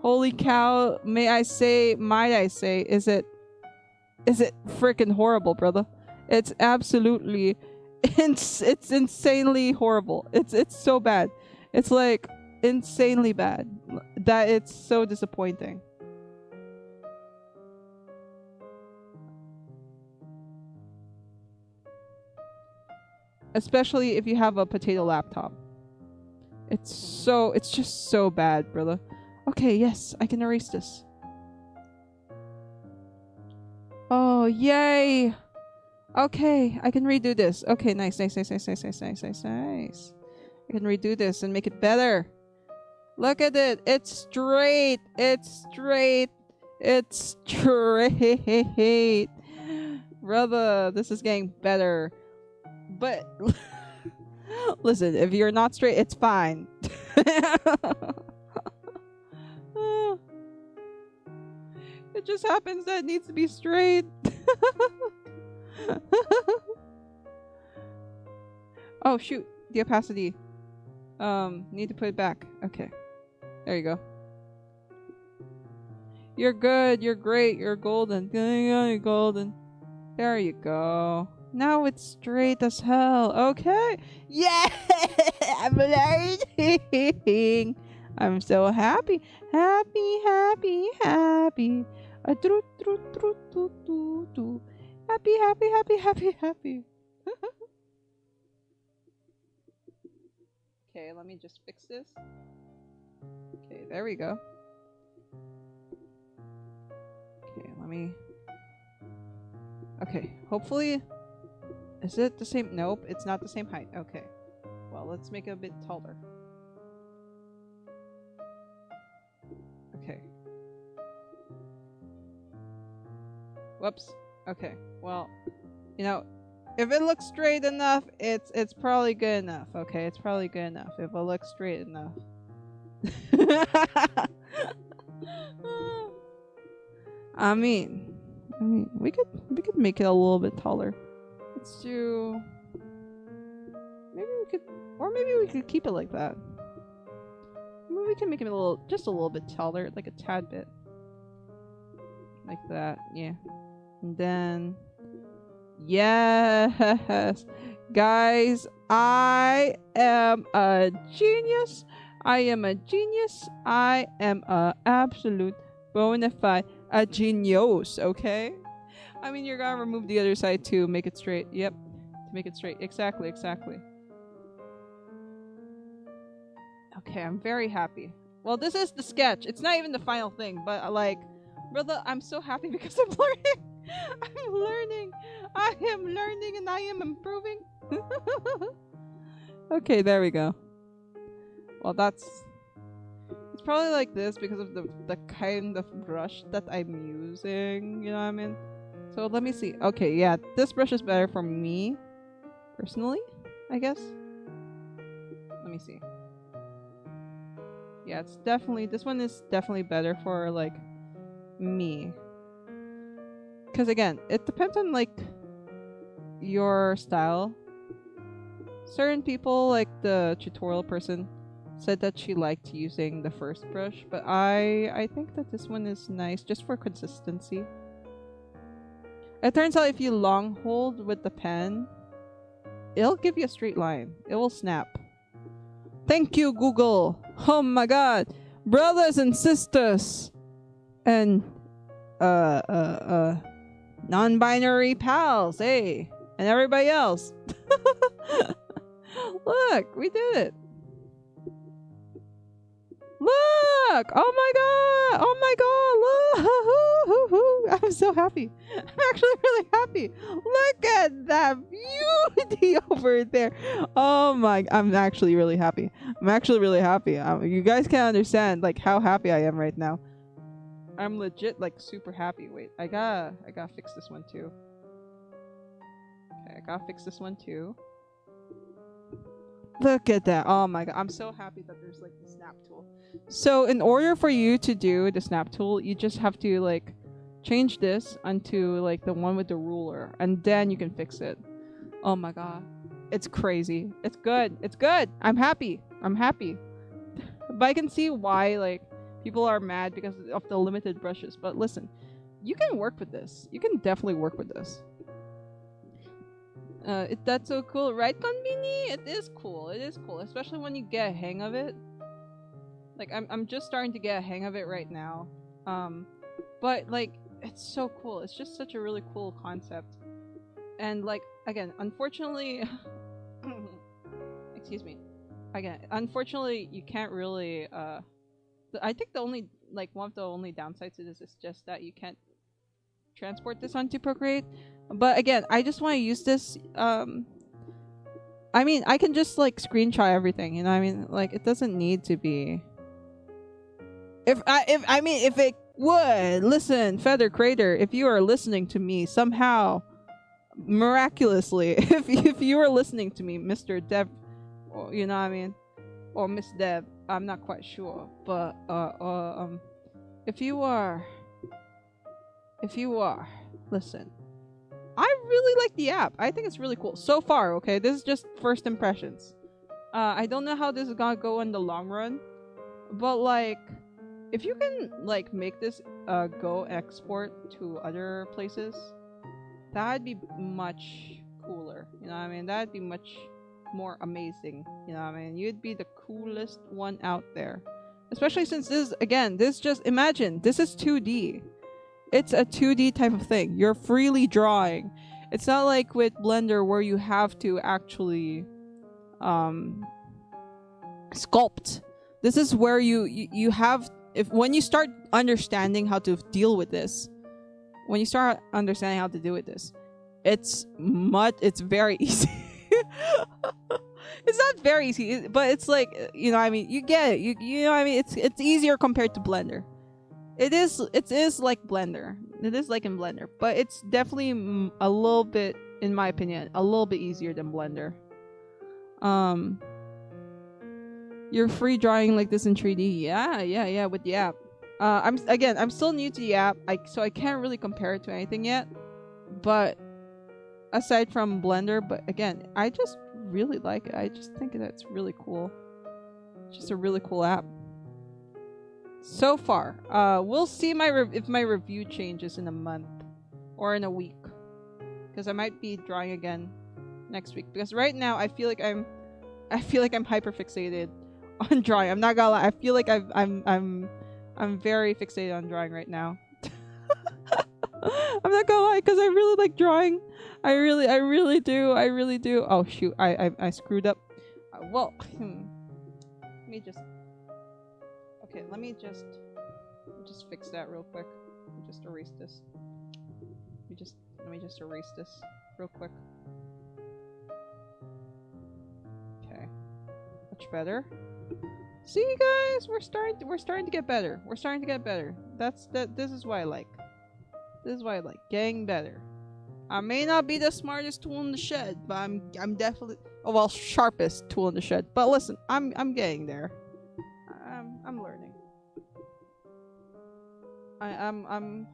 holy cow, might I say, is it freaking horrible, brother? It's absolutely, it's insanely horrible. It's so bad. It's like insanely bad that it's so disappointing. especially if you have a potato laptop. It's just so bad, brother. Okay, yes, I can erase this. Oh, yay! Okay, I can redo this. Okay, nice. I can redo this and make it better. Look at it. It's straight. It's straight. It's straight. Brother, this is getting better. But listen, if you're not straight, it's fine. It just happens that it needs to be straight. Oh shoot, the opacity. Need to put it back. Okay. There you go. You're good, you're great, you're golden. You're golden. There you go. Now it's straight as hell. Okay. Yeah! I'm learning. I'm so happy. Happy. Happy. Happy. Okay, let me just fix this. Okay, there we go. Okay, let me... Okay, hopefully... Is it the same? Nope, it's not the same height. Okay. Well, let's make it a bit taller. Okay. Whoops. Okay, well, you know, if it looks straight enough, it's probably good enough. Okay, it's probably good enough if it looks straight enough. I mean, we could make it a little bit taller. Let's do. Maybe we could, or maybe we could keep it like that. Maybe we can make it just a little bit taller, like a tad bit, like that. Yeah, and then. Yes, guys, I am a genius. I am a genius. I am a absolute bona fide a genius. Okay. I mean, you're gonna remove the other side to make it straight. Yep, to make it straight. Exactly. Okay, I'm very happy. Well, this is the sketch. It's not even the final thing, but like, brother, I'm so happy because I'm learning. I'm learning. I am learning and I am improving. Okay, there we go. Well, it's probably like this because of the kind of brush that I'm using. You know what I mean? So let me see. Okay, yeah, this brush is better for me, personally, I guess. Let me see. Yeah, this one is definitely better for, like, me. Because, again, it depends on, like, your style. Certain people, like the tutorial person, said that she liked using the first brush, but I think that this one is nice just for consistency. It turns out if you long hold with the pen, it'll give you a straight line. It will snap. Thank you, Google. Oh my god. Brothers and sisters. And non-binary pals, hey. And everybody else. Look, we did it. Look! Oh my god! Oh my god! Look! I'm so happy. I'm actually really happy. Look at that beauty over there. Oh my! I'm actually really happy. I'm actually really happy. You guys can't understand like how happy I am right now. I'm legit like super happy. Wait, I gotta fix this one too. Okay, I gotta fix this one too. Look at that. Oh my god. I'm so happy that there's like the snap tool. So in order for you to do the snap tool, you just have to like change this onto like the one with the ruler and then you can fix it. Oh my god. It's crazy. It's good. It's good. I'm happy. I'm happy. But I can see why like people are mad because of the limited brushes. But listen, you can work with this. You can definitely work with this. That's so cool, right, Konbini? It is cool. It is cool, especially when you get a hang of it. Like I'm just starting to get a hang of it right now. But like it's so cool. It's just such a really cool concept. And like again, unfortunately, excuse me. Again, unfortunately, you can't really. I think the only one of the only downsides to this is just that you can't transport this onto Procreate. But again, I just want to use this. I mean, I can just like screenshot everything. You know, what I mean, like it doesn't need to be. If it would listen, Feather Crater, if you are listening to me somehow, miraculously, if you are listening to me, Mr. Dev, or, you know what I mean, or Miss Dev, I'm not quite sure, but if you are, listen, I really like the app. I think it's really cool so far. Okay, this is just first impressions. I don't know how this is gonna go in the long run, but like, if you can like make this go export to other places, that'd be much cooler. You know what I mean? That'd be much more amazing. You know what I mean? You'd be the coolest one out there. Especially since this just imagine, this is 2D. It's a 2D type of thing. You're freely drawing. It's not like with Blender where you have to actually sculpt. This is where you have, when you start understanding how to deal with this, it's very easy. It's not very easy, but it's like, you know what I mean, you get it. You know what I mean, it's easier compared to Blender. It is like Blender. It is like in Blender, but it's definitely a little bit, in my opinion, a little bit easier than Blender. You're free drawing like this in 3D. Yeah, with the app. I'm still new to the app, so I can't really compare it to anything yet. But aside from Blender, but again, I just really like it. I just think that's really cool. It's just a really cool app. So far, we'll see if my review changes in a month or in a week, because I might be drawing again next week. Because right now, I feel like I'm hyper fixated on drawing. I'm not gonna lie. I feel like I'm very fixated on drawing right now. I'm not gonna lie, because I really like drawing. I really do. Oh shoot! I screwed up. Well, let me just. Okay, let me just fix that real quick. Let me just erase this. Let me just erase this real quick. Okay, much better. See, guys, we're starting to get better. We're starting to get better. This is what I like. This is what I like. Getting better. I may not be the smartest tool in the shed, but I'm definitely, sharpest tool in the shed. But listen, I'm getting there. I'm learning. I'm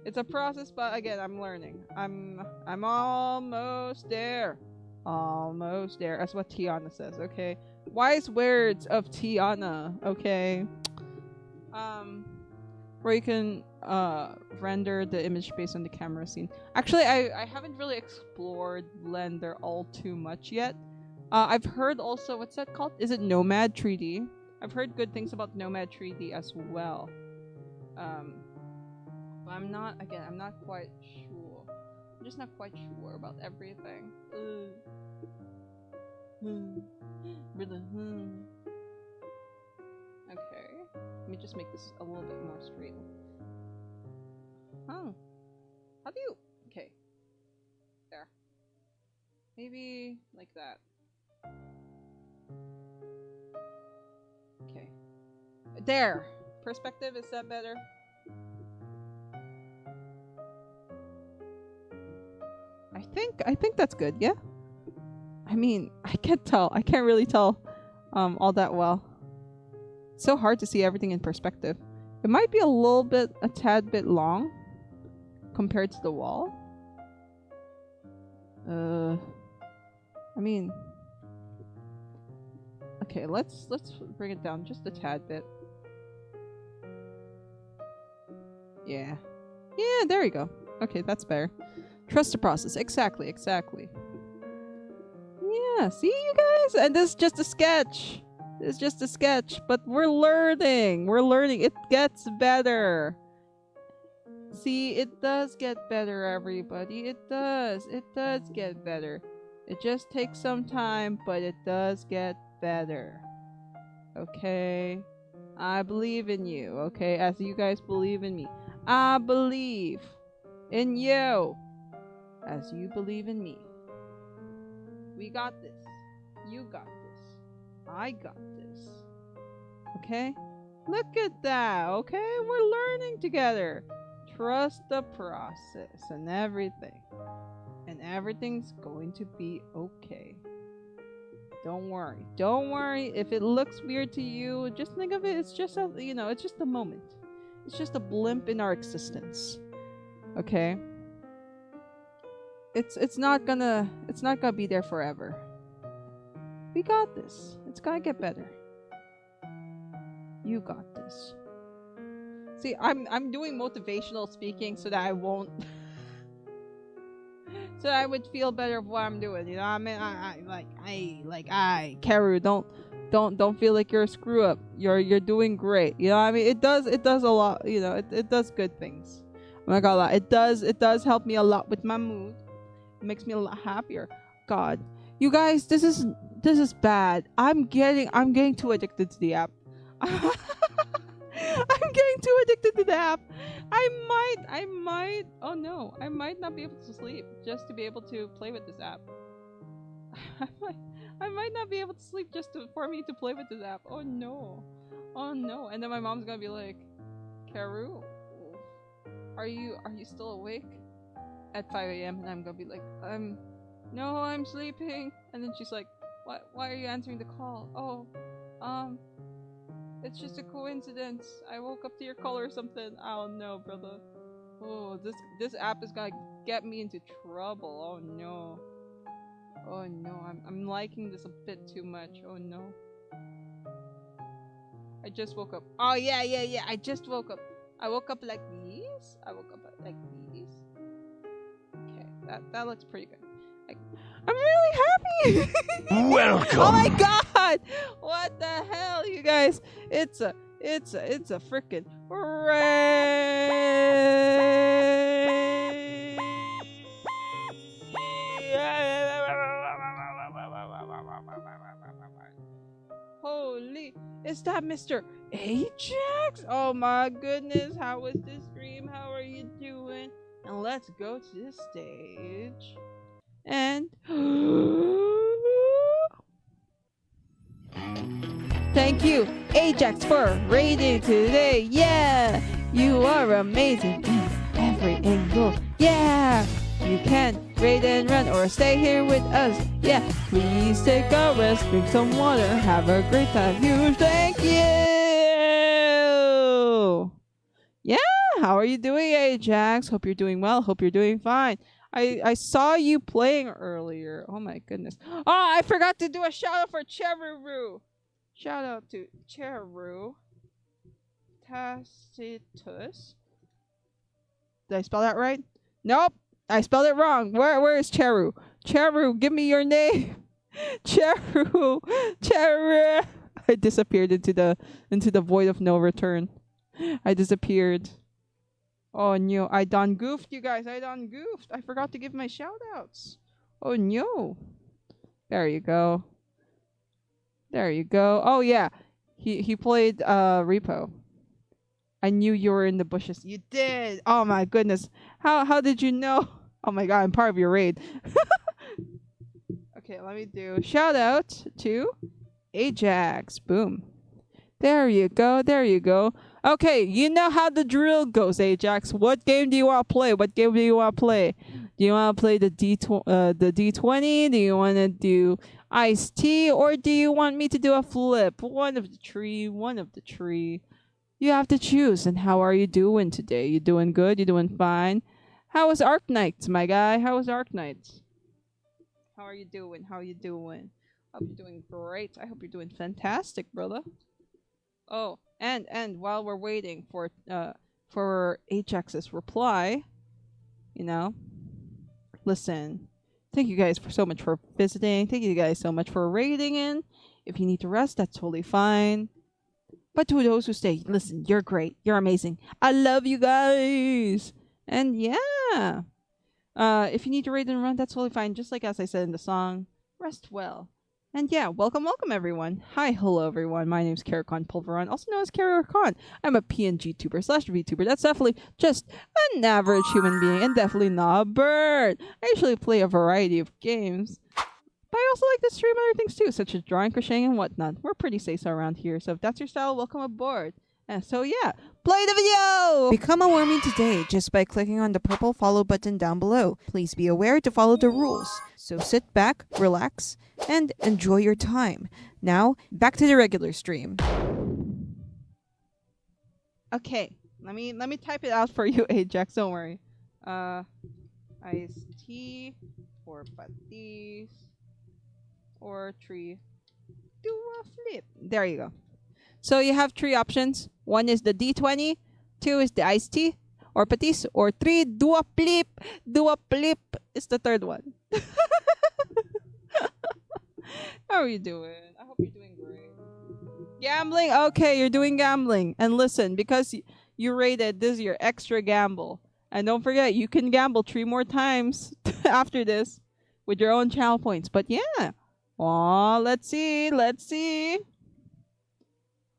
it's a process, but again, I'm learning. I'm almost there. Almost there. That's what Tiana says, okay? Wise words of Tiana, okay? Where you can render the image based on the camera scene. Actually, I haven't really explored Blender all too much yet. I've heard also, what's that called? Is it Nomad 3D? I've heard good things about Nomad 3D as well. But I'm not quite sure. I'm just not quite sure about everything. Okay. Let me just make this a little bit more straight. Oh. How do you... Okay. There. Maybe like that. Okay. There! Perspective, is that better? I think that's good, yeah? I mean, I can't tell. I can't really tell all that well. It's so hard to see everything in perspective. It might be a tad bit long compared to the wall. I mean, okay, let's bring it down just a tad bit. Yeah, there we go. Okay, that's better. Trust the process. Exactly. Yeah, see, you guys? And this is just a sketch. It's just a sketch, but we're learning. It gets better. See, it does get better, everybody. It does get better. It just takes some time, but it does get better. Okay? I believe in you, okay? As you guys believe in me. I believe in you as you believe in me. We got this. You got this. I got this. Okay? Look at that, okay? We're learning together. Trust the process and everything. And everything's going to be okay. Don't worry. Don't worry if it looks weird to you. Just think of it. It's just a, it's just a moment. It's just a blimp in our existence. Okay? It's not gonna be there forever. We got this. It's gonna get better. You got this. See, I'm doing motivational speaking so that I won't so I would feel better of what I'm doing. You know, I mean, Karu, don't feel like you're a screw up. You're doing great. You know, I mean, it does a lot. You know, it does good things. I'm not gonna lie, it does help me a lot with my mood. It makes me a lot happier. God, you guys, this is bad. I'm getting too addicted to the app. I'm getting too addicted to the app. I might, oh no, I might not be able to sleep just to be able to play with this app. I might not be able to sleep just for me to play with this app. Oh no. Oh no. And then my mom's gonna be like, Karu, are you still awake? At 5 a.m. and I'm gonna be like, no, I'm sleeping. And then she's like, why are you answering the call? Oh, it's just a coincidence. I woke up to your call or something. Oh no, brother. Oh, this app is gonna get me into trouble. Oh no. Oh no, I'm liking this a bit too much. Oh no. I just woke up. Oh yeah. I just woke up. I woke up like these. Okay, that looks pretty good. I'm really happy. Welcome. Oh my god! What the hell, you guys? It's a freaking Holy, is that Mr. Ajax? Oh my goodness, how was this stream? How are you doing? And let's go to the stage. And thank you, Ajax, for raiding today. Yeah, you are amazing in every angle. Yeah, you can raid and run or stay here with us. Yeah, please take a rest, drink some water, have a great time. Huge thank you. Yeah, how are you doing, Ajax? Hope you're doing well. Hope you're doing fine. I saw you playing earlier. Oh my goodness. Oh, I forgot to do a shout out for Cheru. Shout out to Cheru Tacitus. Did I spell that right? Nope. I spelled it wrong. Where is Cheru? Cheru, give me your name. Cheru. I disappeared into the void of no return. I disappeared. Oh no, I done goofed, you guys. I done goofed. I forgot to give my shout outs. Oh no. There you go. Oh yeah. He played Repo. I knew you were in the bushes. You did. Oh my goodness. How did you know? Oh my god, I'm part of your raid. Okay, let me do shout out to Ajax. Boom. There you go. Okay, you know how the drill goes, Ajax. What game do you want to play? Do you want to play the D20? Do you want to do iced tea? Or do you want me to do a flip? One of the three. You have to choose. And how are you doing today? You doing good? You doing fine? How was Arc Night, my guy? How was Arc Night? How are you doing? Hope you're doing great. I hope you're doing fantastic, brother. Oh, and while we're waiting for Ajax's reply, listen. Thank you guys so much for visiting. Thank you guys so much for raiding in. If you need to rest, that's totally fine. But to those who stay, listen, you're great. You're amazing. I love you guys. And yeah. If you need to raid and run, that's totally fine. Just like as I said in the song, rest well. And yeah, welcome everyone. Hi, hello everyone. My name's Caracon Pulveron, also known as Caracon. I'm a PNGtuber / VTuber. That's definitely just an average human being and definitely not a bird. I usually play a variety of games. But I also like to stream other things too, such as drawing, crocheting, and whatnot. We're pretty safe around here, so if that's your style, welcome aboard. And so yeah, play the video! Become a wormie today just by clicking on the purple follow button down below. Please be aware to follow the rules. So sit back, relax, and enjoy your time. Now, back to the regular stream. Okay, let me type it out for you, Ajax, don't worry. Iced tea, or patis, or tree. Do a flip. There you go. So you have 3 options. 1 is the D20, 2 is the iced tea, or patis, or 3, do a flip. Do a flip is the 3rd one. How are you doing? I hope you're doing great. Gambling? Okay, you're doing gambling. And listen, because you rated, this is your extra gamble. And don't forget, you can gamble 3 more times after this with your own channel points. But yeah. Aw, let's see.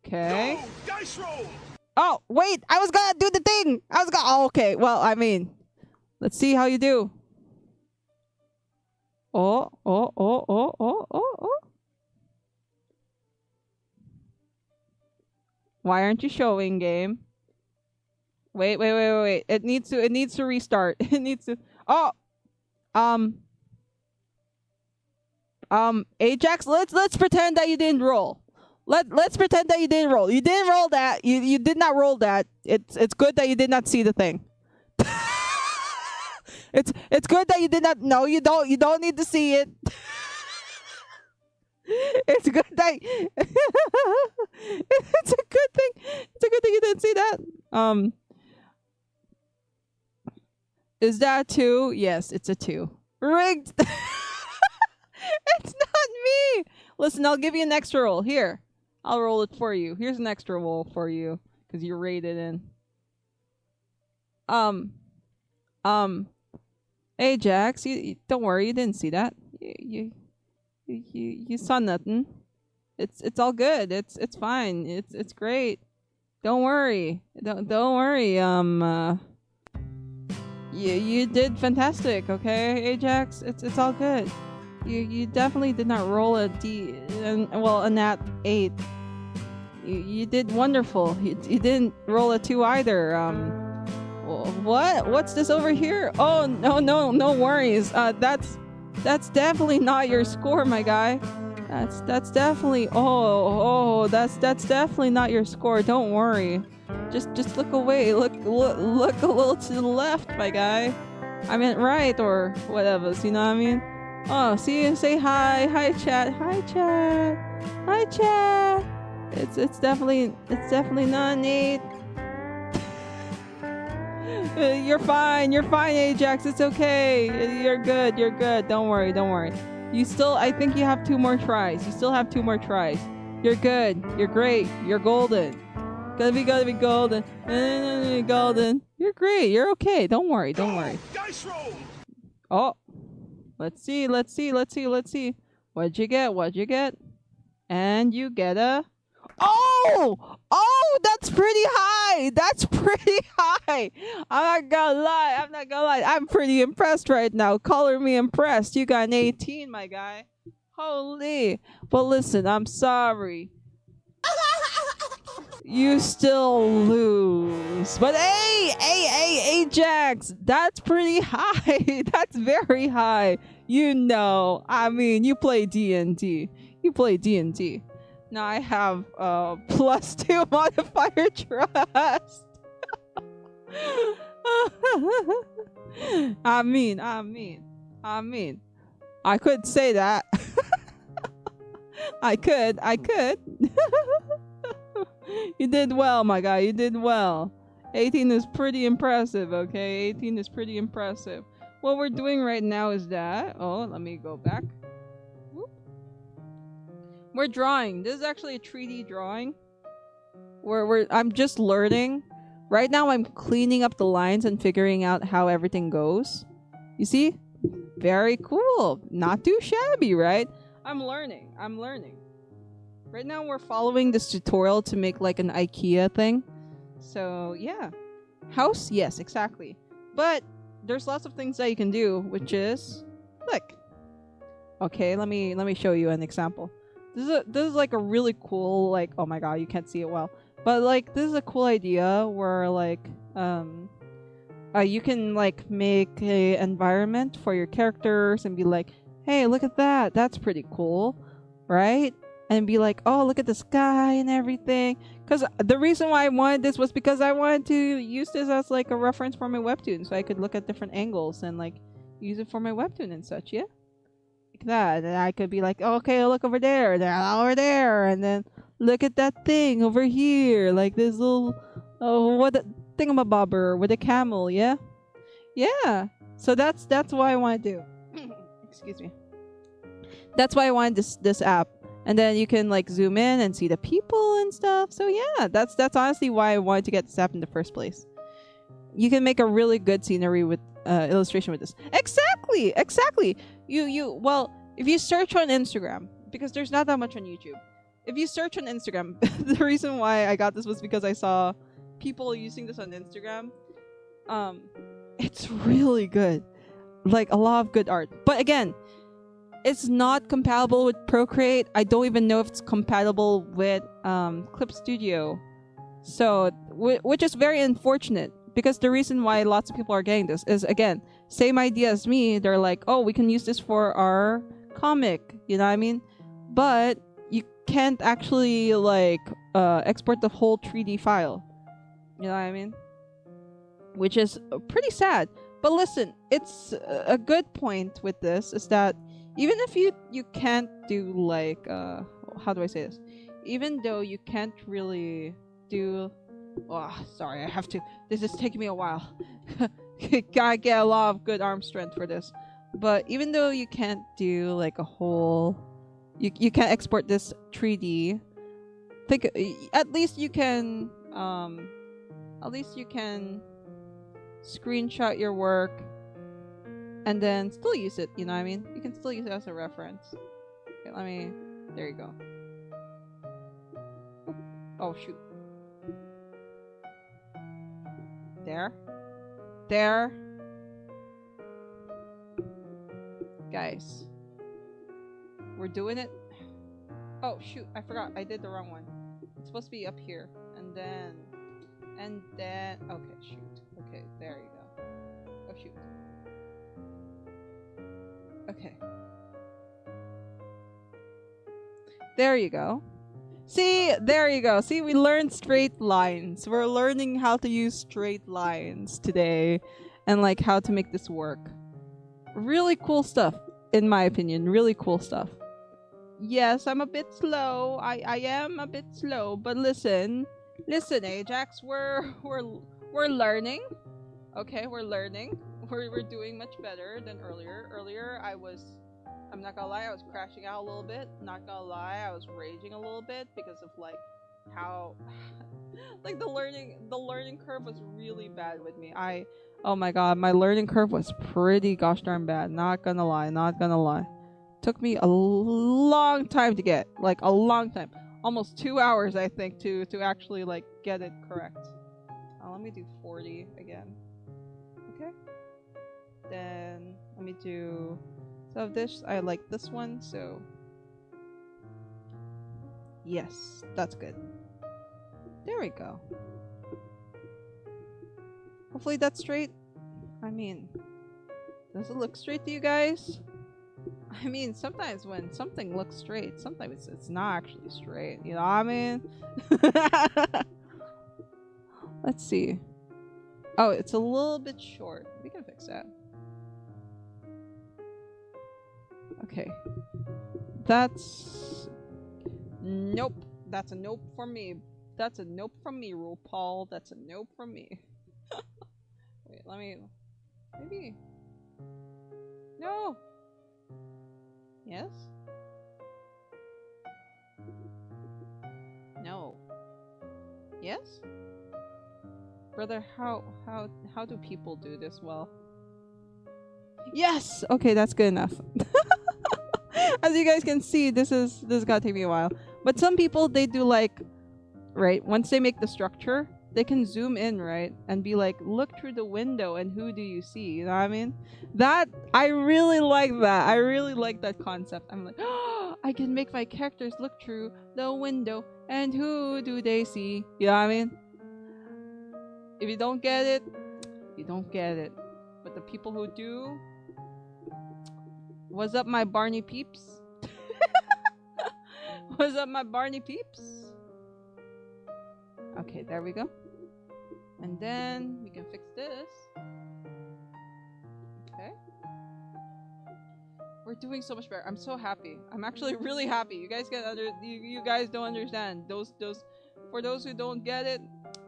Okay. Go, dice roll. Oh, wait, I was gonna do the thing. Oh, okay. Well, I mean, let's see how you do. Oh. Why aren't you showing game? Wait. It needs to restart. It needs to. Oh. Ajax, let's pretend that you didn't roll. Let's pretend that you didn't roll. You didn't roll that. You did not roll that. It's good that you did not see the thing. It's good that you did not. No, you don't need to see it. It's good that it's a good thing. It's a good thing you didn't see that. Is that a 2? Yes, it's a 2. Rigged. It's not me. Listen, I'll give you an extra roll. Here, I'll roll it for you. Here's an extra roll for you because you rated in. Ajax, you don't worry. You didn't see that. You saw nothing. It's all good. It's fine. It's great. Don't worry. Don't worry. You did fantastic. Okay, Ajax. It's all good. You definitely did not roll a a nat 8. You did wonderful. You didn't roll a 2 either. What's this over here? Oh, no worries. That's definitely not your score, my guy. That's definitely that's definitely not your score. Don't worry. Just look away. Look a little to the left, my guy. I meant right or whatever. You know what I mean? Oh, see you. Say hi. Hi, chat. Hi, chat. Hi, chat. It's definitely not an 8. You're fine, Ajax. It's okay. You're good. Don't worry. I think you have 2 more tries. You still have 2 more tries. You're good. You're great. You're golden. Gotta be golden. Golden. You're great. You're okay. Don't worry. Dice roll. Oh. Let's see. What'd you get? And you get a... Oh, that's pretty high. I'm not gonna lie. I'm pretty impressed right now. Color me impressed. You got an 18, my guy. Holy. Well, listen, I'm sorry. You still lose. But hey, Ajax, that's pretty high. That's very high. I mean, you play D&D. Now I have +2 modifier trust. I mean. I could say that. I could. You did well, my guy. You did well. 18 is pretty impressive, okay? 18 is pretty impressive. What we're doing right now is that... Oh, let me go back. Whoop. We're drawing. This is actually a 3D drawing. I'm just learning. Right now, I'm cleaning up the lines and figuring out how everything goes. You see? Very cool. Not too shabby, right? I'm learning. I'm learning. Right now we're following this tutorial to make like an IKEA thing. So yeah. House? Yes, exactly. But there's lots of things that you can do, which is look. Okay, let me show you an example. This is like a really cool, like, oh my god, you can't see it well. But like this is a cool idea where like you can like make a environment for your characters and be like, hey, look at that. That's pretty cool, right? And be like, oh, look at the sky and everything. Because the reason why I wanted this was because I wanted to use this as like a reference for my webtoon, so I could look at different angles and like use it for my webtoon and such. Yeah, like that. And I could be like, oh, okay, look over there, over there, and then look at that thing over here, like this little, oh, what thingamabobber with a camel. Yeah, yeah. So that's why I want to do. Excuse me. That's why I wanted this app. And then you can like zoom in and see the people and stuff. So yeah, that's honestly why I wanted to get this app in the first place. You can make a really good scenery with illustration with this. Exactly. Well, if you search on Instagram, because there's not that much on YouTube. If you search on Instagram, the reason why I got this was because I saw people using this on Instagram. It's really good. Like a lot of good art. But again, it's not compatible with Procreate. I don't even know if it's compatible with Clip Studio. So, which is very unfortunate, because the reason why lots of people are getting this is, again, same idea as me. They're like, oh, we can use this for our comic, you know what I mean? But you can't actually like export the whole 3D file, you know what I mean? Which is pretty sad. But listen, it's a good point with this is that even if you can't do like how do I say this? Even though you can't really do, oh, sorry, I have to. This is taking me a while. Gotta get a lot of good arm strength for this. But even though you can't do like a whole, you can't export this 3D. Think at least you can screenshot your work and then still use it, you know what I mean? You can still use it as a reference. Okay, there you go. Oh, shoot. There. Guys. We're doing it. Oh, shoot, I forgot. I did the wrong one. It's supposed to be up here. And then, okay, shoot. Okay, there you go. Oh, shoot. Okay. There you go. See, there you go. See, we learned straight lines. We're learning how to use straight lines today and like how to make this work. Really cool stuff, in my opinion. Really cool stuff. Yes, I'm a bit slow. I am a bit slow, but listen, Ajax, we're learning. Okay, we're learning. We're doing much better than earlier. Earlier, I'm not gonna lie, I was crashing out a little bit. Not gonna lie, I was raging a little bit because of like how like the learning curve was really bad with me. Oh my god, my learning curve was pretty gosh darn bad. Not gonna lie. Took me a long time to get, like a long time. Almost 2 hours, I think, to actually like get it correct. Let me do 40 again. Okay. Then let me do, so this, I like this one, so yes, that's good. There we go. Hopefully that's straight. I mean, does it look straight to you guys? I mean, sometimes when something looks straight, sometimes it's not actually straight, you know what I mean? Let's see. Oh, it's a little bit short. We can fix that. Okay. That's... Nope. That's a nope from me. That's a nope from me, RuPaul. That's a nope from me. Wait, let me... Maybe... No! Yes? No. Yes? Brother, how do people do this well? Yes! Okay, that's good enough. As you guys can see, this is gonna take me a while. But some people, they do like, right, once they make the structure, they can zoom in, right, and be like, look through the window and who do you see? You know what I mean? That, I really like that. I really like that concept. I'm like, oh, I can make my characters look through the window and who do they see? You know what I mean? If you don't get it, you don't get it. But the people who do, what's up my Barney peeps? What's up my Barney peeps? Okay, there we go. And then we can fix this. Okay. We're doing so much better. I'm so happy. I'm actually really happy. You guys you guys don't understand. Those for those who don't get it,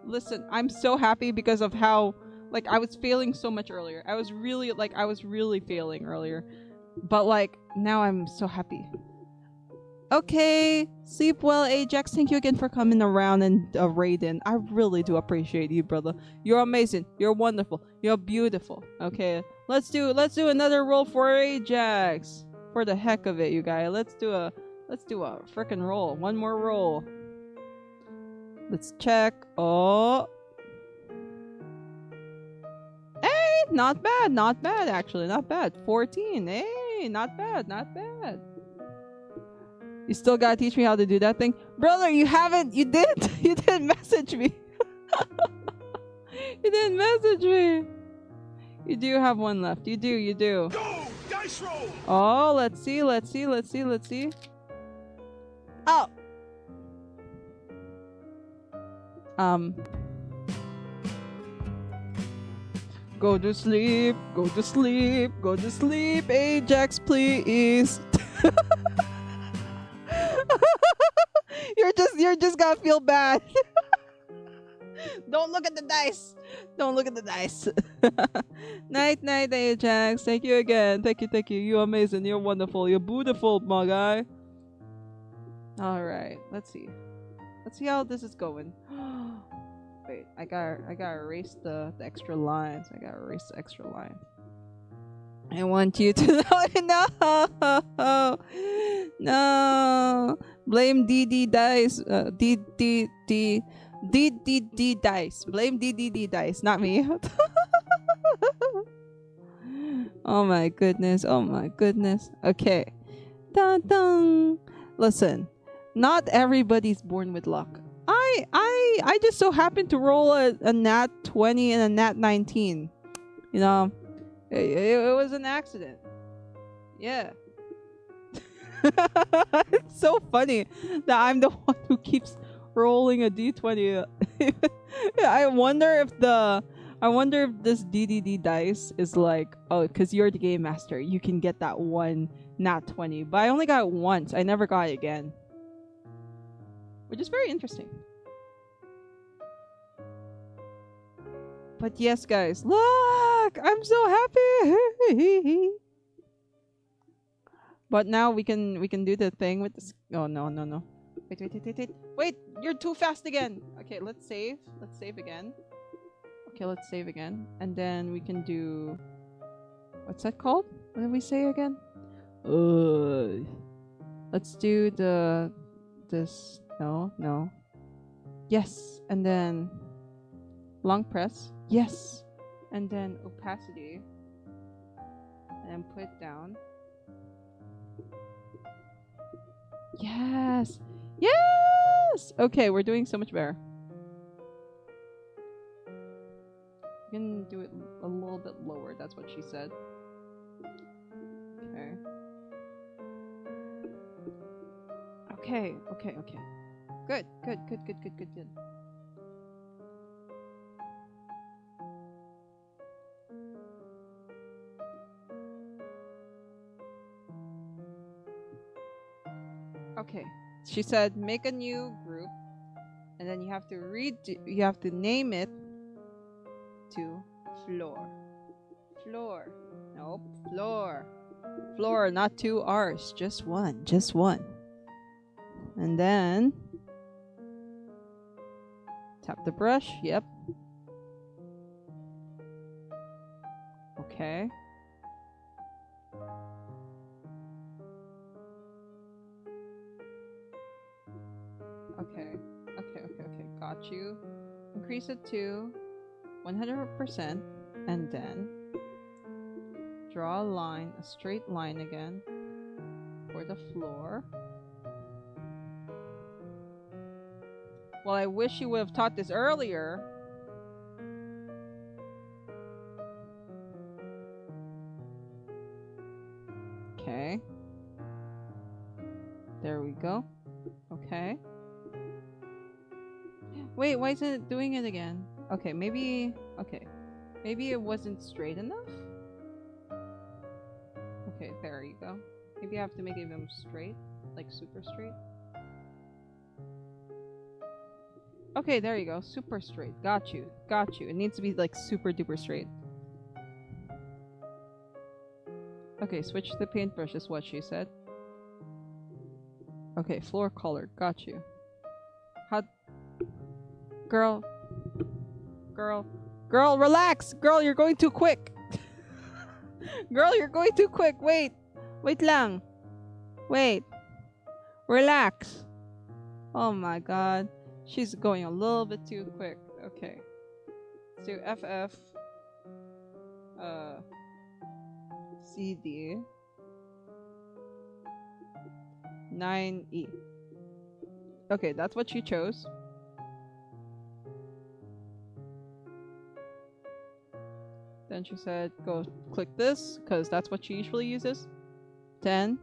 listen, I'm so happy because of how, like, I was failing so much earlier. I was really failing earlier. But like now I'm so happy. Okay, sleep well, Ajax. Thank you again for coming around, and Raiden. I really do appreciate you, brother. You're amazing. You're wonderful. You're beautiful. Okay, let's do another roll for Ajax. For the heck of it, you guys. Let's do a freaking roll. One more roll. Let's check. Oh, hey, not bad. Not bad, actually. Not bad. 14. Hey, not bad. Not bad. You still gotta teach me how to do that thing. Brother, you haven't. You didn't message me. You didn't message me. You do have one left. You do. Go! Dice roll! Oh, let's see. Oh. Go to sleep, Ajax, please. You're just gonna feel bad. Don't look at the dice. Night, Ajax. Thank you again. Thank you. You're amazing. You're wonderful. You're beautiful, my guy. All right. Let's see how this is going. Wait, I gotta erase the extra lines. I want you to know. No. Blame DD dice. DDD dice. Blame DDD dice, not me. Oh my goodness. Okay. Dun dun. Listen, not everybody's born with luck. I just so happened to roll a nat 20 and a nat 19. You know, it was an accident. Yeah. It's so funny that I'm the one who keeps rolling a d20. I wonder if this DDD dice is like, oh, because you're the game master, you can get that one nat 20. But I only got it once. I never got it again. Which is very interesting. But yes, guys, look! I'm so happy! But now we can do the thing with this. Oh, no. Wait, you're too fast again. Okay, let's save. Again. Okay, let's save again. And then we can do... What's that called? What did we say again? Let's do this. No. Yes, and then long press. Yes, and then opacity. And then put down. Yes! Okay, we're doing so much better. You can do it a little bit lower. That's what she said. Okay. Good. Okay. She said make a new group, and then you have to name it to floor. Nope, floor, not 2 R's, just one. And then tap the brush. Yep. Okay. Okay. Okay. Got you. Increase it to 100% and then draw a line, a straight line again for the floor. Well, I wish you would have taught this earlier. Okay. There we go. Okay. Wait, why isn't it doing it again? Okay, maybe... Okay. Maybe it wasn't straight enough? Okay, there you go. Maybe I have to make it even straight. Like, super straight. Okay, there you go. Super straight. Got you. Got you. It needs to be, like, super duper straight. Okay, switch the paintbrush is what she said. Okay, floor color. Got you. How... Girl, relax! Girl, you're going too quick! Girl, you're going too quick! Wait! Wait lang! Wait! Relax! Oh my god. She's going a little bit too quick. Okay. Let's do FF. CD. 9E. Okay, that's what she chose. Then she said, go click this, because that's what she usually uses. 10.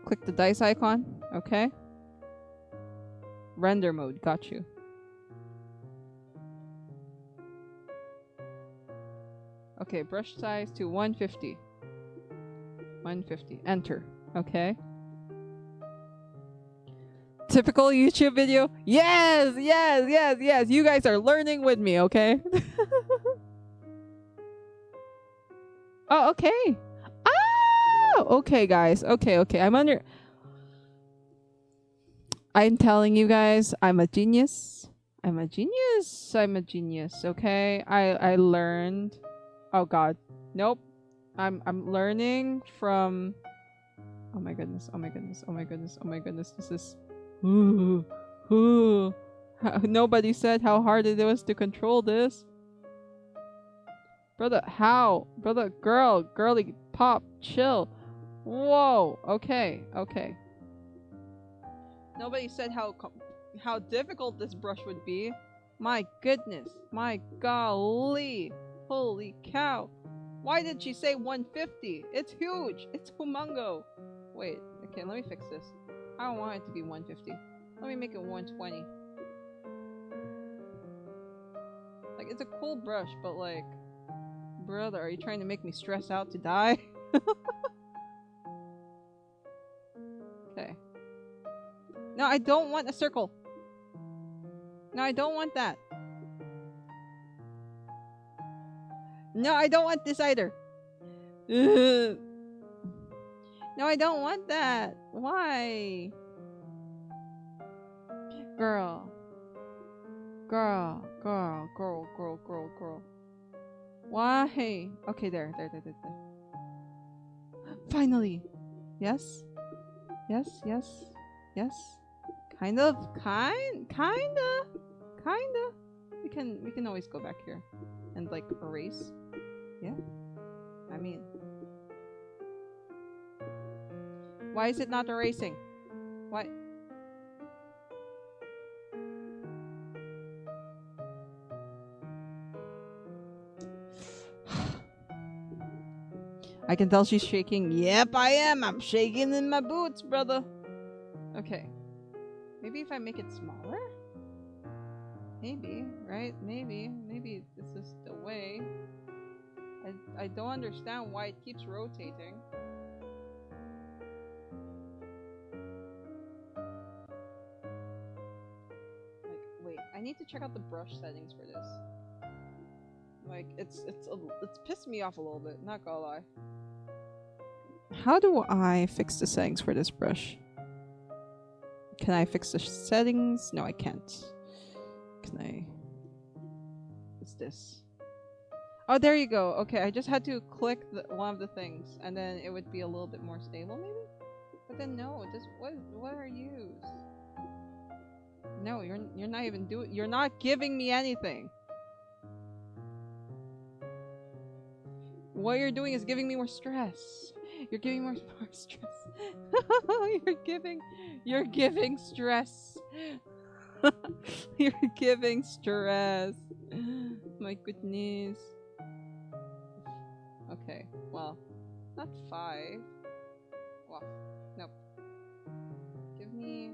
Click the dice icon. Okay. Render mode. Got you. Okay, brush size to 150. 150. Enter. Okay. Typical YouTube video. Yes! You guys are learning with me, okay? Oh, okay. Oh, okay, guys. Okay. I'm telling you guys, I'm a genius. Okay? I learned. Oh god. Nope. I'm learning from... Oh my goodness. This is... Nobody said how hard it was to control this. Brother, how? Brother, girly, pop, chill. Whoa. Okay. Nobody said how difficult this brush would be. My goodness. My golly. Holy cow. Why did she say 150? It's huge. It's humongo. Wait. Okay, let me fix this. I don't want it to be 150. Let me make it 120. Like, it's a cool brush, but like... Brother, are you trying to make me stress out to die? Okay. No, I don't want a circle. No, I don't want that. No, I don't want this either. Ugh. No, I don't want that. Why? Girl. Why? Okay, there. Finally. Yes. Kinda. We can always go back here and like erase. Yeah. I mean, why is it not erasing? Why? I can tell she's shaking. Yep, I am. I'm shaking in my boots, brother. Okay. Maybe if I make it smaller? Maybe, right? Maybe this is the way. I don't understand why it keeps rotating. Like, wait, I need to check out the brush settings for this. Like, it's pissed me off a little bit, not gonna lie. How do I fix the settings for this brush? Can I fix the settings? No, I can't. Can I? What's this? Oh, there you go. Okay, I just had to click one of the things, and then it would be a little bit more stable, maybe? But then no, just what are used? No, you're not even doing. You're not giving me anything. What you're doing is giving me more stress. You're giving more stress. You're giving stress. You're giving stress. My goodness. Okay, well, not 5. Well, nope. Give me.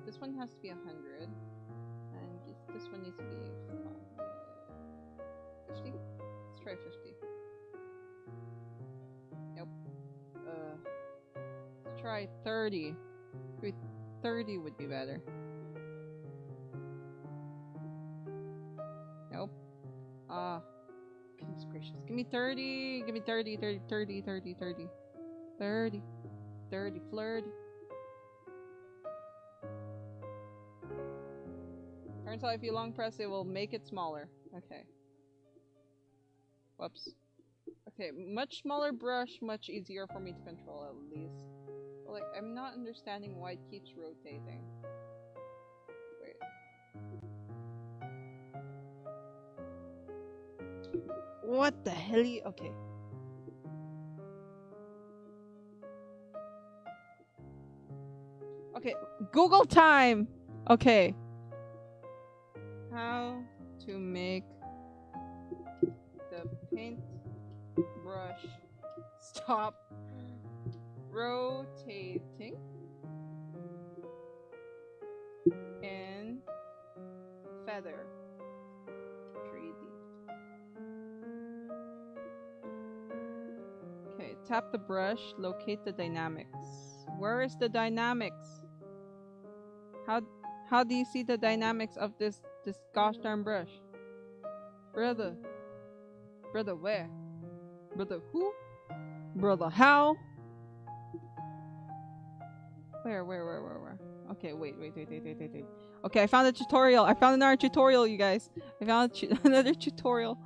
This one has to be 100, and this one needs to be 50. Let's try 50. Nope. Let's try 30. 30 would be better. Nope. Goodness gracious. Give me 30. Give me 30. 30. Flirt. Turns out if you long press, it will make it smaller. Okay. Whoops. Okay, much smaller brush, much easier for me to control at least. But, like, I'm not understanding why it keeps rotating. Wait. What the hell? Okay. Okay, Google time! Okay. How to make the paint brush stop rotating in feather 3D. Okay, tap the brush, locate the dynamics. Where is the dynamics? How do you see the dynamics of this gosh darn brush? Brother, where? Brother, who? Brother, how? Where? Okay, wait. Okay, I found a tutorial. I found another tutorial, you guys. I found another tutorial.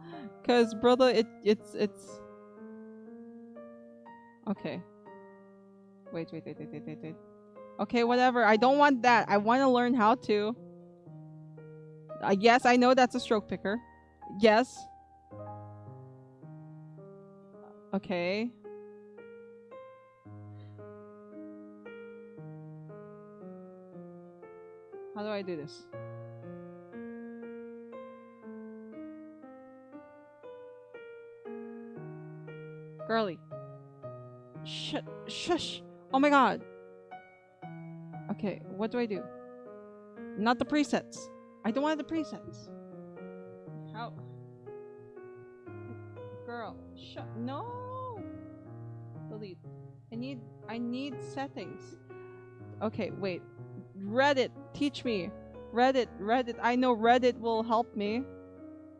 Cause brother, it's. Okay. Wait. Okay, whatever. I don't want that. I want to learn how to. Yes, I know that's a stroke picker. Yes. Okay. How do I do this? Girly. Shush. Oh my god. Okay, what do I do? Not the presets. I don't want the presets. How? Girl, shut. No. Delete. I need settings. Okay, wait. Reddit, teach me. Reddit. I know Reddit will help me.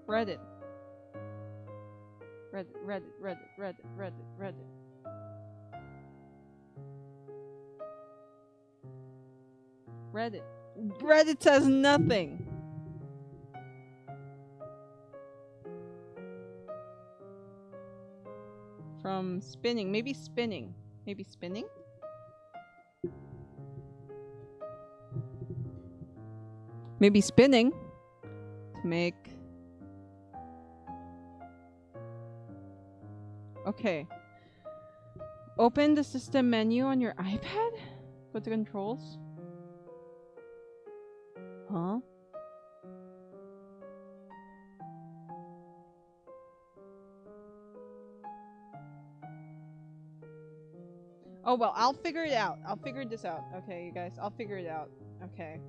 Reddit. Reddit says nothing. From spinning. Maybe spinning. Maybe spinning to make. Okay. Open the system menu on your iPad. Go to controls. Huh? Oh well, I'll figure it out. I'll figure this out. Okay, you guys, I'll figure it out. Okay.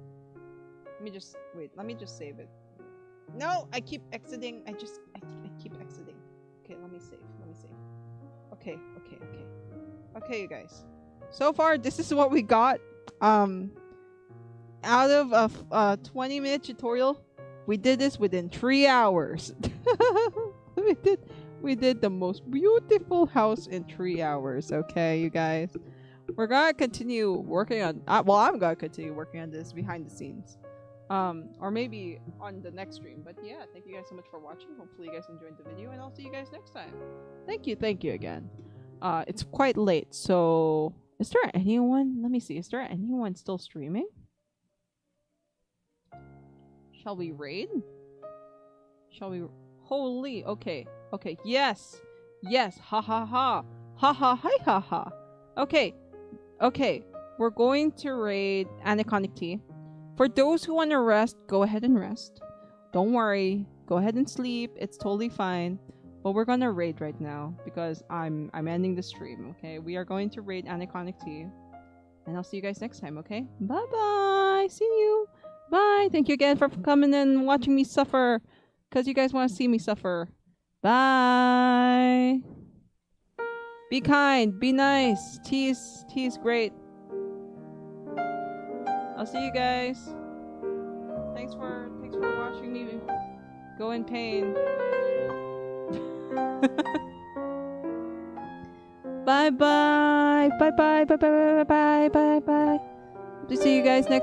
Let me just save it. No, I keep exiting. I keep exiting. Okay, let me save. Okay, you guys. So far, this is what we got. Out of a 20-minute tutorial, we did this within 3 hours. we did the most beautiful house in 3 hours. Okay, you guys. We're gonna continue working on. Well, I'm gonna continue working on this behind the scenes. Or maybe on the next stream. But yeah, thank you guys so much for watching. Hopefully you guys enjoyed the video, and I'll see you guys next time. Thank you again. It's quite late, so is there anyone? Let me see. Is there anyone still streaming? Shall we raid? Shall we? Holy, okay. Okay, yes! Yes! Ha ha ha! Ha ha hi ha ha! Okay, okay. We're going to raid Aniconic Tea. For those who want to rest, go ahead and rest. Don't worry. Go ahead and sleep. It's totally fine. But we're gonna raid right now because I'm ending the stream, okay? We are going to raid Aniconic Tea. And I'll see you guys next time, okay? Bye-bye! See you! Bye! Thank you again for coming and watching me suffer. Because you guys want to see me suffer. Bye! Be kind. Be nice. Tea is great. I'll see you guys. Thanks for watching me go in pain. Bye bye. Bye bye. Bye bye. Bye bye. Bye bye. Hope to see you guys next